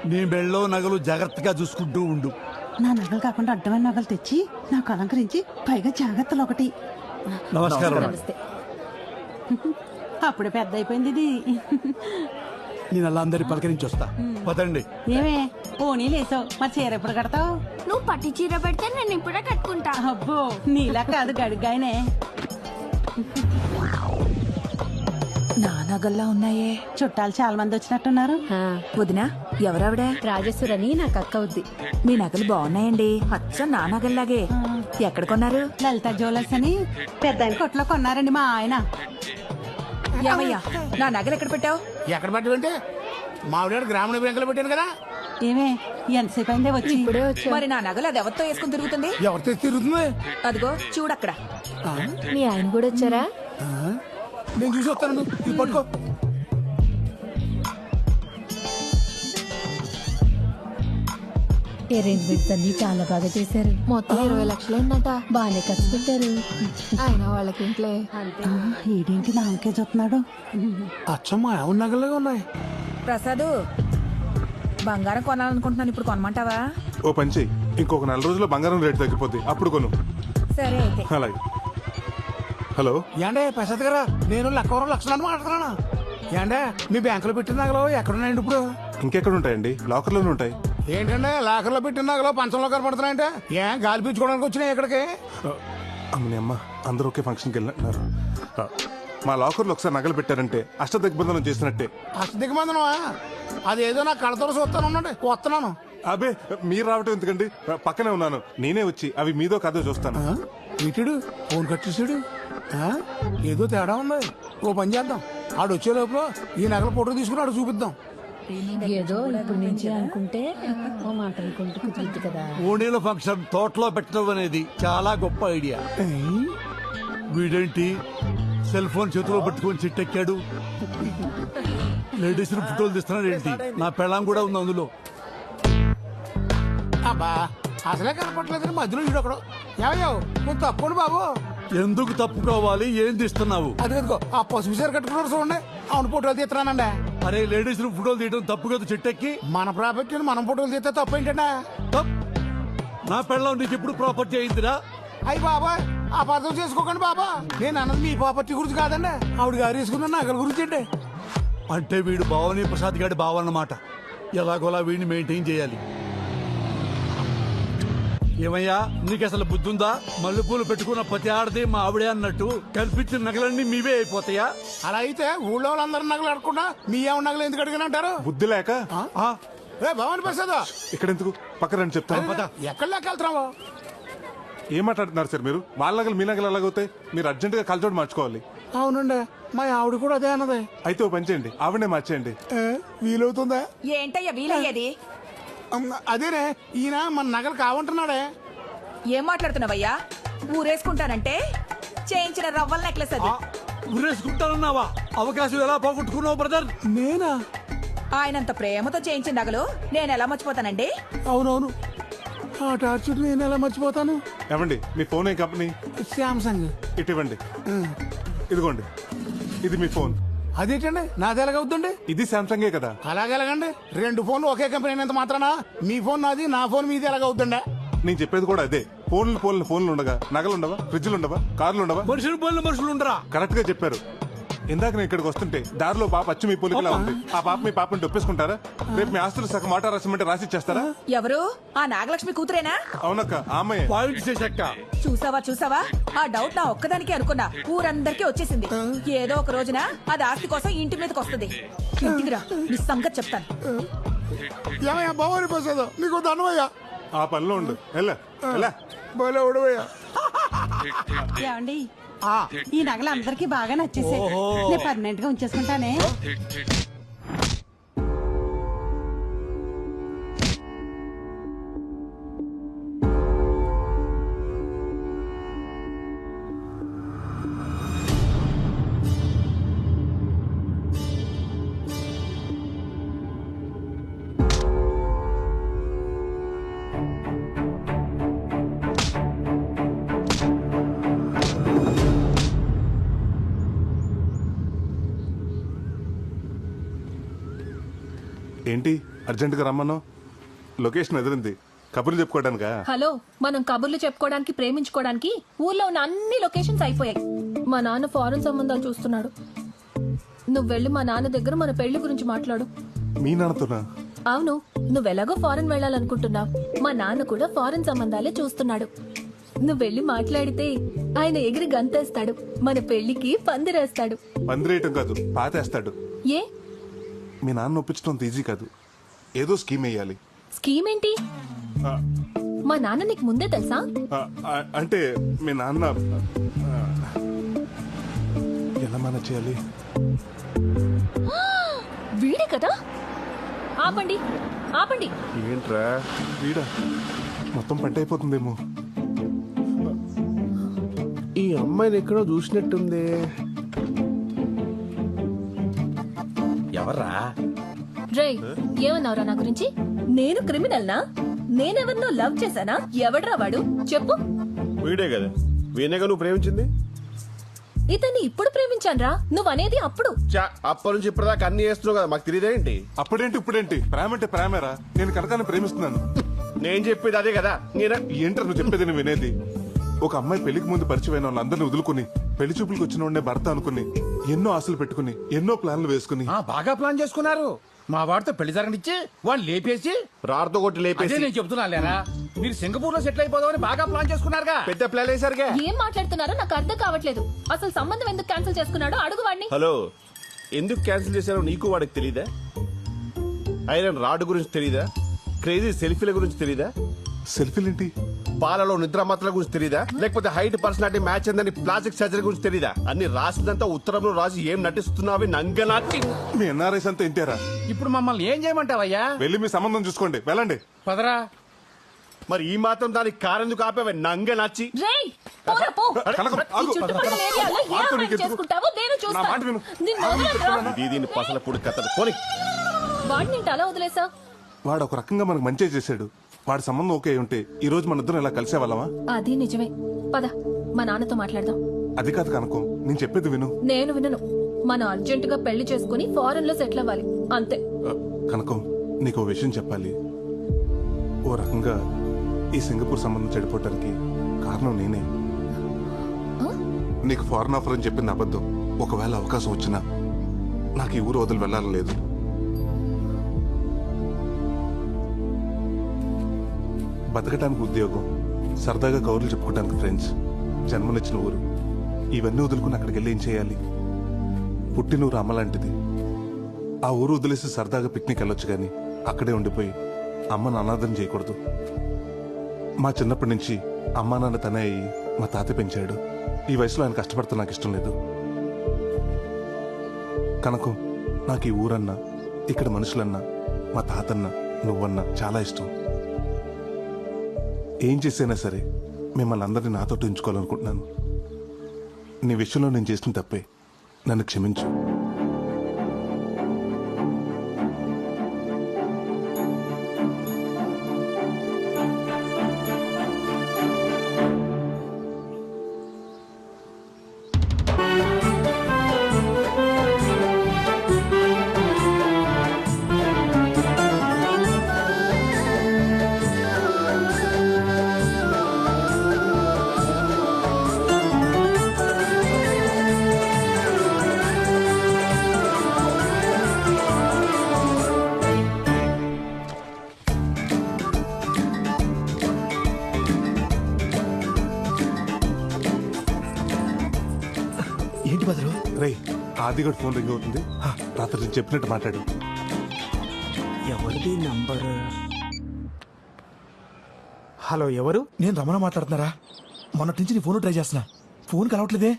నీ మెళ్ళో నగలు జాగ్రత్తగా చూసుకుంటూ ఉండు. నా నగలు కాకుండా అడ్డమైన నగలు తెచ్చి నాకు అలంకరించి పైగా జాగ్రత్తలు ఒకటి. నమస్కారం. అప్పుడే పెద్ద అయిపోయింది ఇది. నేను అలా అందరి పలకరించి వస్తా. పదండి. ఏమే పోనీ లేసావు, మరి చీర ఎప్పుడు కడతావు? నువ్వు పట్టి చీర పెడితే నేను ఇప్పుడే కట్టుకుంటా. అబ్బో, నీలా కాదు గడిగాయనే. నా నగల్లా ఉన్నాయే. చుట్టాలు చాలా మంది వచ్చినట్టున్నారు. వదినా, ఎవరావిడ? రాజేశ్వరని నాకు అక్క అవుద్ది. మీ నగలు బాగున్నాయండి, అచ్చం నా నగల్లాగే. ఎక్కడ కొన్నారు? లలిత జ్యువెలర్స్ అని పెద్ద కొట్లో కొన్నారండి మా ఆయన. ఏమయ్యా, నా నగలు ఎక్కడ పెట్టావు? ఎక్కడ పెట్టమంటే మావిడ గ్రామీణ బ్యాంకులో పెట్టాను కదా. ఏమే ఎంతసేపు అయిందే వచ్చి? మరి నా నగలు అది ఎవరితో వేసుకుని తిరుగుతుంది? ఎవరితో తిరుగుతుంది? అదిగో చూడక్కడ. మీ ఆయన కూడా వచ్చారా? నేను చూసి వస్తాను, ఇది పట్టుకో. అరేంజ్మెంట్స్ అన్ని చాలా బాగా చేశారు. మొత్తం 20 లక్షలు అన్నట. బాగానే ఖర్చు పెట్టారు. ఆయన వాళ్ళకి ఇంట్లో ఈడేంటి నాకే చూస్తున్నాడు? అచ్చమ్మా, ఎవరి నగలుగా ఉన్నాయి. ప్రసాద్, బంగారం కొనాలనుకుంటున్నాను, ఇప్పుడు కొనమంటావా? ఓ పని చెయ్యి, ఇంకొక 4 రోజుల్లో బంగారం రేటు తగ్గిపోద్ది, అప్పుడు కొను. సరే అయితే. అలాగే. హలో ఏండే ప్రసాద్ గారా, నేను లక్షలు మాట్లాడుతున్నాను. ఏండే మీ బ్యాంకులో పెట్టిన నగలు ఎక్కడున్నాయండి ఇప్పుడు? ఇంకెక్కడ ఉంటాయండి, లాకర్లోనే ఉంటాయి. ఏంటంటే లాకర్లో పెట్టిన నగలు పంచంలో కనపడుతున్నాయంటే ఏం గాలి పీల్చుకోవడానికి వచ్చినాయి ఇక్కడికి? అమ్మని అమ్మ, అందరూ ఒకే ఫంక్షన్కి వెళ్ళినట్టున్నారు. మా లాకర్లో ఒకసారి నగలు పెట్టారంటే అష్టదిగ్బంధనం చేసినట్టే. అష్టదిగ్బంధనమా? అదేదో నాకు కడతలో చూస్తాను, ఉండండి వస్తున్నాను. అబే, మీరు రావటం ఎందుకండి, పక్కనే ఉన్నాను, నేనే వచ్చి అవి మీదో కాదో చూస్తాను. ఇటుడు ఫోన్ కట్ చేసాడు. ఏదో తేడా ఉంది. ఓ పని చేద్దాం, ఆడు వచ్చే లోపల ఈ నగల ఫోటో తీసుకుని ఆడు చూపిద్దాం. ఏదో ఇప్పుడు నుంచి అనుకుంటే ఓ మాట అనుకుంటూ కుదురుద్ది కదా. ఓణీల ఫంక్షన్ తోటలో పెట్టడం అనేది చాలా గొప్ప ఐడియా. వీడేంటి సెల్ ఫోన్ చేతిలో పట్టుకొని చిట్టెక్కాడు? లేడీస్ ఫోటోలు తీస్తున్నాడు ఏంటి? నా పెళ్ళాం కూడా ఉంది అందులో. అబ్బా, అసలే కనపట్లేదు, మధ్యలో వీడు ఒకడు. ఏమయ్యో, నువ్వు తప్పండి బాబు. ఎందుకు తప్పుకోవాలి? ఏం తీస్తున్నావు? అదిగో ఆ పసుపు చీర కట్టుకున్నారు చూడండి, అవును ఫోటోలు తీస్తున్నానండి. అరే, లేడీస్ ఫోటోలు తీయడం తప్పు కదా చెట్టెక్కి. మన ప్రాపర్టీని మనం ఫోటోలు తీస్తే తప్పు ఏంటంటే? నా పెళ్ళం నీకు ఎప్పుడు ప్రాపర్టీ అయిందిరా? అయ్యి బాబా, అపార్థం చేసుకోకండి బాబా. నేను అన్నది మీ ప్రాపర్టీ గురించి కాదండి, ఆవిడ గారు వేసుకున్న నగల గురించి అండి. అంటే వీడు భావని ప్రసాద్ గారి భావ అన్నమాట. ఎలాగోలా వీడిని మెయింటైన్ చేయాలి. ఏమయ్యా, నీకు అసలు బుద్ధుందా? మల్లెపూలు పెట్టుకున్న ప్రతి ఆడది మా ఆవిడే అన్నట్టు కల్పించిన నగలన్నీ మీవే అయిపోతాయా? అలా అయితే ఊళ్ళో వాళ్ళందరూ నగలు అడగకుండా మీ ఏమన్నా నగలు ఎందుకు అడిగిన అంటారు? బుద్ధి లేక. భవాని ప్రసాద్, ఇక్కడ ఎందుకు, పక్కన చెప్తాను. ఎక్కడ లేక వెళ్తున్నావు? ఏం మాట్లాడుతున్నారు సార్ మీరు? వాళ్ళ నగలు మీ నగలు ఎలాగవుతాయి? మీరు అర్జెంటుగా కలచోడు మార్చుకోవాలి. అవునండి, మా ఆవిడ కూడా అదే అన్నది. అయితే ఓ పని చేయండి, ఆవిడనే మార్చేయండి. వీలవుతుందా? ఏంటయ్యా వీలయ్యేది? అదేనే, ఈయన మన నగలు కావంటున్నాడే. ఏం మాట్లాడుతున్నావయ్యా? ఊరేసుకుంటానంటే చేయించిన రవ్వల నెక్లెస్ అది. ఊరేసుకుంటానన్నావా? అవకాశం ఎలా పోగొట్టుకున్నావు బ్రదర్? నేనా? ఆయనంత ప్రేమతో చేయించిన నగలు నేను ఎలా మర్చిపోతానండి? అవునవును, ఆ టార్చర్ నేను ఎలా మర్చిపోతాను. ఏమండి, మీ ఫోన్ ఏ కంపెనీ? శాంసంగ్. ఇటు ఇవ్వండి. ఇదిగోండి, ఇది మీ ఫోన్. అదేంటండి, నాది ఎలాగవుతుంది? ఇది శాంసంగే కదా. అలాగెలాగండి? 2 ఫోన్లు ఒకే కంపెనీ అయినంత మాత్రానా మీ ఫోన్ నాది, నా ఫోన్ మీది ఎలాగవుతుండే? నేను చెప్పేది కూడా అదే. ఫోన్లు ఉండగా నగలు ఉండవా? ఫ్రిడ్జ్లు ఉండవా? కార్లు ఉండవా? మనుషులు ఉండరా? కరెక్ట్ గా చెప్పారు. ఇందాక నేను ఇక్కడికి వస్తుంటే దారిలో పాప అచ్చు మీ పోలికలా ఉంది. ఆ పాప మీ పాపని ఒప్పేసుకుంటారా? రేపు మీ ఆస్తులు సగం మాట రాసిమంటే రాసి ఇచ్చేస్తారా? ఎవరు? ఆ నాగలక్ష్మి కూతురేనా? అవునక్క, ఆమె. చూసావా? ఆ డౌట్ నా ఒక్కదానికి అనుకున్నా, ఊరందరికీ వచ్చేసింది. ఏదో ఒక రోజున అది ఆస్తి కోసం ఇంటి మీదకి వస్తుంది. ఇంటికి రా, నీ సంగతి చెప్తాను. ఏమయ్యా బావని పోసేదో నీకు దండమయ్యా. ఆ పనిలో ఉండు. ఏమండి, ఈ నగలు అందరికి బాగా నచ్చేసాయి. నేను పర్మనెంట్ గా ఉంచేసుకుంటానే. ఏంటి అర్జెంటుగా రమ్మను? లొకేషన్ ఎదిరింది. కబుర్లు చెప్పుకోవడానికా? హలో, మనం కబుర్లు చెప్పుకోవడానికి, ప్రేమించుకోవడానికి ఊర్లో ఉన్న అన్ని లొకేషన్స్ అయిపోయాయి. మా నాన్న ఫారెన్ సంబంధాలు చూస్తున్నాడు. నువ్వు వెళ్ళి మా నాన్న దగ్గర మన పెళ్లి గురించి మాట్లాడు. మీ నాన్నతోనా? అవును, నువ్వెలాగో ఫారెన్ వెళ్ళాలనుకుంటున్నావు. మా నాన్న కూడా ఫారెన్ సంబంధాలే చూస్తున్నాడు. నువ్వు వెళ్ళి మాట్లాడితే ఆయన ఎగిరి గంతేస్తాడు. మన పెళ్లికి పందిరేస్తాడు. పందిరేయటం కాదు, పాతేస్తాడు. ఏ? మీ నాన్న ఒప్పించడం ఈజీ కాదు. ఏదో స్కీమ్ వేయాలి. స్కీమ్ ఏంటి? మా నాన్న నీకు ముందే తెలుసా? అంటే మీ నాన్న ఎలా మేనేజ్ చేయాలి? వీడే కదా. ఆపండి. ఏంట్రా వీడా? మొత్తం పంట అయిపోతుందేమో. ఈ అమ్మాయిని ఎక్కడో చూసినట్టుంది. ఎవర్రా? రే, ఏమన్నావురా నా గురించి? నేను క్రిమినల్నా? నేనెవరినో లవ్ చేశానా? ఎవడ్రా వాడు? చెప్పు. వీడే కదా, వీణేగా నువ్వు ప్రేమించింది. ఇతన్ని ఇప్పుడు ప్రేమించాన్రా. నువ్వనేది అప్పుడు. అప్పటి నుంచి ఇప్పటిదాకా అన్ని చేస్తున్నావు కదా, మాకు తెలియదేంటి? అప్పుడేంటి ఇప్పుడేంటి? ప్రేమ అంటే ప్రేమేరా. నేను కనకాన్ని ప్రేమిస్తున్నాను. నేను చెప్పేది అదే కదా. ఏంటో నువ్వు చెప్పేది, నేను వినేది. ఒక అమ్మాయి పెళ్లికి ముందు పరిచయమైన వాళ్ళందరినీ వదులుకుని పెళ్లి చూపులకు వచ్చిన వాడినే భర్త అనుకుని ఎన్నో ఆశలు పెట్టుకుని ఎన్నో ప్లాన్లు వేసుకుని బాగా ప్లాన్ చేసుకున్నారు. మా వాడితో పెళ్లి జరగనిచ్చి వాడిని లేపేసి రాడుతో కొట్టి లేపేసి. నేను చెప్తున్నా లేరా, మీరు సింగపూర్ లో సెటిల్ అయిపోదామని బాగా ప్లాన్ చేసుకున్నారుగా. పెద్ద ప్లాన్ వేసారుగా. ఏం మాట్లాడుతున్నారో నాకు అర్థం కావట్లేదు. అసలు సంబంధం ఎందుకు క్యాన్సిల్ చేసుకున్నాడో అడుగు వాడిని. హలో, ఎందుకు క్యాన్సిల్ చేశారో నీకు వాడికి తెలీదా? ఐరన్ రాడ్ గురించి తెలీదా? క్రేజీ సెల్ఫీల గురించి తెలీదా? సెల్ఫీలేంటి? పాలలో నిద్రమాత్రల గురించి తెలీదా? లేకపోతే హైట్ పర్సనాలిటీ మ్యాచ్ అందని ప్లాస్టిక్ సర్జరీ గురించి తెలీదా? అన్ని రాసిందంతా ఉత్తరంలో రాసి ఏం నటిస్తున్నావి నంగనాటి. మీ ఎన్ఆర్ఐస్ అంతా ఇంటారా? ఇప్పుడు మమ్మల్ని ఏం చేయమంటావయ్యా? వెళ్ళి మీ సంబంధం చూసుకోండి, వెళ్ళండి. పదరా. మరి ఈ మాత్రం దానికి కారెందుకు ఆపేవే నంగ నచ్చి? దీని పసల పొడి కథలు పోనీ. వాడిని అలా వదిలేసా? వాడు ఒక రకంగా మనకు మంచి చేశాడు. వాడి సంబంధం ఓకే ఉంటే ఈ రోజు మన ఇద్దరం ఇలా కలిసే వాళ్ళమా? అది నిజమే. పద, మా నాన్నతో మాట్లాడదాం. అది కాదు కనకం, నేను చెప్పేది విను. నేను వినను. మనం అర్జెంటుగా పెళ్లి చేసుకుని ఫారెన్ లో సెటిల్ అవ్వాలి, అంతే. కనకం, నీకు ఓ విషయం చెప్పాలి. ఓ రకంగా ఈ సింగపూర్ సంబంధం చెడిపోవటానికి కారణం నేనే. నీకు ఫారెన్ ఆఫర్ అని చెప్పింది అబద్ధం. ఒకవేళ అవకాశం వచ్చినా నాకు ఈ ఊరు వదిలి వెళ్ళాలని లేదు. బతకటానికి ఉద్యోగం, సరదాగా కౌరులు చెప్పుకోవడానికి ఫ్రెండ్స్, జన్మనిచ్చిన ఊరు, ఇవన్నీ వదులుకుని అక్కడికి వెళ్ళి ఏం చేయాలి? పుట్టినూరు అమ్మ లాంటిది. ఆ ఊరు వదిలేసి సరదాగా పిక్నిక్ వెళ్ళొచ్చు కానీ అక్కడే ఉండిపోయి అమ్మను అనాథం చేయకూడదు. మా చిన్నప్పటి నుంచి అమ్మా నాన్న తనే అయ్యి మా తాత పెంచాడు. ఈ వయసులో ఆయన కష్టపడతా నాకు ఇష్టం లేదు. కనకం, నాకు ఈ ఊరన్నా, ఇక్కడ మనుషులన్నా, మా తాతన్నా, నువ్వన్నా చాలా ఇష్టం. ఏం చేసైనా సరే మిమ్మల్ని అందరినీ నాతో ఉంచుకోవాలనుకుంటున్నాను. నీ విషయంలో నేను చేసిన తప్పే, నన్ను క్షమించు. ఏంటి బదులు? రే, ఆదిగడు ఫోన్ రింగ్ అవుతుంది. రాత్రి నేను చెప్పినట్టు మాట్లాడు. ఎవరిది నంబర్? హలో, ఎవరు? నేను రమణ మాట్లాడుతున్నారా? మొన్నటి నుంచి నీ ఫోన్ ట్రై చేస్తున్నా, ఫోన్ కలవట్లేదే.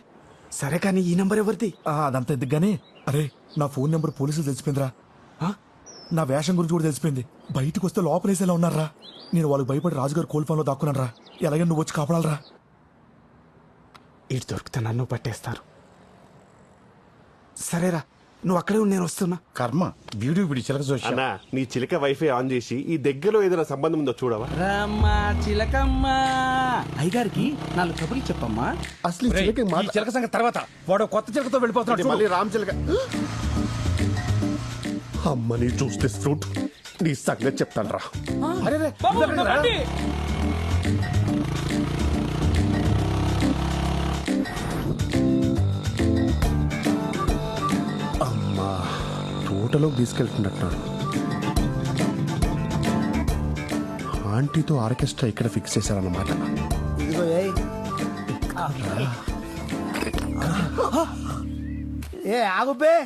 సరే కానీ ఈ నంబర్ ఎవరిది? అదంతా ఎందుకు గానీ, అరే నా ఫోన్ నెంబర్ పోలీసులు తెలిసిపోయిందిరా. నా వేషం గురించి కూడా తెలిసిపోయింది. బయటకు వస్తే లోపలేసేలా ఉన్నారా. నేను వాళ్ళకి భయపడి రాజుగారు కోల్ ఫోన్ లో దాక్కున్నాను రా. ఎలాగైనా నువ్వు వచ్చి కాపాడాలరా. ఇటు దొరికితే నన్ను పట్టేస్తారు. సరేరా, నువ్వు అక్కడే ఉండి నేను వస్తున్నా. కర్మ వీడియో వీడి చిలక చూసి అన్నా, నీ చిలక వైఫై ఆన్ చేసి ఈ దగ్గరలో ఏదైనా సంబంధం ఉందో చూడవా? రమ్మా చిలకమ్మ, అయ్యగారికి 4 కబుర్లు చెప్పమ్మా. అసలు ఈ చిలక ఈ చిలక సంగతి తర్వాత. వాడు కొత్త చిలకతో వెళ్ళిపోతున్నాడు. మళ్ళీ రామ్ చిలక. అమ్మని చూస్తే ఫ్రూట్ నీ సంగతి చెప్తాను రా. అరే అమ్మా, తోటలోకి తీసుకెళ్తున్నట్టున్నాడు. ఆంటీతో ఆర్కెస్ట్రా ఇక్కడ ఫిక్స్ చేశారన్నమాట. ఇదిగో ఏ ఆగుపే.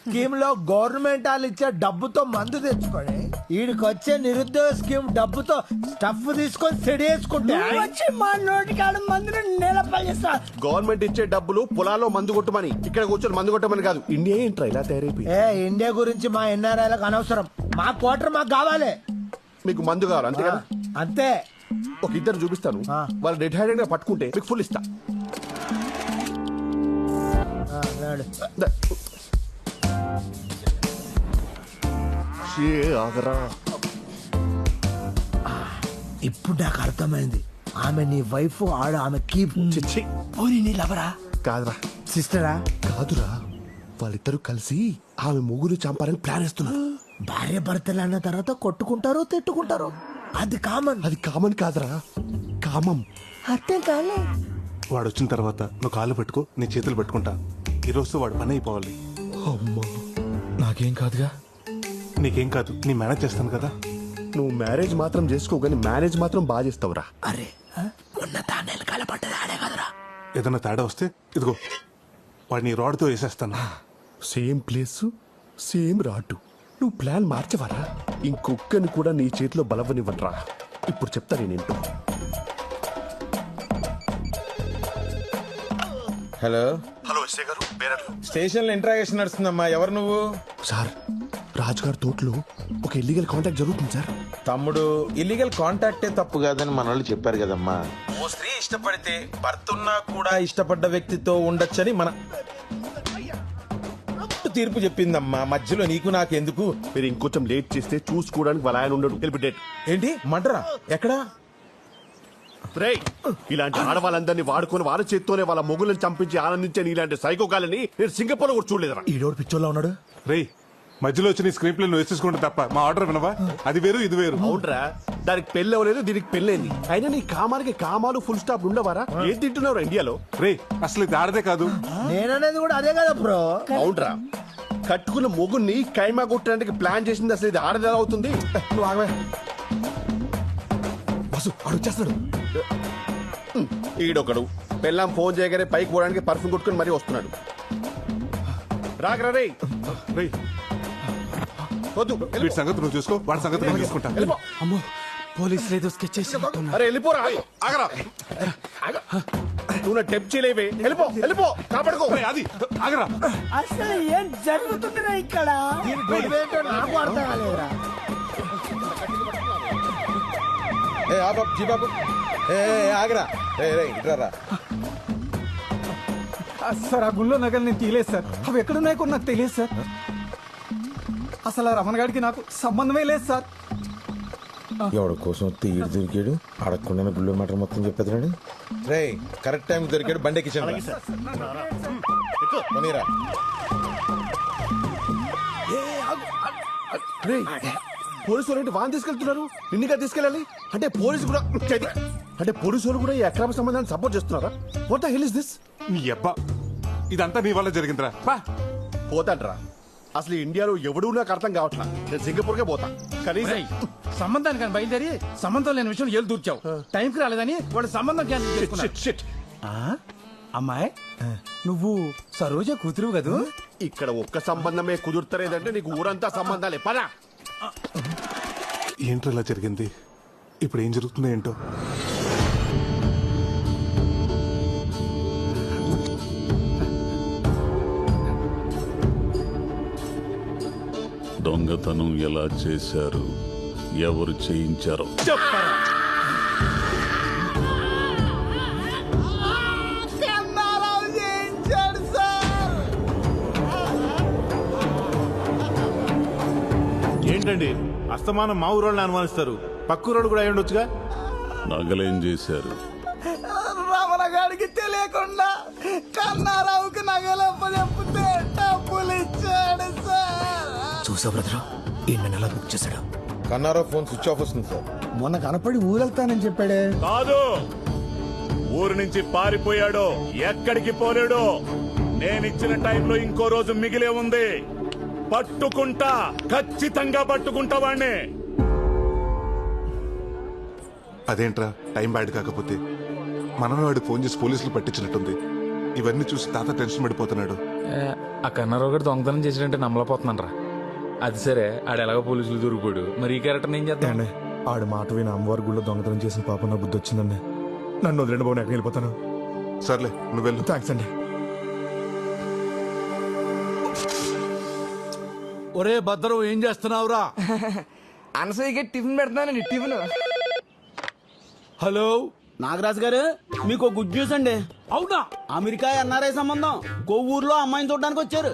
స్కీమ్ లో గవర్నమెంట్ వాళ్ళు ఇచ్చే డబ్బుతో మందు తెచ్చుకొని వీడికి వచ్చే నిరుద్యోగ స్కీమ్ డబ్బుతో స్టఫ్ తీసుకొని సెడి వేసుకుంటే వచ్చి మా నోటికాడ మందుని నేలపల్లిస్తా. గవర్నమెంట్ ఇచ్చే డబ్బులు పొలాల్లో మందు కొట్టమని, ఇక్కడ కూర్చొని మందు కొట్టమని కాదు. ఇండియా ఏంట్రా ఇలా తయారైపోయి? ఇండియా గురించి మా ఎన్ఆర్ఐలకు అనవసరం. మా క్వార్టర్ మాకు కావాలి. మీకు మందు కావాలి అంతే కదా? అంతే. ఒక ఇద్దరు చూపిస్తాను, వాళ్ళు రెడ్ హ్యాండెడ్ గా పట్టుకుంటే మీకు ఫుల్ ఇస్తా. ఆగరా. ఇప్పుడు నాకు అర్థమైంది. ఆమె నీ వైఫ్, ఆడ ఆమె కీప్. పోనీ నీ లవరా? కాదురా. సిస్టరా? కాదురా, వాళ్ళిద్దరూ కలిసి ఆమె ముగ్గురు చంపాలని ప్లాన్ వేస్తున్నారు. భార్య భర్తలు అన్న తర్వాత కొట్టుకుంటారు, తిట్టుకుంటారు. అది కామన్. అది కామన్ కాదురా, కామం. అర్థం కాలే. వాడు వచ్చిన తర్వాత నువ్వు కాళ్ళు పెట్టుకో, నీ చేతులు పెట్టుకుంటా. ఈరోజు వాడు పని అయిపోవాలి. అమ్మా, నాకేం కాదుగా. నీకేం కాదు, నీ మేనేజ్ చేస్తాను కదా. నువ్వు మ్యారేజ్ మాత్రం చేసుకో, కానీ మేనేజ్ మాత్రం బాగా చేస్తావురా. అరే మొన్న తానేలు కలపడ్డది ఆడే కదరా. ఏదన్నా తేడా వస్తే ఇదిగో వాడిని రాడ్తో వేసేస్తాను. సేమ్ ప్లేస్, సేమ్ రాటు. నువ్వు ప్లాన్ మార్చవరా? ఇంకొక్కని కూడా నీ చేతిలో బలవనివ్వనరా. ఇప్పుడు చెప్తా నేనేంటో. హలో హలో ఎస్ఐ గారు, స్టేషన్ లో ఇంట్రాగేషన్ నడుస్తుందమ్మా. ఎవరు నువ్వు? సార్, రాజుగారి తోటలో ఒక ఇల్లీగల్ కాంటాక్ట్ జరుగుతుంది సార్. తమ్ముడు, ఇల్లీగల్ కాంటాక్టే తప్పు కాదని మన వాళ్ళు చెప్పారు కదమ్మా. ఓ స్త్రీ ఇష్టపడితే భర్త ఉన్నా కూడా ఇష్టపడ్డ వ్యక్తితో ఉండొచ్చని మన తీర్పు చెప్పిందమ్మా. మధ్యలో నీకు నాకు ఎందుకు? మీరు ఇంకొంచెం లేట్ చేస్తే చూసుకోవడానికి వాళ్ళ ఆయన ఉండడు. డేట్ ఏంటి? మడ్రా ఎక్కడా? ఇలాంటి ఆడవాళ్ళందరినీ వాడుకొని వాళ్ళ చేత్తోనే వాళ్ళ మొగులను చంపించి ఆనందించే ఇలాంటి సైకోగాలని నేను సింగపూర్ లో కూడా చూడలేదురా. ఈడోడు పిచ్చోళ్ళ ఉన్నాడు. రేయ్, మధ్యలో వచ్చి నీ స్క్రీన్ ప్లే నువ్వు వేసేసుకుంటే తప్ప మా ఆర్డర్ వినవా? అది వేరు, ఇది వేరు. అవునరా, దానికి పెళ్ళి అవ్వలేదు, దీనికి పెళ్ళైంది. అయినా నీ కామానికి కామాలు ఫుల్ స్టాప్ ఉండవారా? ఏం తింటున్నావు ఇండియాలో? రే, అసలు ఇది ఆడదే కాదు. నేననేది కూడా అదే కదా బ్రో. అవునరా, కట్టుకున్న మొగుని కైమా కొట్టడానికి ప్లాన్ చేసింది అసలు ఇది ఆడది ఎలా అవుతుంది? నువ్వు ఆగవే. బస్సు వాడు వచ్చేస్తాడు. ఈడొకడు పెళ్ళాం ఫోన్ చేయగానే పైకి పోవడానికి పర్ఫ్యూమ్ కొట్టుకుని మరీ వస్తున్నాడు. రాగరా రే. రేయ్, వద్దు, వీడి సంగతి నువ్వు చూసుకో, వాడి సంగతి నేను చూసుకుంటా. అమ్మో, పోలీసులు ఏదో స్కెచ్ చేసి అరే వెళ్ళిపోరా ఆగరా నువ్వు నా టెప్ చేయలేవే వెళ్ళిపో వెళ్ళిపో కాపాడుకో అది ఆగరా అసలు ఏం జరుగుతుందిరా ఇక్కడ నాకు అర్థం కాలేదురా. బాబు ఆగరా ఇట్రా. సార్ ఆ గుళ్ళో నగలు నేను తీయలేదు సార్. అవి ఎక్కడున్నాయో కూడా నాకు తెలియదు సార్. అసలు ఆ రమణ గారికి నాకు సంబంధమే లేదు సార్. ఎవడి కోసం తీడు దొరికాడు అడగకుండా గుళ్ళో మాట మొత్తం చెప్పేది రే కరెక్ట్ టైం దొరికాడు బండి ఎక్కించండి పోలీసు వాళ్ళు వాన్ తీసుకెళ్తున్నారు నిన్నగా తీసుకెళ్ళాలి అంటే పోలీసు కూడా అంటే పోలీసు వాళ్ళు కూడా ఈ అక్రమ సంబంధాన్ని సపోర్ట్ చేస్తున్నారా? What the hell is this? నీ అబ్బా ఇదంతా నీ వల్ల జరిగిందిరా. పోతాడ్రా అసలు ఇండియాలో ఎవడూ నాకు అర్థం కావట్లా. నేను సింగపూర్కే పోతా కనీసం సంబంధానికి కానీ బయలుదేరి సంబంధం లేని విషయం ఏళ్ళు దూర్చావు. టైంకి రాలేదని వాడు సంబంధం క్యాన్సిల్ చేసుకున్నాడు. అమ్మాయి నువ్వు సరోజ కూతురు కదూ? ఇక్కడ ఒక్క సంబంధమే కుదురుతలేదంటే నీకు ఊరంతా సంబంధాలే పదా. ఏంటో ఇలా జరిగింది, ఇప్పుడు ఏం జరుగుతుందో ఏంటో. దొంగతనం ఎలా చేశారు, ఎవరు చేయించారో చెప్పరా. ఏంటండి అస్తమానం మా ఊరోళ్ళని అనుమానిస్తారు, పక్క ఊరోళ్ళు కూడా అయి ఉండొచ్చుగా. నగలేం చేశారు? రమణ గారికి తెలియకుండా కన్నారావుకి నగలప్ప చెప్తే డబ్బులు ఇచ్చాడు సార్. చూసా బ్రదర్ ఈ నెల బుక్ చేశాడు. కన్నారావు ఫోన్ స్విచ్ ఆఫ్ వస్తుంది సార్. మొన్న కనపడి ఊరెళ్తానని చెప్పాడే. కాదు, ఊరు నుంచి పారిపోయాడు, ఎక్కడికి పోలేడు. నేనిచ్చిన టైంలో ఇంకో రోజు మిగిలే ఉంది. పట్టుకుంటా, ఖచ్చితంగా పట్టుకుంటా వాణ్ణి. అదేంట్రా టైం బ్యాడ్ కాకపోతే మనమే వాడికి ఫోన్ చేసి పోలీసులు పట్టించినట్టుంది. ఇవన్నీ చూసి తాత టెన్షన్ పడిపోతున్నాడు. ఆ కన్నారావు గారు దొంగతనం చేసినట్టే నమ్మలేకపోతున్నాను రా. అది సరే, ఆడు ఎలాగో పోలీసులు దొరికిపోయాడు, మరి ఈ క్యారెక్టర్ ఏం చేద్దాం? ఆడు మాట విని అమ్మవారి గుళ్ళో దొంగతనం చేసిన పాప నా బుద్ధి వచ్చిందండి. నన్ను వదిలేండి బాబు, ఎక్కడికి వెళ్ళిపోతాను. సర్లే నువ్వు వెళ్ళు. థ్యాంక్స్ అండి. ఒరే భద్రం ఏం చేస్తున్నావురా? అనసూయకి టిఫిన్ పెడతానండి. టిఫిన్. హలో నాగరాజు గారు, మీకు గుడ్ న్యూస్ అండి. అవునా? అమెరికా ఎన్ఆర్ఐ సంబంధం కొవ్వూరులో అమ్మాయిని చూడడానికి వచ్చారు.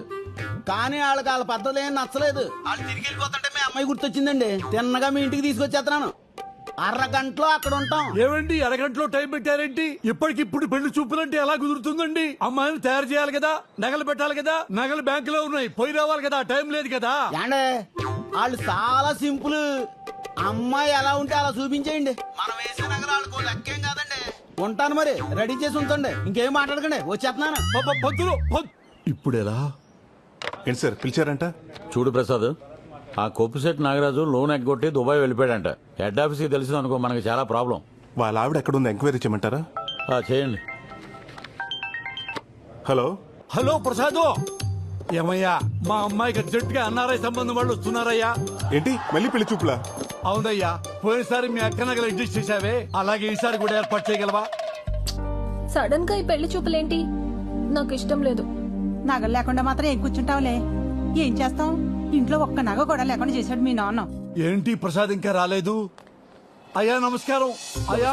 కానీ వాళ్ళకి వాళ్ళ పద్ధతులు ఏం నచ్చలేదు. వాళ్ళు తిరిగి వెళ్ళిపోతుంటే మీ అమ్మాయి గుర్తొచ్చిందండి. తిన్నగా మీ ఇంటికి తీసుకొచ్చేస్తున్నాను. అరగంటలో అక్కడ ఉంటాం. ఏమండి అరగంటలో టైం పెట్టారేంటి? ఇప్పటికిప్పుడు పెళ్లి చూపులంటే ఎలా కుదురుతుందండి? అమ్మాయిని తయారు చేయాలి కదా, నగలు పెట్టాలి కదా, నగలు బ్యాంకులో ఉన్నాయి, పోయి రావాలి కదా, టైం లేదు కదా. ఏండే వాళ్ళు చాలా సింపుల్. అమ్మాయి ఎలా ఉంటే అలా చూపించేయండి. మనం వేసే నగలు వాళ్ళకు లెక్కేం కాదండి. ఉంటాను మరి, రెడీ చేసి ఉంచండి. ఇంకేం మాట్లాడకండి, వచ్చేస్తున్నాను. ఇప్పుడు ఎలా? ఏంటి సార్ పిలిచారంట? చూడు ప్రసాద్, ఆ కొప్పుశెట్టి నాగరాజు లోన్ ఎగ్గొట్టి దుబాయ్ వెళ్ళిపోయాడంట. హెడ్ ఆఫీస్కి తెలిసింది అనుకో, మనకి చాలా ప్రాబ్లం. వాళ్ళ ఆవిడ ఎక్కడుంది ఎంక్వైరీ చేయమంటారా? చేయండి. హలో హలో ప్రసాద్, ఏమయ్యా మా అమ్మాయికి అర్జెంట్గా ఎన్ఆర్ఐ సంబంధం వాళ్ళు వస్తున్నారయ్యా. ఏంటి మళ్ళీ పెళ్లి చూపులా? అవునయ్యా, పోయినసారి మీ అక్క నగలు అడ్జస్ట్ చేసావే, అలాగే ఈసారి కూడా ఏర్పాటు చేయగలవా? సడన్ గా ఈ పెళ్లి చూపులేంటి? నాకు ఇష్టం లేదు. నగలు లేకుండా మాత్రం ఏం కూర్చుంటావులే. ఏం చేస్తాం, ఇంట్లో ఒక్క నగ కూడా లేకుండా చేశాడు మీ నాన్న. ఏంటి ప్రసాద్ ఇంకా రాలేదు? అయ్యా నమస్కారం. అయ్యా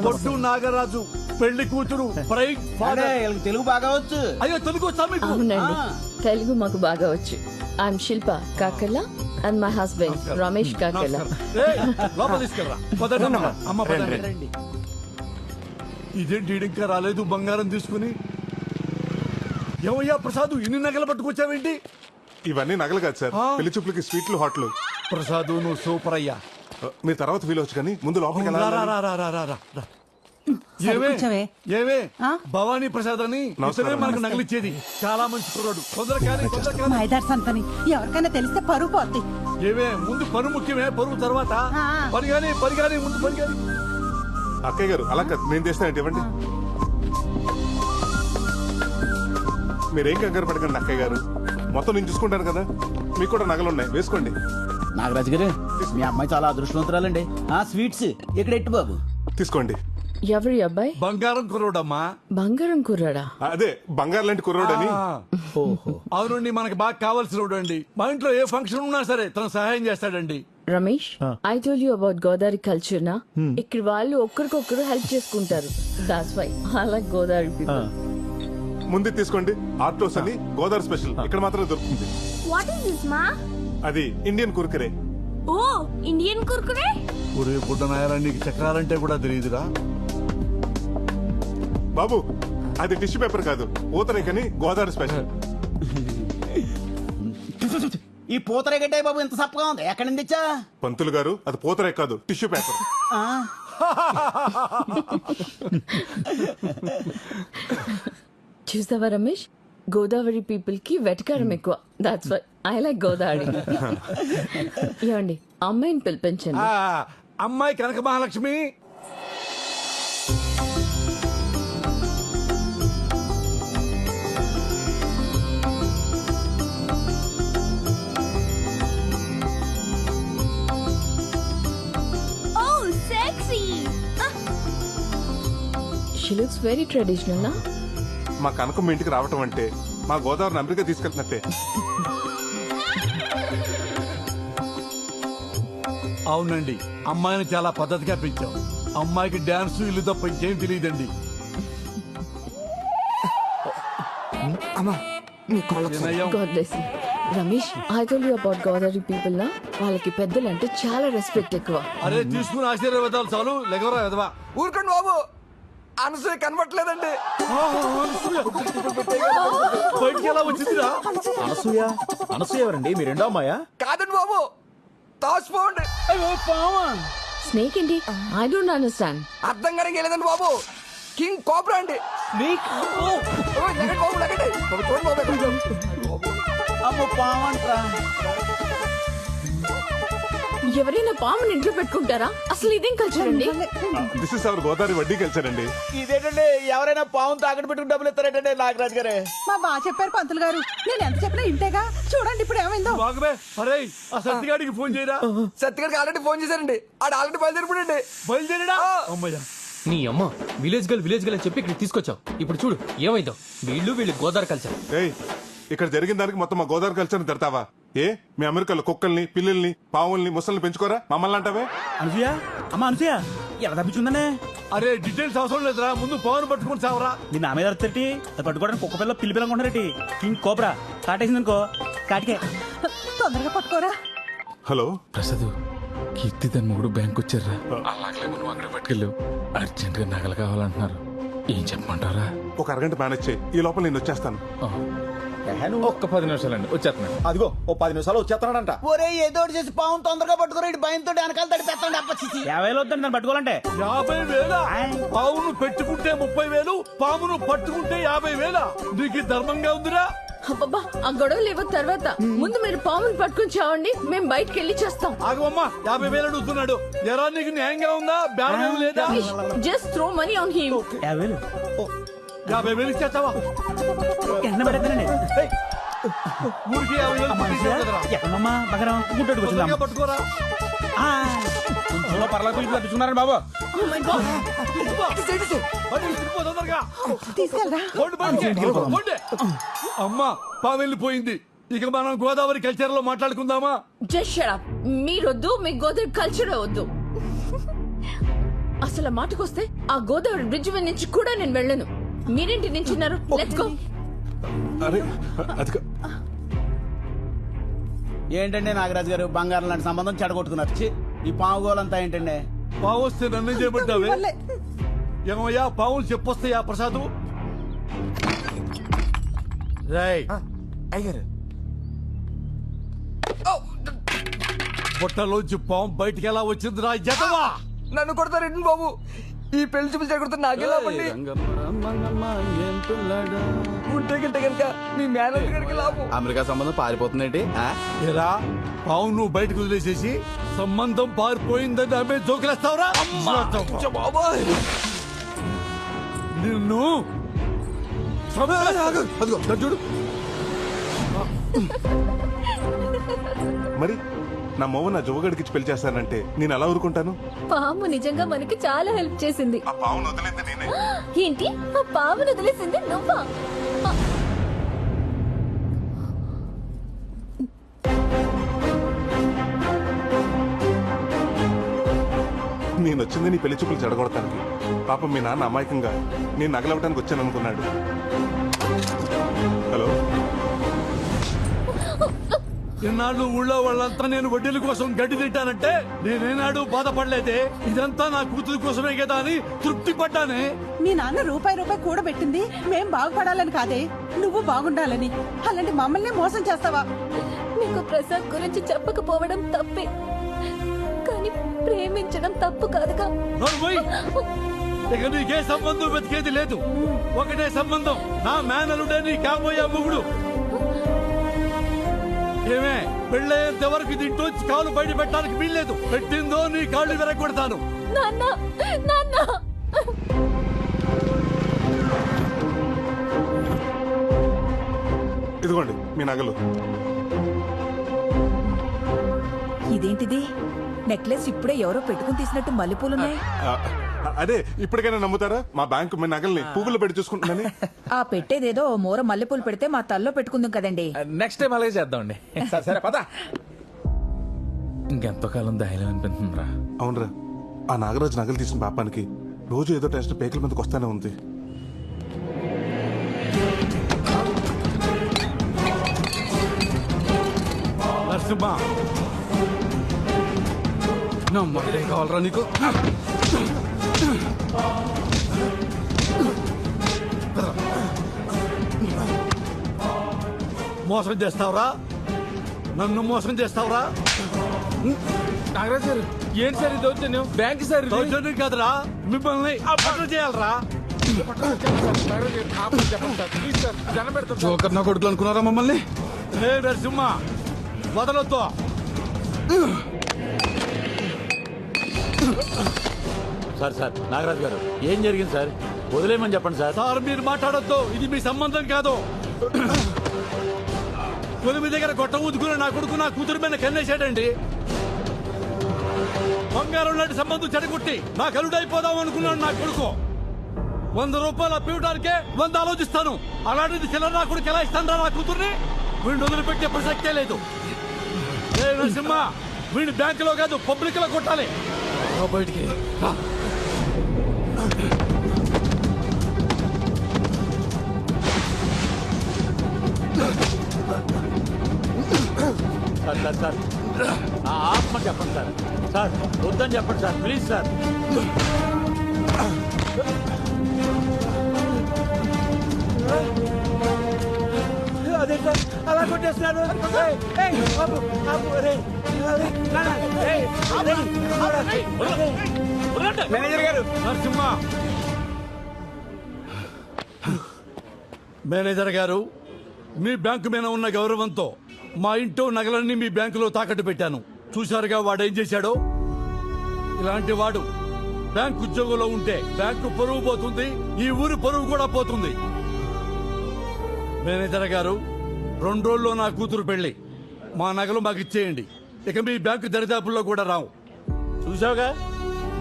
బొడ్డు నాగరాజు, పెళ్లి కూతురు, ప్రైడ్ ఫాదర్. తెలుగు బాగా వచ్చు. అయ్యో తెలుగు వచ్చా మీకు? అవునండి, తెలుగు మాకు బాగా వచ్చు. I'm Shilpa Kakarla and my husband Ramesh Kakarla. లోపల తీసుకెళ్ళరా. పదండి అమ్మ, పదండి. ఇదేంటి ఇంకా రాలేదు బంగారం తీసుకుని? ఏమయ్యా ప్రసాద్, ఇన్ని నగలు పట్టుకొచ్చావేంటి? ఇవన్నీ నగలు కాదు సార్, పెళ్లి చూపులకి స్వీట్లు హాట్లు. ప్రసాద్ నువ్వు సూపర్ అయ్యా. మీరు తర్వాత ఫీల్ అవచ్చు కానీ ముందు లోపలికి వెళ్ళాలి. ఏమే భవానీ ప్రసాద్ అని ఇతనే మనకు నగలిచ్చేది. చాలా మంచి కుర్రాడు. మైదార్ సంతని ఎవరికైనా తెలిస్తే పరువు పోద్ది. ఏమే ముందు పరువు ముఖ్యమే, పరువు తర్వాత పరిగాని ముందు పరిగాని. అక్కయ్య గారు అలా కాదు, నేను తెస్తానంటే ఇవ్వండి. మీరేం కంగారు పడకండి అక్కయ్య గారు, మొత్తం నేను చూసుకుంటాను కదా. మీకు కూడా నగలున్నాయి, వేసుకోండి. నాగరాజు గారు మీ అమ్మాయి చాలా అదృష్టవంతురాలండి. స్వీట్స్ ఇక్కడ ఎట్టు బాబు తీసుకోండి. ఎవరి అబ్బాయి? బంగారం కుర్రోడమ్మా. బంగారం కుర్రాడా? అదే బంగారు లాంటి కుర్రోడని. అవునండి, మనకి బాగా కావాల్సిన అండి. మా ఇంట్లో ఏ ఫంక్షన్ ఉన్నా సరే తను సహాయం చేస్తాడండి. Ramesh, I told you about Godavari culture నా. ఇక్కడ వాళ్ళు ఒక్కరికొక్కరు హెల్ప్ చేసుకుంటారు. That's why I like Godavari people. ముందు తీసుకోండి. ఆర్టోస్ అని గోదావరి స్పెషల్ ఇక్కడ మాత్రమే దొరుకుతుంది. వాట్ ఇస్ దిస్ మా? అది ఇండియన్ కుర్కురే. ఓ ఇండియన్ కుర్కురే. ఒరే పుట్ట నాయరా, నీకు చక్రాలంటే కూడా తెలియదురా బాబు. అది టిష్యూ పేపర్ కాదు, ఊతరేకని గోదావరి స్పెషల్. ఈ పూతరేగడ్డే బాబు ఇంత సప్పగా ఉంది, ఎక్కడి నుంచి తెచ్చా? పంతులు గారు, అది పూతరేక కాదు, టిష్యూ పేపర్. చూసావా రమేష్, గోదావరి పీపుల్ కి వెటకారం ఎక్కువ. That's why I like Godavari. ఏమండి, అమ్మాయిని పిలిపించండి. అమ్మాయి కనక Mahalakshmi. She looks very traditional, na? మా కనకం మీ ఇంటికి రావటం అంటే మా గోదావరిని అమెరికా తీసుకెళ్తున్నట్టే. అవునండి, అమ్మాయిని చాలా పద్ధతిగా పెంచాం. అమ్మాయికి డాన్స్ ఇల్లు తప్ప ఇంకేం తెలియదండి. God bless you. Ramesh, I told you about Godavari people నా. వాళ్ళకి పెద్దలంటే చాలా రెస్పెక్ట్ ఎక్కువ. అరే తీసుకుని ఆశీర్వాదాలు చాలు, లెగవరా ఎదవా. ఊరుకోండి బాబు, అనసూయ కనబట్లేదండి. బయటికి ఎలా వచ్చిందిరా? అనసూయ ఎవరండి? మీ రెండో అమ్మాయా? కాదండి బాబు, తాసిపోండి. స్నేక్ ఏంటి? I don't understand. అర్థం కానీ లేదండి బాబు, కింగ్ కోబ్రా అండి. బాబు లగండి, అమ్మ పావంట్రా. ఎవరైనా పాముని ఇంట్లో పెట్టుకుంటారా? అసలు ఇదేం కల్చర్ అండి? దిస్ ఇస్ అవర్ గోదావరి వడ్డీ కల్చర్ అండి. ఇదేంటండి, ఎవరైనా పావును తాకట్టు పెట్టుకుని డబ్బులు ఇస్తారేంటండి నాగరాజు గారే? మా బాగా చెప్పారు పంతులు గారు, నేను ఎంత చెప్పినా ఇంటేగా. చూడండి ఇప్పుడు ఏమైందో. అరే ఆ సత్తిగాడికి ఫోన్ చేయరా. సత్తిగాడికి ఆల్రెడీ ఫోన్ చేశారండి. ఆడు ఆల్రెడీ బయలుదేరిపోయండి. బయలుదేరా? అమ్మయ్యా. నీ అమ్మ విలేజ్ గర్ల్ అని చెప్పి ఇక్కడ తీసుకొచ్చావు. ఇప్పుడు చూడు ఏమైందో. వీళ్ళు గోదావరి కల్చర్. ఏయ్, ఇక్కడ జరిగిన దానికి మొత్తం మా గోదావరి కల్చర్ తిడతావా? ఏ మీ అమెరికాలో కుక్కల్ని, పిల్లల్ని, పావుల్ని, ముసల్ని పెంచుకోరా? మమ్మల్ని అంటావే? అనసూయ, అమ్మ అనసూయ ఎలా తప్పించుందనే? అరే డీటెయిల్స్ అవసరం లేదురా, ముందు పవన్ పట్టుకుని సావరా. నీ నా మీద అర్థటి అది పట్టుకోవడానికి కుక్క పిల్ల పిల్లి పిల్లనుకుంటారటి. King cobra కాటేసిందనుకో, కాటికే. తొందరగా పట్టుకోరా. హలో ప్రసాద్, కీర్తి తన మొగుడు బ్యాంక్ వచ్చారా? అలాగే మనం అక్కడ పట్టుకెళ్ళావు. అర్జెంట్ గా నగలు కావాలంటున్నారు. ఏం చెప్పమంటారా? ఒక అరగంట మేనేజ్ చేయి, ఈ లోపల నేను వచ్చేస్తాను. ఒక్క 10 నిమిషాలండి, వచ్చేస్తున్నాను. అదిగో ఓ 10 నిమిషాలు వచ్చేస్తున్నాడంట. ఒరే ఏదో చేసి పావును తొందరగా పట్టుకోరా, ఇటు భయంతో వెనకాల తడి పెట్టండి. అప్పచ్చి 50,000 వద్దండి నన్ను పట్టుకోవాలంటే. 50,000? పావును పెట్టుకుంటే 30,000, పామును పట్టుకుంటే 50,000. నీకు ధర్మంగా ఉందిరా? అబ్బబ్బా, ఆ గొడవలు లేవు తర్వాత. ముందు మీరు పాముని పట్టుకుని చావండి, మేము బయటకు వెళ్ళి చేస్తాం. ఆగమ్మా, 50,000 అడుగుతున్నాడు. ఎరా నీకు న్యాయంగా ఉందా? బ్యారం లేదా? Just throw money on him. 50,000 ఇచ్చేస్తావా? ఎండ పడతానండి. ఊరికి 50,000 ఎక్కడమ్మా బగరం గుంటూరుకు పట్టుకోరా. పర్లా పిలిపి తప్పించుకున్నారండి బాబు. అమ్మా పాము వెళ్ళిపోయింది. ఇక మనం గోదావరి కల్చర్ లో మాట్లాడుకుందామా? Just shut up. మీరొద్దు, మీ గోదావరి కల్చర్ వద్దు. అసలు ఆ మాటకొస్తే ఆ గోదావరి బ్రిడ్జ్ మీద నుంచి కూడా నేను వెళ్ళను. మీరేంటి నించున్నారు? Let's go. ఏంటండి నాగరాజు గారు, బంగారం లాంటి సంబంధం చెడగొట్టుకున్నారు. ఈ పావు గోలంతా ఏంటండి? పావు వస్తే నన్ను చేయమంటావే? ఏమయ్యా, పావులు చెప్పొస్తాయా ప్రసాదు? అయ్యారు పొట్టలోంచి పాము బయటికి ఎలా వచ్చిందిరా ఎదవా? నన్ను కొడతారు బాబు. ఈ పెళ్లి చూపులు చెడగొడుతూ నాకెలా పండి ఉంటే గింటే కనుక మీ మేనేజర్ గారికి లాభం. అమెరికా సంబంధం పారిపోతుందండి. ఎలా పావు నువ్వు బయటకు వదిలేసేసి సంబంధం పారిపోయిందని ఆమె జోకులేస్తావురా? బాబాయ్ నిన్ను చూడు మరి నా మొవ్వ నా జువగడికి పెళ్లి చేస్తానంటే నేను ఎలా ఊరుకుంటాను? పాము నిజంగా మనకి చాలా హెల్ప్ చేసింది. ఆ పావును వదిలేంది నేనే. ఏంటి? ఆ పామును వదిలేసింది నువ్వా? నేను వచ్చింది నీ పెళ్లి చూపులు చెడగొడతానికి. పాపం మీ నాన్న అమాయకంగా నేను నగలవటానికి వచ్చాను అనుకున్నాడు. హలో, ఇన్నాళ్ళు ఊళ్ళో వాళ్ళంతా నేను వడ్డీల కోసం గడ్డి తింటానంటే నేనేనాడు బాధపడలేదే. ఇదంతా నా కూతురు కోసమే కదా అని తృప్తి పడ్డానే. మీ నాన్న రూపాయి కూడబెట్టింది మేం బాగుపడాలని కాదే, నువ్వు బాగుండాలని. అలాంటి మమ్మల్ని మోసం చేస్తావా? మీకు ప్రసాద్ గురించి చెప్పకపోవడం తప్పే, కానీ ప్రేమించడం తప్పు కాదుగా. ఇక నీకే సంబంధం వెతికేది లేదు. ఒకటే సంబంధం, నా మేనలుడే నీ కాబోయే మొగుడు. ఏమే పెళ్ళయ్యేంత వరకు దీంట్లో కాలు బయట పెట్టడానికి వీల్లేదు. పెట్టిందో నీ కాళ్ళు విరగొడతాను. నాన్న, నాన్న. ఇదిగోండి మీ నగలు. ఇదేంటిది? నెక్లెస్ ఇప్పుడే ఎవరో పెట్టుకుని తీసినట్టు మల్లెపూలున్నాయి. అదే ఇప్పటికైనా నమ్ముతారా మా బ్యాంకు మీ నగల్ని పువ్వులు పెట్టి చూసుకుంటుందని? ఆ పెట్టేదేదో ఓ మూర మల్లెపూలు పెడితే మా తల్లో పెట్టుకుందాం కదండి. నెక్స్ట్ టైం అలాగే చేద్దామండి. సరే పద. ఇంకెంతో కాలం ధైర్యం అనిపిస్తుందిరా. అవునరా, ఆ నాగరాజు నగలు తీసిన పాపానికి రోజు ఏదో టెన్షన్ పేకల మీదకి వస్తానే ఉంది. నరసింహ, నమ్మకం కావాలరా నీకు? మోసం చేస్తావురా? నన్ను మోసం చేస్తావురా? నాగరాజు గారు ఏంటి సార్ ఇది? దౌర్జన్యం బ్యాంక్ సార్. దౌర్జన్యం కాదురా, మిమ్మల్ని అప్పట్లు చేయాలరా. జోకర్ నా కొడుకులు అనుకున్నారా మమ్మల్ని? ఏ నరసింహ, వదలొద్దు. సార్ నాగరాజు గారు ఏం జరిగింది సార్? వదిలేయమని చెప్పండి సార్. సార్ మీరు మాట్లాడొద్దు, ఇది మీ సంబంధం కాదు. కొలిమి దగ్గర గొట్ట ఊదుకుని నా కొడుకు నా కూతురు మీద కన్నేశాడండి. బంగారం లాంటి సంబంధం చెడగొట్టి నా కలుడైపోదాం అనుకున్నాడు నా కొడుకు. 100 రూపాయలు అప్పివడానికే 100 ఆలోచిస్తాను. అలాంటిది చిల్లర నా కొడుకు ఎలా ఇస్తాను నా కూతుర్ని? వీడిని వదిలిపెట్టే ప్రసక్తే లేదు. ఏ నరసింహ, వీడిని బ్యాంకులో కాదు పబ్లిక్ లో కొట్టాలి. బయటికి సార్ నా ఆత్మ చెప్పండి సార్. సార్ వద్దని చెప్పండి సార్, ప్లీజ్ సార్. అదే సార్ అలా కొట్టేస్తున్నాడు. మేనేజర్ గారు. నరసింహ, మేనేజర్ గారు, మీ బ్యాంకు మీద ఉన్న గౌరవంతో మా ఇంట్లో నగలన్నీ మీ బ్యాంకులో తాకట్టు పెట్టాను. చూశారుగా వాడు ఏం చేశాడో. ఇలాంటి వాడు బ్యాంకు ఉద్యోగంలో ఉంటే బ్యాంకు పరువు పోతుంది, ఈ ఊరు పరువు కూడా పోతుంది. మేనేజర్ గారు, 2 రోజుల్లో నా కూతురు పెళ్లి. మా నగలు మాకు ఇచ్చేయండి. ఇక మీ బ్యాంకు దరిదాపుల్లో కూడా రావు. చూసావుగా,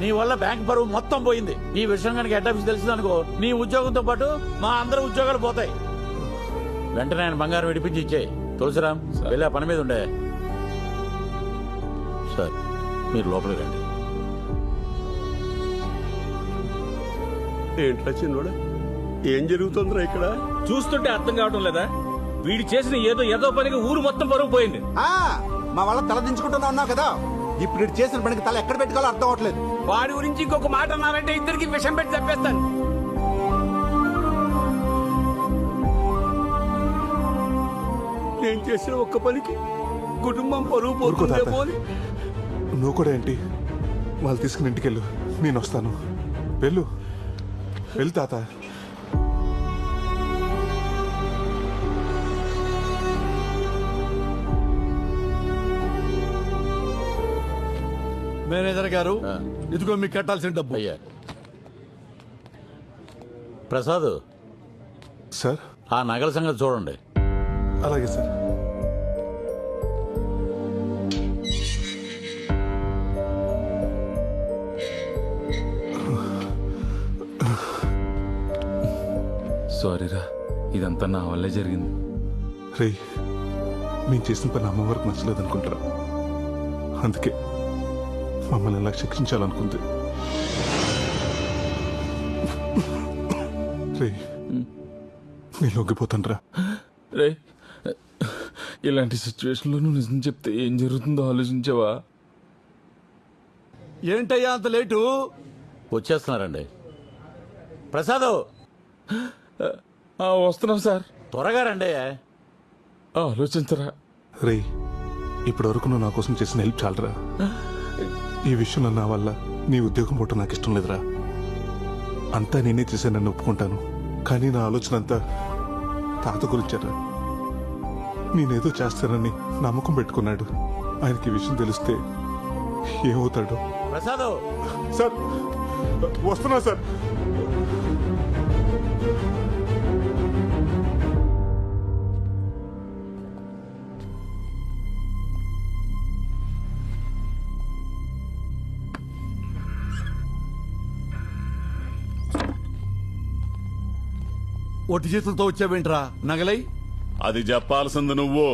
నీ వల్ల బ్యాంక్ పరువు మొత్తం పోయింది. ఈ విషయం కనుక హెడ్ ఆఫీస్ తెలిసిందనుకో, నీ ఉద్యోగంతో పాటు మా అందరి ఉద్యోగాలు పోతాయి. వెంటనే ఆయన బంగారం విడిపించి ఇచ్చే. తులసిరామ్ వెళ్ళి ఆ పని మీద ఉండే. సార్ మీరు లోపలికి రండి. ఏంట్రా చిన్నోడా, ఏం జరుగుతుందిరా ఇక్కడ? చూస్తుంటే అర్థం కావడం లేదా? వీడు చేసిన ఏదో పనికి ఊరు మొత్తం పరువు పోయింది. మా వాళ్ళ తల దించుకుంటున్నా ఉన్నావు కదా, ఇప్పుడు ఇటు చేసిన పనికి తల ఎక్కడ పెట్టుకోవాలో అర్థం అవట్లేదు. వాడి గురించి ఇంకొక మాట అన్నారంటే ఇద్దరికి విషం పెట్టి చెప్పేస్తాను. నేను చేసిన ఒక్క పనికి కుటుంబం పరువు పోతుందేమో అని. నువ్వు కూడా ఏంటి? వాళ్ళు తీసుకుని ఇంటికి వెళ్ళు, నేను వస్తాను. వెళ్ళు తాత. మేనేజర్ గారు, ఇదిగో మీకు కట్టాల్సిన డబ్బు. అయ్యా ప్రసాద్ సార్, ఆ నగల సంగతి చూడండి. అలాగే సార్. సారీరా, ఇదంతా నా వల్లే జరిగింది. రే, మేము చేసిన పని అమ్మవారికి నచ్చలేదు అనుకుంటారా, అందుకే మమ్మల్ని ఎలా శిక్షించాలనుకుంది. రే, నేను లొంగిపోతాను రా. రే, ఇలాంటి సిచ్యువేషన్లో నువ్వు నిజం చెప్తే ఏం జరుగుతుందో ఆలోచించావా? ఏంటయ్యా అంత లేటు? వచ్చేస్తున్నారండి. ప్రసాద్ వస్తున్నాం సార్. త్వరగా రండి. ఆలోచించరా. రే, ఇప్పటి వరకు నువ్వు నా కోసం చేసిన హెల్ప్ చాలరా. ఈ విషయంలో నా వల్ల నీ ఉద్యోగం పోవటం నాకు ఇష్టం లేదురా. అంతా నేనే చేశానని ఒప్పుకుంటాను, కానీ నా ఆలోచన అంతా తాత గురించారా. నేనేదో చేస్తానని నమ్మకం పెట్టుకున్నాడు. ఆయనకి ఈ విషయం తెలిస్తే ఏమవుతాడు? ప్రసాద్ సార్, వస్తున్నా సార్. ఒట్టి చేతులతో వచ్చావేంట్రా నగలై? అది చెప్పాల్సింది నువ్వు.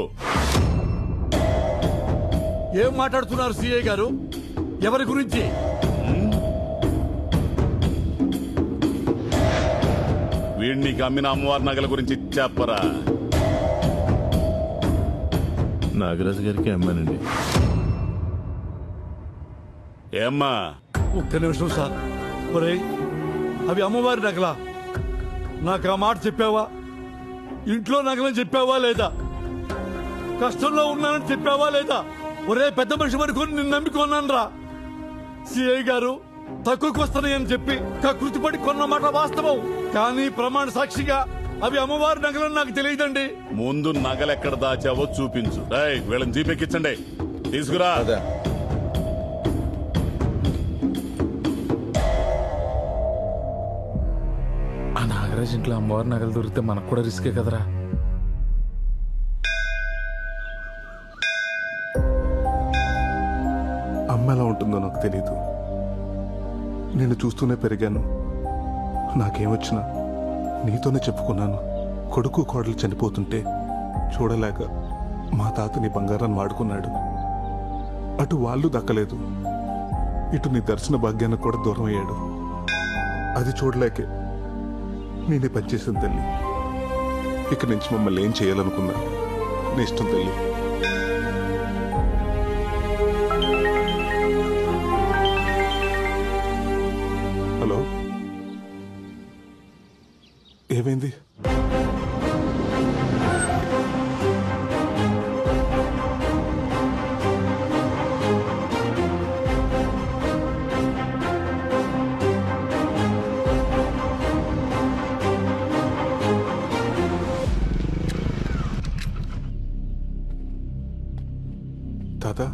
ఏం మాట్లాడుతున్నారు సిఐ గారు? ఎవరి గురించి? వీడిని అమ్మిన అమ్మవారి నగల గురించి చెప్పరా. నాగరాజు గారికి అమ్మానండి. ఏమ్మా? ఒక్క నిమిషం సార్. ఒరేయ్, అవి అమ్మవారి నగలా? నాకు ఆ మాట చెప్పావా? ఇంట్లో నగలని చెప్పావా లేదా? కష్టంలో ఉన్నానని చెప్పావా లేదా? ఒరే పెద్ద మనిషి వరకు నిన్ను నమ్మికొన్నాను రా. సిఐ గారు తక్కువకి వస్తున్నాయని చెప్పి కకృతి పడి కొన్న మాట వాస్తవం, కానీ ప్రమాణ సాక్షిగా అవి అమ్మవారి నగలని నాకు తెలియదండి. ముందు నగలెక్కడ దాచావో చూపించు. వీళ్ళని జీపెక్కించండి, తీసుకురా. ఆ నాగరాజ్ ఇంట్లో అమ్మవారి నగలు దొరికితే మనకు కూడా రిస్కే కదరా. అమ్మ ఎలా ఉంటుందో నాకు తెలీదు. నేను చూస్తూనే పెరిగాను. నాకేమొచ్చినా నీతోనే చెప్పుకున్నాను. కొడుకు కోడలు చనిపోతుంటే చూడలేక మా తాత నీ బంగారాన్ని వాడుకున్నాడు. అటు వాళ్ళు దక్కలేదు, ఇటు నీ దర్శన భాగ్యానికి కూడా దూరం అయ్యాడు. అది చూడలేకే నేనే పనిచేసిన తల్లి. ఇక నుంచి మమ్మల్ని ఏం చేయాలనుకున్నా నీ ఇష్టం తల్లి. హలో, ఏమైంది? తాత,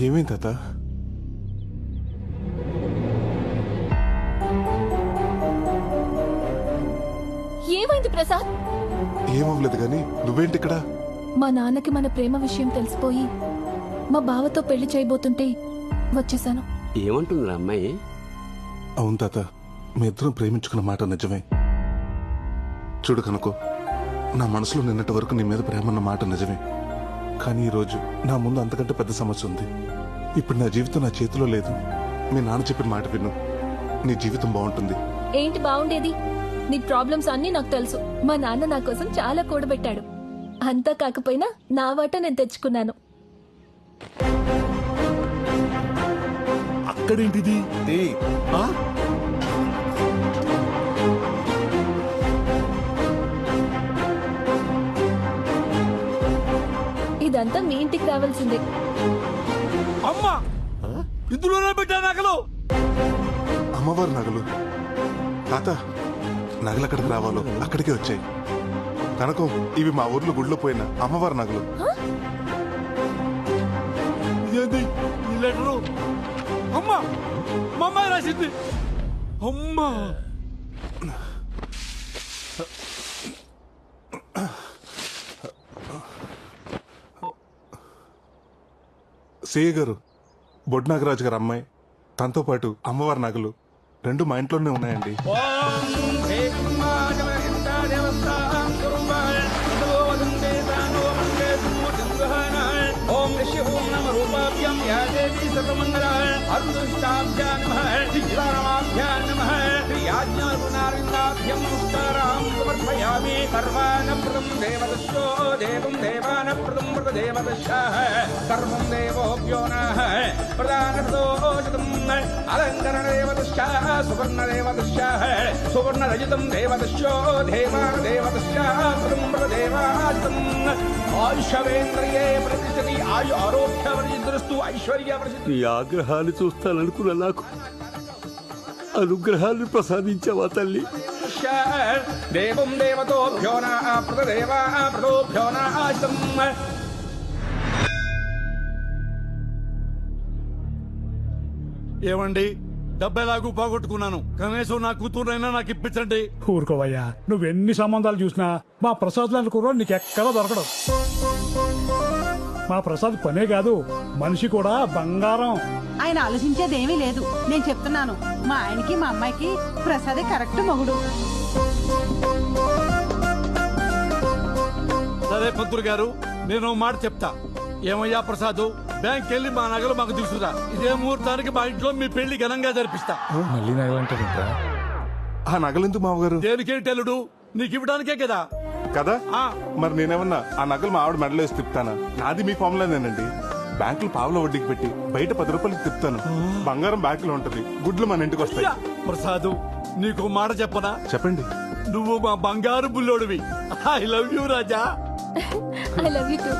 ఏమైంది తాత? ఏమైంది ప్రసాద్? ఏమవ్వలేదు కానీ నువ్వేంటి ఇక్కడ? మా నాన్నకి మన ప్రేమ విషయం తెలిసిపోయి మా బావతో పెళ్లి చేయబోతుంటే వచ్చేసాను. ఏమంటుందిరా అమ్మాయి? అవును తాత, మీ ఇద్దరం ప్రేమించుకున్న మాట నిజమే. చూడు కనుకో, నా మనసులో నిన్నటి వరకు నీ మీద ప్రేమ అన్న మాట నిజమే. కానీ ఈరోజు నా ముందు అంతకంటే పెద్ద సమస్య ఉంది. ఇప్పుడు నా జీవితం నా చేతిలో లేదు. మీ నాన్న చెప్పిన మాట విను, నీ జీవితం బాగుంటుంది. ఏంటి బాగుండేది? నీ ప్రాబ్లమ్స్ అన్నీ నాకు తెలుసు. మా నాన్న నా కోసం చాలా కూడబెట్టాడు. అంతా కాకపోయినా నా వాట నేను తెచ్చుకున్నాను. అక్కడేంటిది? ఇదంతా మీ ఇంటికి రావాల్సిందే. అమ్మా, ఇందులోనే పెట్టా నగలు. అమ్మవారి నగలు? తాత, నగలు ఎక్కడికి రావాలో అక్కడికే వచ్చాయి. కనకం, ఇవి మా ఊర్లో గుడిలో పోయిన అమ్మవారి నగలు. ఇదేంటి ఈ లెటరు? అమ్మా, మా అమ్మాయి రాసింది. అమ్మా, సేయ గారు, బొడ్ నాగరాజు గారు అమ్మాయి, తనతో పాటు అమ్మవారి నగలు రెండు మా ఇంట్లోనే ఉన్నాయండి. ఓం ఓం ఋషి ఓం నమ రూపాభ్యం యా దేవీ సర్వమంగళాయ అరుణిష్టాభ్యాం నమః శ్రీరామాభ్యాం నమః శ్రీయాజ్ఞానారిందాభ్యం నమస్కారం సమర్పయామి సర్వానప్రదం దేవదస్యో దేవం దేవానప్రదం ప్రదేవదస్యాః సర్వం దేవోభ్యో నః ప్రదానప్రదోషితం అలంకరణ దేవదస్యాః సువర్ణదేవదస్యాః సువర్ణరజితం దేవదస్యో దేవాన దేవదస్యాః ప్రదం ప్రదేవాజితం ఆయుషవేంద్రియే ప్రతిష్టతి ఆయు ఆరోగ్య వర్జిద్రస్తు ఐశ్వర్య నీ ఆగ్రహాన్ని చూస్తాననుకున్న నాకు అనుగ్రహాన్ని ప్రసాదించావా తల్లి. దేవం దేవతోభ్యో ప్రదేవా ప్రదోభ్యో నాశం. ఏమండి డబ్బెలాగూ పోగొట్టుకున్నాను, కనీసం నా కూతురునైనా నాకు ఇప్పించండి. ఊరుకోవయ్యా, నువ్వెన్ని సంబంధాలు చూసినా మా ప్రసాద్ లాంటి కుర్రాడు నీకు ఎక్కడా దొరకడం. మా ప్రసాద్ పనే కాదు, మనిషి కూడా బంగారం. ఆయన ఆలోచించేదేమీ లేదు. నేను చెప్తున్నాను, మా ఆయనకి మా అమ్మాయికి ప్రసాదే కరెక్ట్ మొగుడు. సరే పంతులు గారు, నేను ఓ మాట చెప్తా. ఏమయ్యా ప్రసాద్, బ్యాంక్ వెళ్ళి మా నగలు మాకు తీసుకురా. ఇదే ముహూర్తానికి మా ఇంట్లో మీ పెళ్లి ఘనంగా జరిపిస్తా. మళ్ళీ నగలంటారా? ఆ నగలెందుకు మామగారు? దేనికేంటి అల్లుడు, నీకు ఇవ్వడానికే కదా. కదా మరి నేనేమన్నా ఆ నగలు మా ఆవిడ మెడలో వేసి తిప్పుతానా? నాది మీ ఫామ్లోనేనండి. బ్యాంకులు పావుల వడ్డీకి పెట్టి బయట 10 రూపాయలకి తిప్పుతాను. బంగారం బ్యాంకులో ఉంటది, గుడ్లు మన ఇంటికి వస్తాయి. ప్రసాద్, నీకు మాట చెప్పనా? చెప్పండి. నువ్వు మా బంగారు బుల్లోడివి. I love you Raja. I love you two.